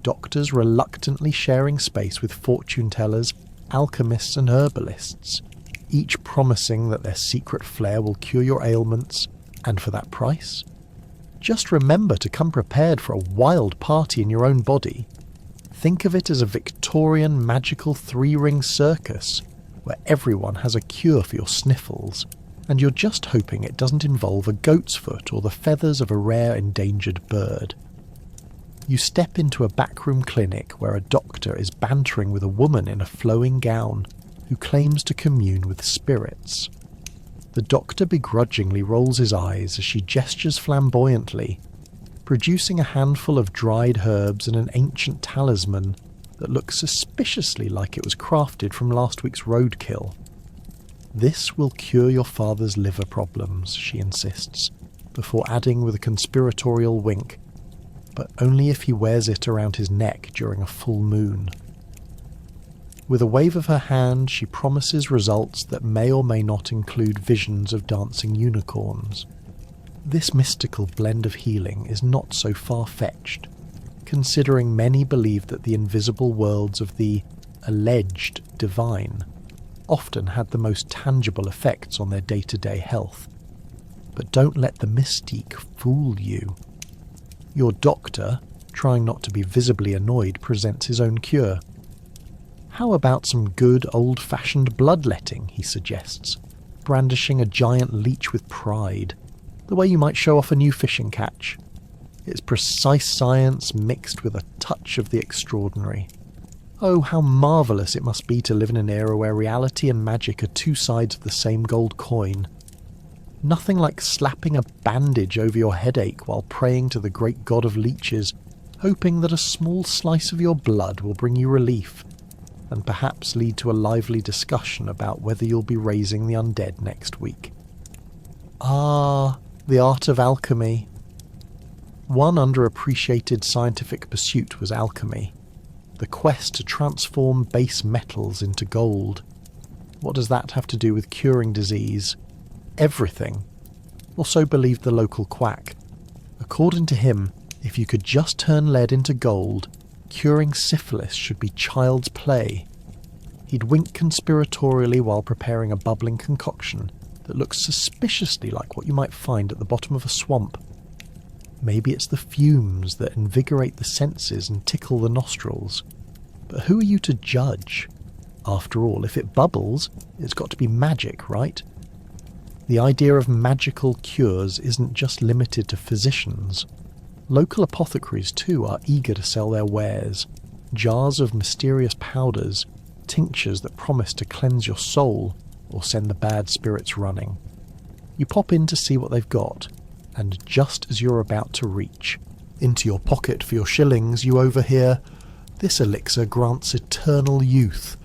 Doctors reluctantly sharing space with fortune tellers, alchemists and herbalists, each promising that their secret flair will cure your ailments, and for that price? Just remember to come prepared for a wild party in your own body. Think of it as a Victorian magical three-ring circus, where everyone has a cure for your sniffles, and you're just hoping it doesn't involve a goat's foot or the feathers of a rare endangered bird. You step into a backroom clinic where a doctor is bantering with a woman in a flowing gown who claims to commune with spirits. The doctor begrudgingly rolls his eyes as she gestures flamboyantly, producing a handful of dried herbs and an ancient talisman that looks suspiciously like it was crafted from last week's roadkill. "This will cure your father's liver problems," she insists, before adding with a conspiratorial wink, "but only if he wears it around his neck during a full moon." With a wave of her hand, she promises results that may or may not include visions of dancing unicorns. This mystical blend of healing is not so far-fetched, considering many believe that the invisible worlds of the alleged divine often had the most tangible effects on their day-to-day health. But don't let the mystique fool you. Your doctor, trying not to be visibly annoyed, presents his own cure. "How about some good old-fashioned bloodletting?" he suggests, brandishing a giant leech with pride, the way you might show off a new fishing catch. It's precise science mixed with a touch of the extraordinary. Oh, how marvellous it must be to live in an era where reality and magic are two sides of the same gold coin. Nothing like slapping a bandage over your headache while praying to the great god of leeches, hoping that a small slice of your blood will bring you relief, and perhaps lead to a lively discussion about whether you'll be raising the undead next week. Ah, the art of alchemy. One underappreciated scientific pursuit was alchemy, the quest to transform base metals into gold. What does that have to do with curing disease? Everything. Or so believed the local quack. According to him, if you could just turn lead into gold, curing syphilis should be child's play. He'd wink conspiratorially while preparing a bubbling concoction that looks suspiciously like what you might find at the bottom of a swamp. Maybe it's the fumes that invigorate the senses and tickle the nostrils. But who are you to judge? After all, if it bubbles, it's got to be magic, right? The idea of magical cures isn't just limited to physicians. Local apothecaries, too, are eager to sell their wares. Jars of mysterious powders, tinctures that promise to cleanse your soul or send the bad spirits running. You pop in to see what they've got, and just as you're about to reach into your pocket for your shillings, you overhear, "This elixir grants eternal youth."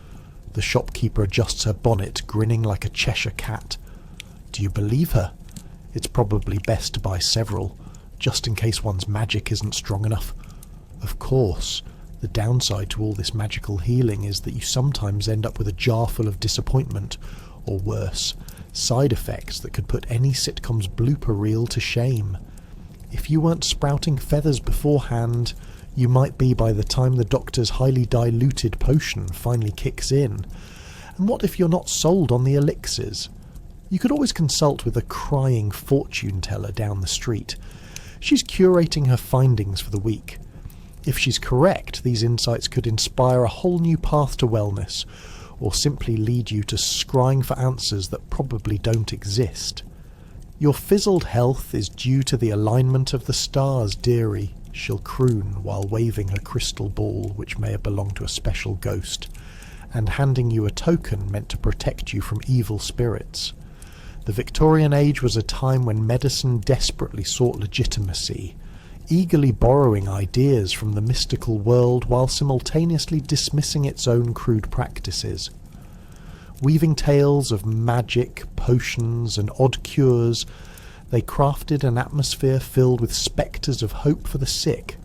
The shopkeeper adjusts her bonnet, grinning like a Cheshire cat. Do you believe her? It's probably best to buy several, just in case one's magic isn't strong enough. Of course, the downside to all this magical healing is that you sometimes end up with a jar full of disappointment, or worse, side effects that could put any sitcom's blooper reel to shame. If you weren't sprouting feathers beforehand, you might be by the time the doctor's highly diluted potion finally kicks in. And what if you're not sold on the elixirs? You could always consult with a crying fortune teller down the street. She's curating her findings for the week. If she's correct, these insights could inspire a whole new path to wellness, or simply lead you to scrying for answers that probably don't exist. Your fizzled health is due to the alignment of the stars, dearie, she'll croon while waving her crystal ball, which may have belonged to a special ghost, and handing you a token meant to protect you from evil spirits. The Victorian age was a time when medicine desperately sought legitimacy, eagerly borrowing ideas from the mystical world while simultaneously dismissing its own crude practices. Weaving tales of magic, potions, and odd cures, they crafted an atmosphere filled with spectres of hope for the sick,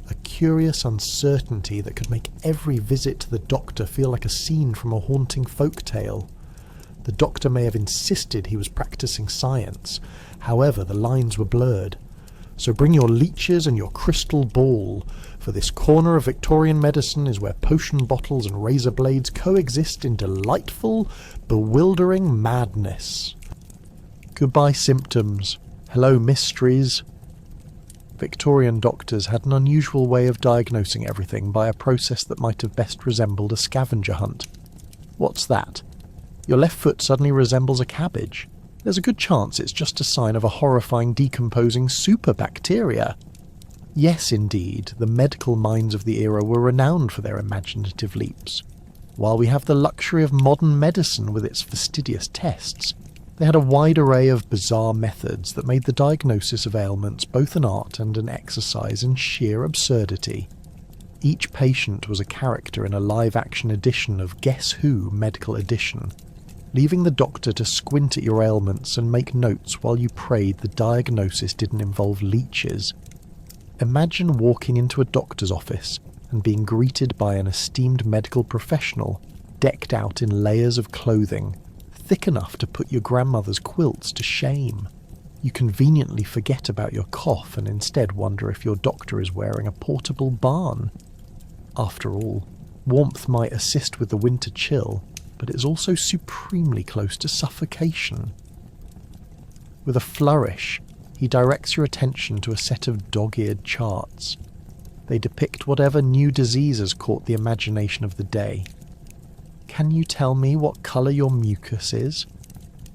a curious uncertainty that could make every visit to the doctor feel like a scene from a haunting folk tale. The doctor may have insisted he was practicing science, however the lines were blurred. So bring your leeches and your crystal ball, for this corner of Victorian medicine is where potion bottles and razor blades coexist in delightful, bewildering madness. Goodbye symptoms, hello mysteries. Victorian doctors had an unusual way of diagnosing everything by a process that might have best resembled a scavenger hunt. What's that? Your left foot suddenly resembles a cabbage. There's a good chance it's just a sign of a horrifying decomposing superbacteria. Yes, indeed, the medical minds of the era were renowned for their imaginative leaps. While we have the luxury of modern medicine with its fastidious tests, they had a wide array of bizarre methods that made the diagnosis of ailments both an art and an exercise in sheer absurdity. Each patient was a character in a live-action edition of Guess Who Medical Edition, leaving the doctor to squint at your ailments and make notes while you prayed the diagnosis didn't involve leeches. Imagine walking into a doctor's office and being greeted by an esteemed medical professional decked out in layers of clothing, thick enough to put your grandmother's quilts to shame. You conveniently forget about your cough and instead wonder if your doctor is wearing a portable barn. After all, warmth might assist with the winter chill, but it is also supremely close to suffocation. With a flourish, he directs your attention to a set of dog-eared charts. They depict whatever new disease has caught the imagination of the day. Can you tell me what colour your mucus is?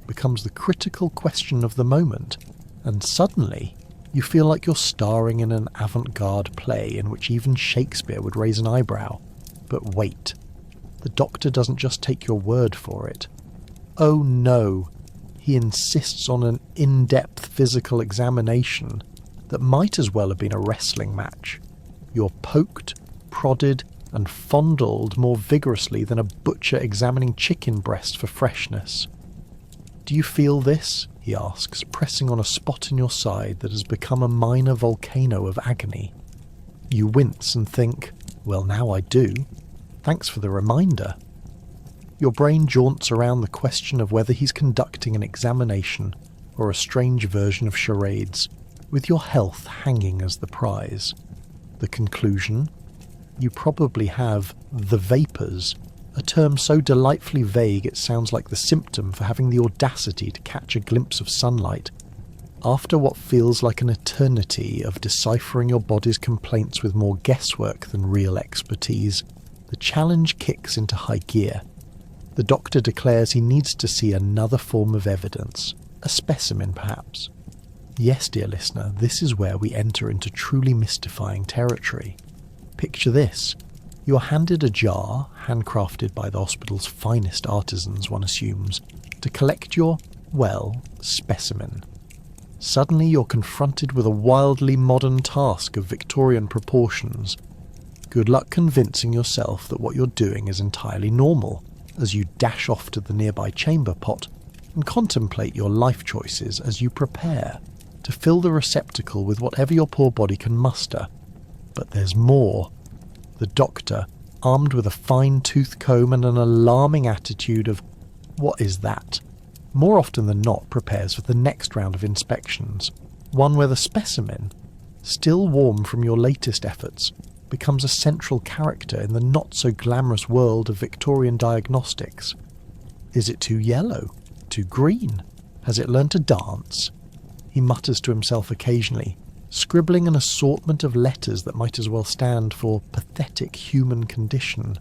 Becomes the critical question of the moment, and suddenly you feel like you're starring in an avant-garde play in which even Shakespeare would raise an eyebrow. But wait, the doctor doesn't just take your word for it. Oh no, he insists on an in-depth physical examination that might as well have been a wrestling match. You're poked, prodded, and fondled more vigorously than a butcher examining chicken breast for freshness. Do you feel this? He asks, pressing on a spot in your side that has become a minor volcano of agony. You wince and think, well, now I do. Thanks for the reminder. Your brain jaunts around the question of whether he's conducting an examination or a strange version of charades, with your health hanging as the prize. The conclusion? You probably have the vapours, a term so delightfully vague it sounds like the symptom for having the audacity to catch a glimpse of sunlight. After what feels like an eternity of deciphering your body's complaints with more guesswork than real expertise, the challenge kicks into high gear. The doctor declares he needs to see another form of evidence, a specimen perhaps. Yes, dear listener, this is where we enter into truly mystifying territory. Picture this. You're handed a jar, handcrafted by the hospital's finest artisans, one assumes, to collect your, well, specimen. Suddenly you're confronted with a wildly modern task of Victorian proportions. Good luck convincing yourself that what you're doing is entirely normal, as you dash off to the nearby chamber pot and contemplate your life choices as you prepare to fill the receptacle with whatever your poor body can muster. But there's more. The doctor, armed with a fine-tooth comb and an alarming attitude of, what is that? More often than not prepares for the next round of inspections, one where the specimen, still warm from your latest efforts, becomes a central character in the not-so-glamorous world of Victorian diagnostics. Is it too yellow? Too green? Has it learned to dance? He mutters to himself occasionally, scribbling an assortment of letters that might as well stand for pathetic human condition.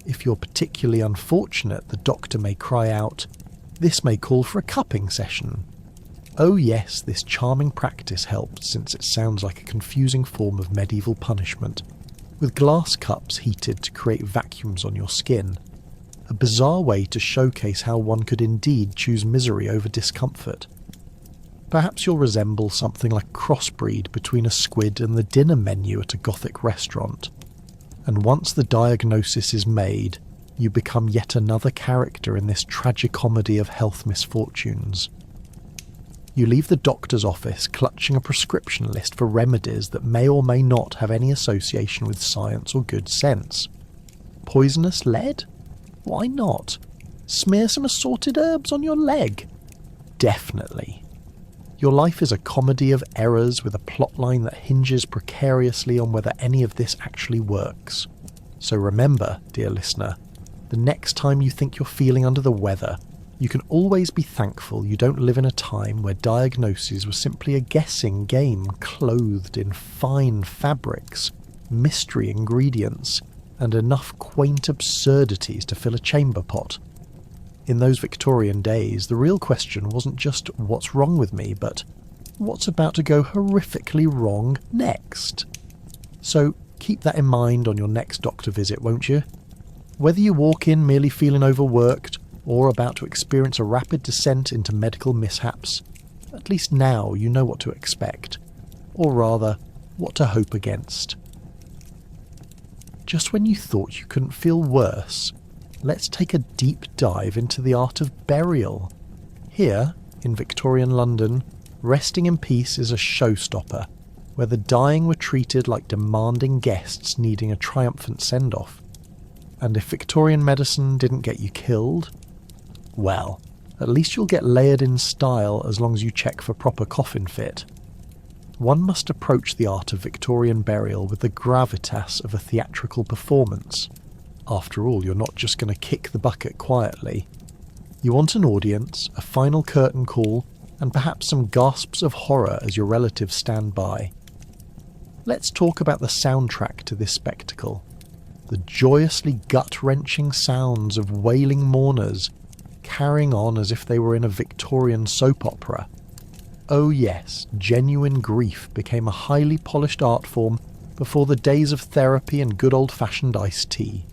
If you're particularly unfortunate, the doctor may cry out, "This may call for a cupping session." Oh yes, this charming practice helped, since it sounds like a confusing form of medieval punishment, with glass cups heated to create vacuums on your skin. A bizarre way to showcase how one could indeed choose misery over discomfort. Perhaps you'll resemble something like a crossbreed between a squid and the dinner menu at a Gothic restaurant. And once the diagnosis is made, you become yet another character in this tragicomedy of health misfortunes. You leave the doctor's office clutching a prescription list for remedies that may or may not have any association with science or good sense. Poisonous lead? Why not? Smear some assorted herbs on your leg? Definitely. Your life is a comedy of errors with a plotline that hinges precariously on whether any of this actually works. So remember, dear listener, the next time you think you're feeling under the weather, you can always be thankful you don't live in a time where diagnosis was simply a guessing game clothed in fine fabrics, mystery ingredients, and enough quaint absurdities to fill a chamber pot. In those Victorian days, the real question wasn't just what's wrong with me, but what's about to go horrifically wrong next? So keep that in mind on your next doctor visit, won't you? Whether you walk in merely feeling overworked or about to experience a rapid descent into medical mishaps, at least now you know what to expect, or rather, what to hope against. Just when you thought you couldn't feel worse, let's take a deep dive into the art of burial. Here, in Victorian London, resting in peace is a showstopper, where the dying were treated like demanding guests needing a triumphant send-off. And if Victorian medicine didn't get you killed, well, at least you'll get layered in style as long as you check for proper coffin fit. One must approach the art of Victorian burial with the gravitas of a theatrical performance. After all, you're not just going to kick the bucket quietly. You want an audience, a final curtain call, and perhaps some gasps of horror as your relatives stand by. Let's talk about the soundtrack to this spectacle. The joyously gut-wrenching sounds of wailing mourners, carrying on as if they were in a Victorian soap opera. Oh yes, genuine grief became a highly polished art form before the days of therapy and good old-fashioned iced tea.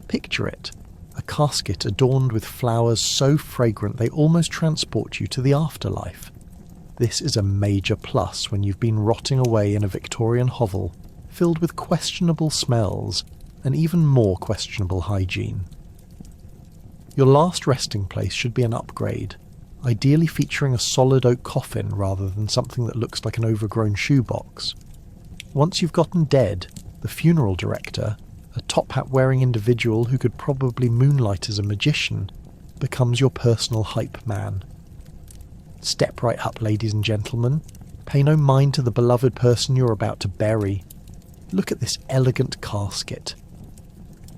Picture it, a casket adorned with flowers so fragrant they almost transport you to the afterlife. This is a major plus when you've been rotting away in a Victorian hovel, filled with questionable smells and even more questionable hygiene. Your last resting place should be an upgrade, ideally featuring a solid oak coffin rather than something that looks like an overgrown shoebox. Once you've gotten dead, the funeral director, a top hat wearing individual who could probably moonlight as a magician, becomes your personal hype man. Step right up, ladies and gentlemen. Pay no mind to the beloved person you're about to bury. Look at this elegant casket.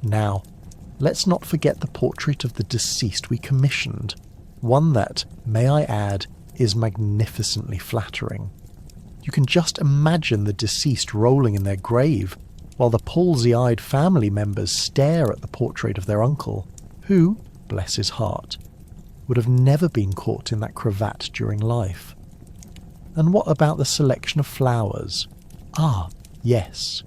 Now, let's not forget the portrait of the deceased we commissioned, one that, may I add, is magnificently flattering. You can just imagine the deceased rolling in their grave, while the palsy-eyed family members stare at the portrait of their uncle, who, bless his heart, would have never been caught in that cravat during life. And what about the selection of flowers? Ah, yes.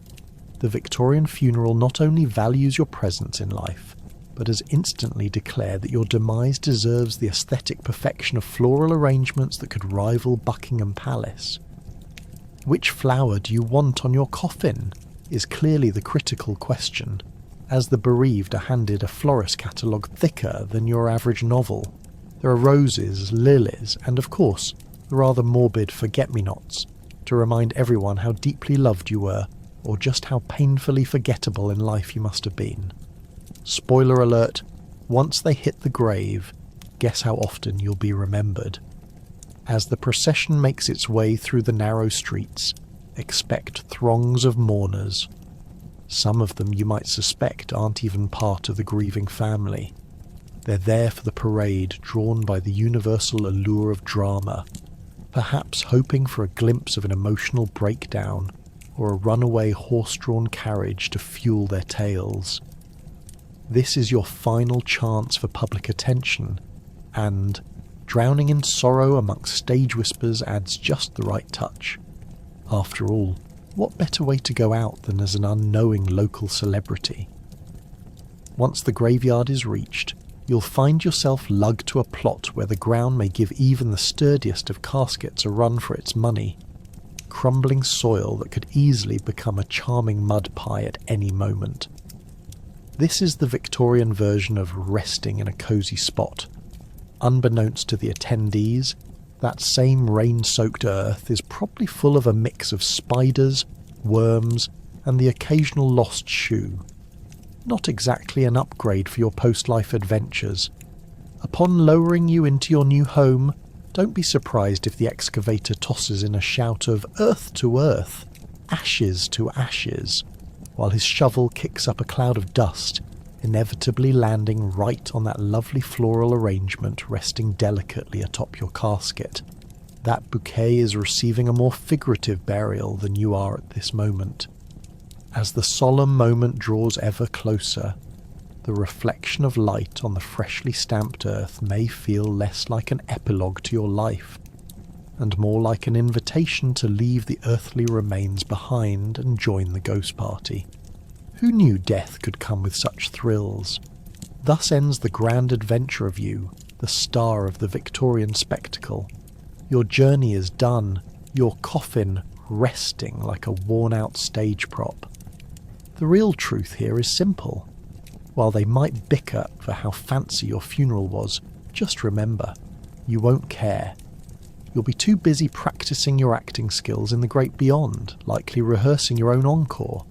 The Victorian funeral not only values your presence in life, but has instantly declared that your demise deserves the aesthetic perfection of floral arrangements that could rival Buckingham Palace. Which flower do you want on your coffin is clearly the critical question, as the bereaved are handed a florist catalogue thicker than your average novel. There are roses, lilies, and of course, the rather morbid forget-me-nots, to remind everyone how deeply loved you were, or just how painfully forgettable in life you must have been. Spoiler alert, once they hit the grave, guess how often you'll be remembered. As the procession makes its way through the narrow streets, expect throngs of mourners. Some of them you might suspect aren't even part of the grieving family. They're there for the parade drawn by the universal allure of drama, perhaps hoping for a glimpse of an emotional breakdown or a runaway horse-drawn carriage to fuel their tales. This is your final chance for public attention, and drowning in sorrow amongst stage whispers adds just the right touch. After all, what better way to go out than as an unknowing local celebrity? Once the graveyard is reached, you'll find yourself lugged to a plot where the ground may give even the sturdiest of caskets a run for its money, crumbling soil that could easily become a charming mud pie at any moment. This is the Victorian version of resting in a cosy spot. Unbeknownst to the attendees, that same rain-soaked earth is probably full of a mix of spiders, worms, and the occasional lost shoe. Not exactly an upgrade for your post-life adventures. Upon lowering you into your new home, don't be surprised if the excavator tosses in a shout of "earth to earth, ashes to ashes," while his shovel kicks up a cloud of dust, inevitably landing right on that lovely floral arrangement resting delicately atop your casket. That bouquet is receiving a more figurative burial than you are at this moment. As the solemn moment draws ever closer, the reflection of light on the freshly stamped earth may feel less like an epilogue to your life, and more like an invitation to leave the earthly remains behind and join the ghost party. Who knew death could come with such thrills? Thus ends the grand adventure of you, the star of the Victorian spectacle. Your journey is done, your coffin resting like a worn-out stage prop. The real truth here is simple. While they might bicker for how fancy your funeral was, just remember, you won't care. You'll be too busy practicing your acting skills in the great beyond, likely rehearsing your own encore.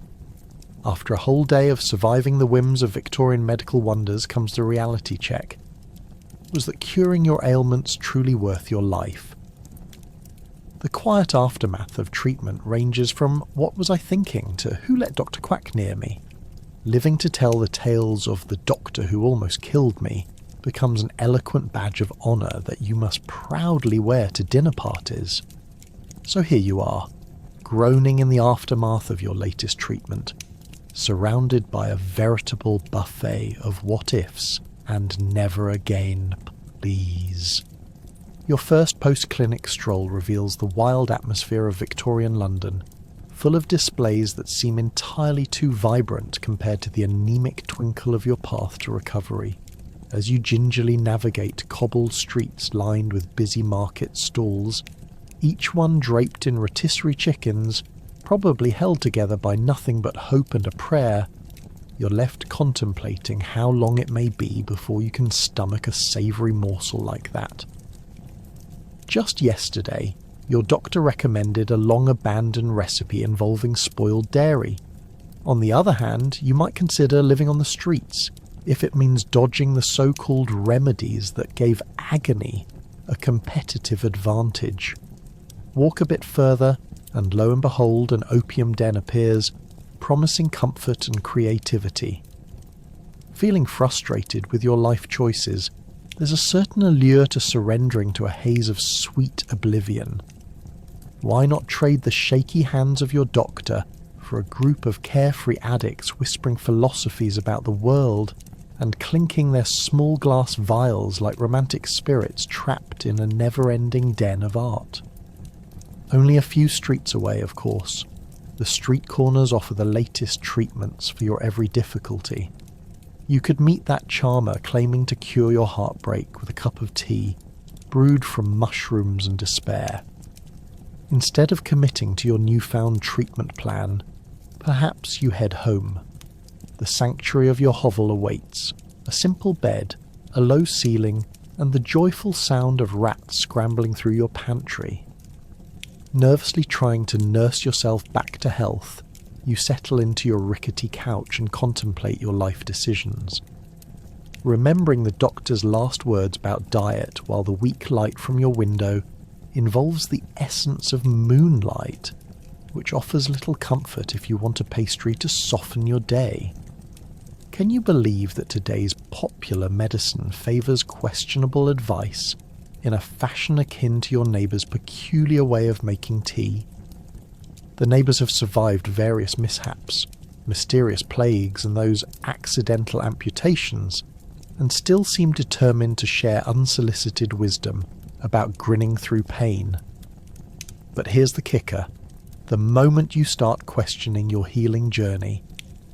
After a whole day of surviving the whims of Victorian medical wonders comes the reality check. Was that curing your ailments truly worth your life? The quiet aftermath of treatment ranges from "what was I thinking" to "who let Dr. Quack near me?" Living to tell the tales of the doctor who almost killed me becomes an eloquent badge of honour that you must proudly wear to dinner parties. So here you are, groaning in the aftermath of your latest treatment, surrounded by a veritable buffet of what-ifs and never again, please. Your first post-clinic stroll reveals the wild atmosphere of Victorian London, full of displays that seem entirely too vibrant compared to the anemic twinkle of your path to recovery. As you gingerly navigate cobbled streets lined with busy market stalls, each one draped in rotisserie chickens, probably held together by nothing but hope and a prayer, you're left contemplating how long it may be before you can stomach a savoury morsel like that. Just yesterday, your doctor recommended a long-abandoned recipe involving spoiled dairy. On the other hand, you might consider living on the streets, if it means dodging the so-called remedies that gave agony a competitive advantage. Walk a bit further, and lo and behold, an opium den appears, promising comfort and creativity. Feeling frustrated with your life choices, there's a certain allure to surrendering to a haze of sweet oblivion. Why not trade the shaky hands of your doctor for a group of carefree addicts whispering philosophies about the world and clinking their small glass vials like romantic spirits trapped in a never-ending den of art? Only a few streets away, of course, the street corners offer the latest treatments for your every difficulty. You could meet that charmer claiming to cure your heartbreak with a cup of tea, brewed from mushrooms and despair. Instead of committing to your newfound treatment plan, perhaps you head home. The sanctuary of your hovel awaits, a simple bed, a low ceiling, and the joyful sound of rats scrambling through your pantry. Nervously trying to nurse yourself back to health, you settle into your rickety couch and contemplate your life decisions. Remembering the doctor's last words about diet while the weak light from your window involves the essence of moonlight, which offers little comfort if you want a pastry to soften your day. Can you believe that today's popular medicine favours questionable advice in a fashion akin to your neighbour's peculiar way of making tea? The neighbours have survived various mishaps, mysterious plagues and those accidental amputations, and still seem determined to share unsolicited wisdom about grinning through pain. But here's the kicker. The moment you start questioning your healing journey,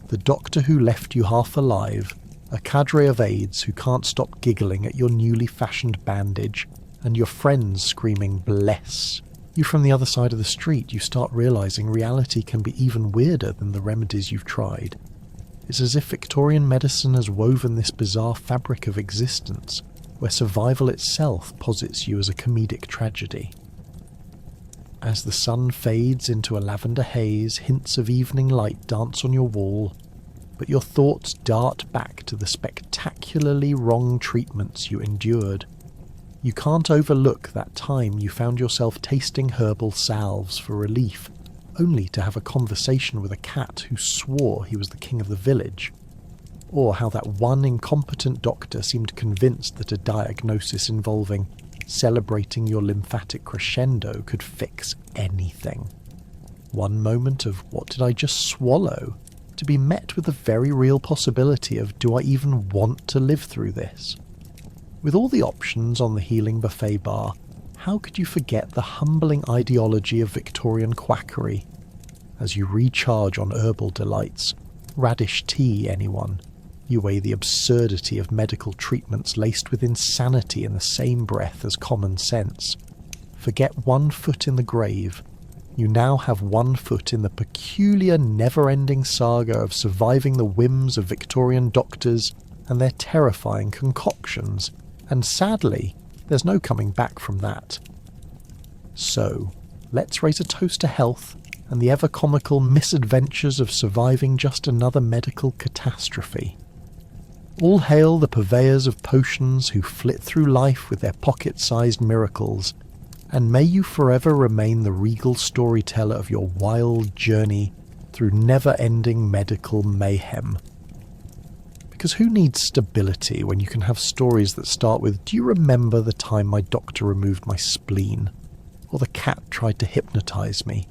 the doctor who left you half alive a cadre of aides who can't stop giggling at your newly fashioned bandage, and your friends screaming "bless" you from the other side of the street, you start realising reality can be even weirder than the remedies you've tried. It's as if Victorian medicine has woven this bizarre fabric of existence, where survival itself posits you as a comedic tragedy. As the sun fades into a lavender haze, hints of evening light dance on your wall, but your thoughts dart back to the spectacularly wrong treatments you endured. You can't overlook that time you found yourself tasting herbal salves for relief, only to have a conversation with a cat who swore he was the king of the village. Or how that one incompetent doctor seemed convinced that a diagnosis involving celebrating your lymphatic crescendo could fix anything. One moment of "what did I just swallow?" to be met with the very real possibility of "do I even want to live through this?" With all the options on the healing buffet bar, how could you forget the humbling ideology of Victorian quackery? As you recharge on herbal delights, radish tea anyone, you weigh the absurdity of medical treatments laced with insanity in the same breath as common sense. Forget 1 foot in the grave. You now have 1 foot in the peculiar never-ending saga of surviving the whims of Victorian doctors and their terrifying concoctions, and sadly, there's no coming back from that. So, let's raise a toast to health and the ever-comical misadventures of surviving just another medical catastrophe. All hail the purveyors of potions who flit through life with their pocket-sized miracles, and may you forever remain the regal storyteller of your wild journey through never-ending medical mayhem. Because who needs stability when you can have stories that start with "do you remember the time my doctor removed my spleen?" or "the cat tried to hypnotise me?"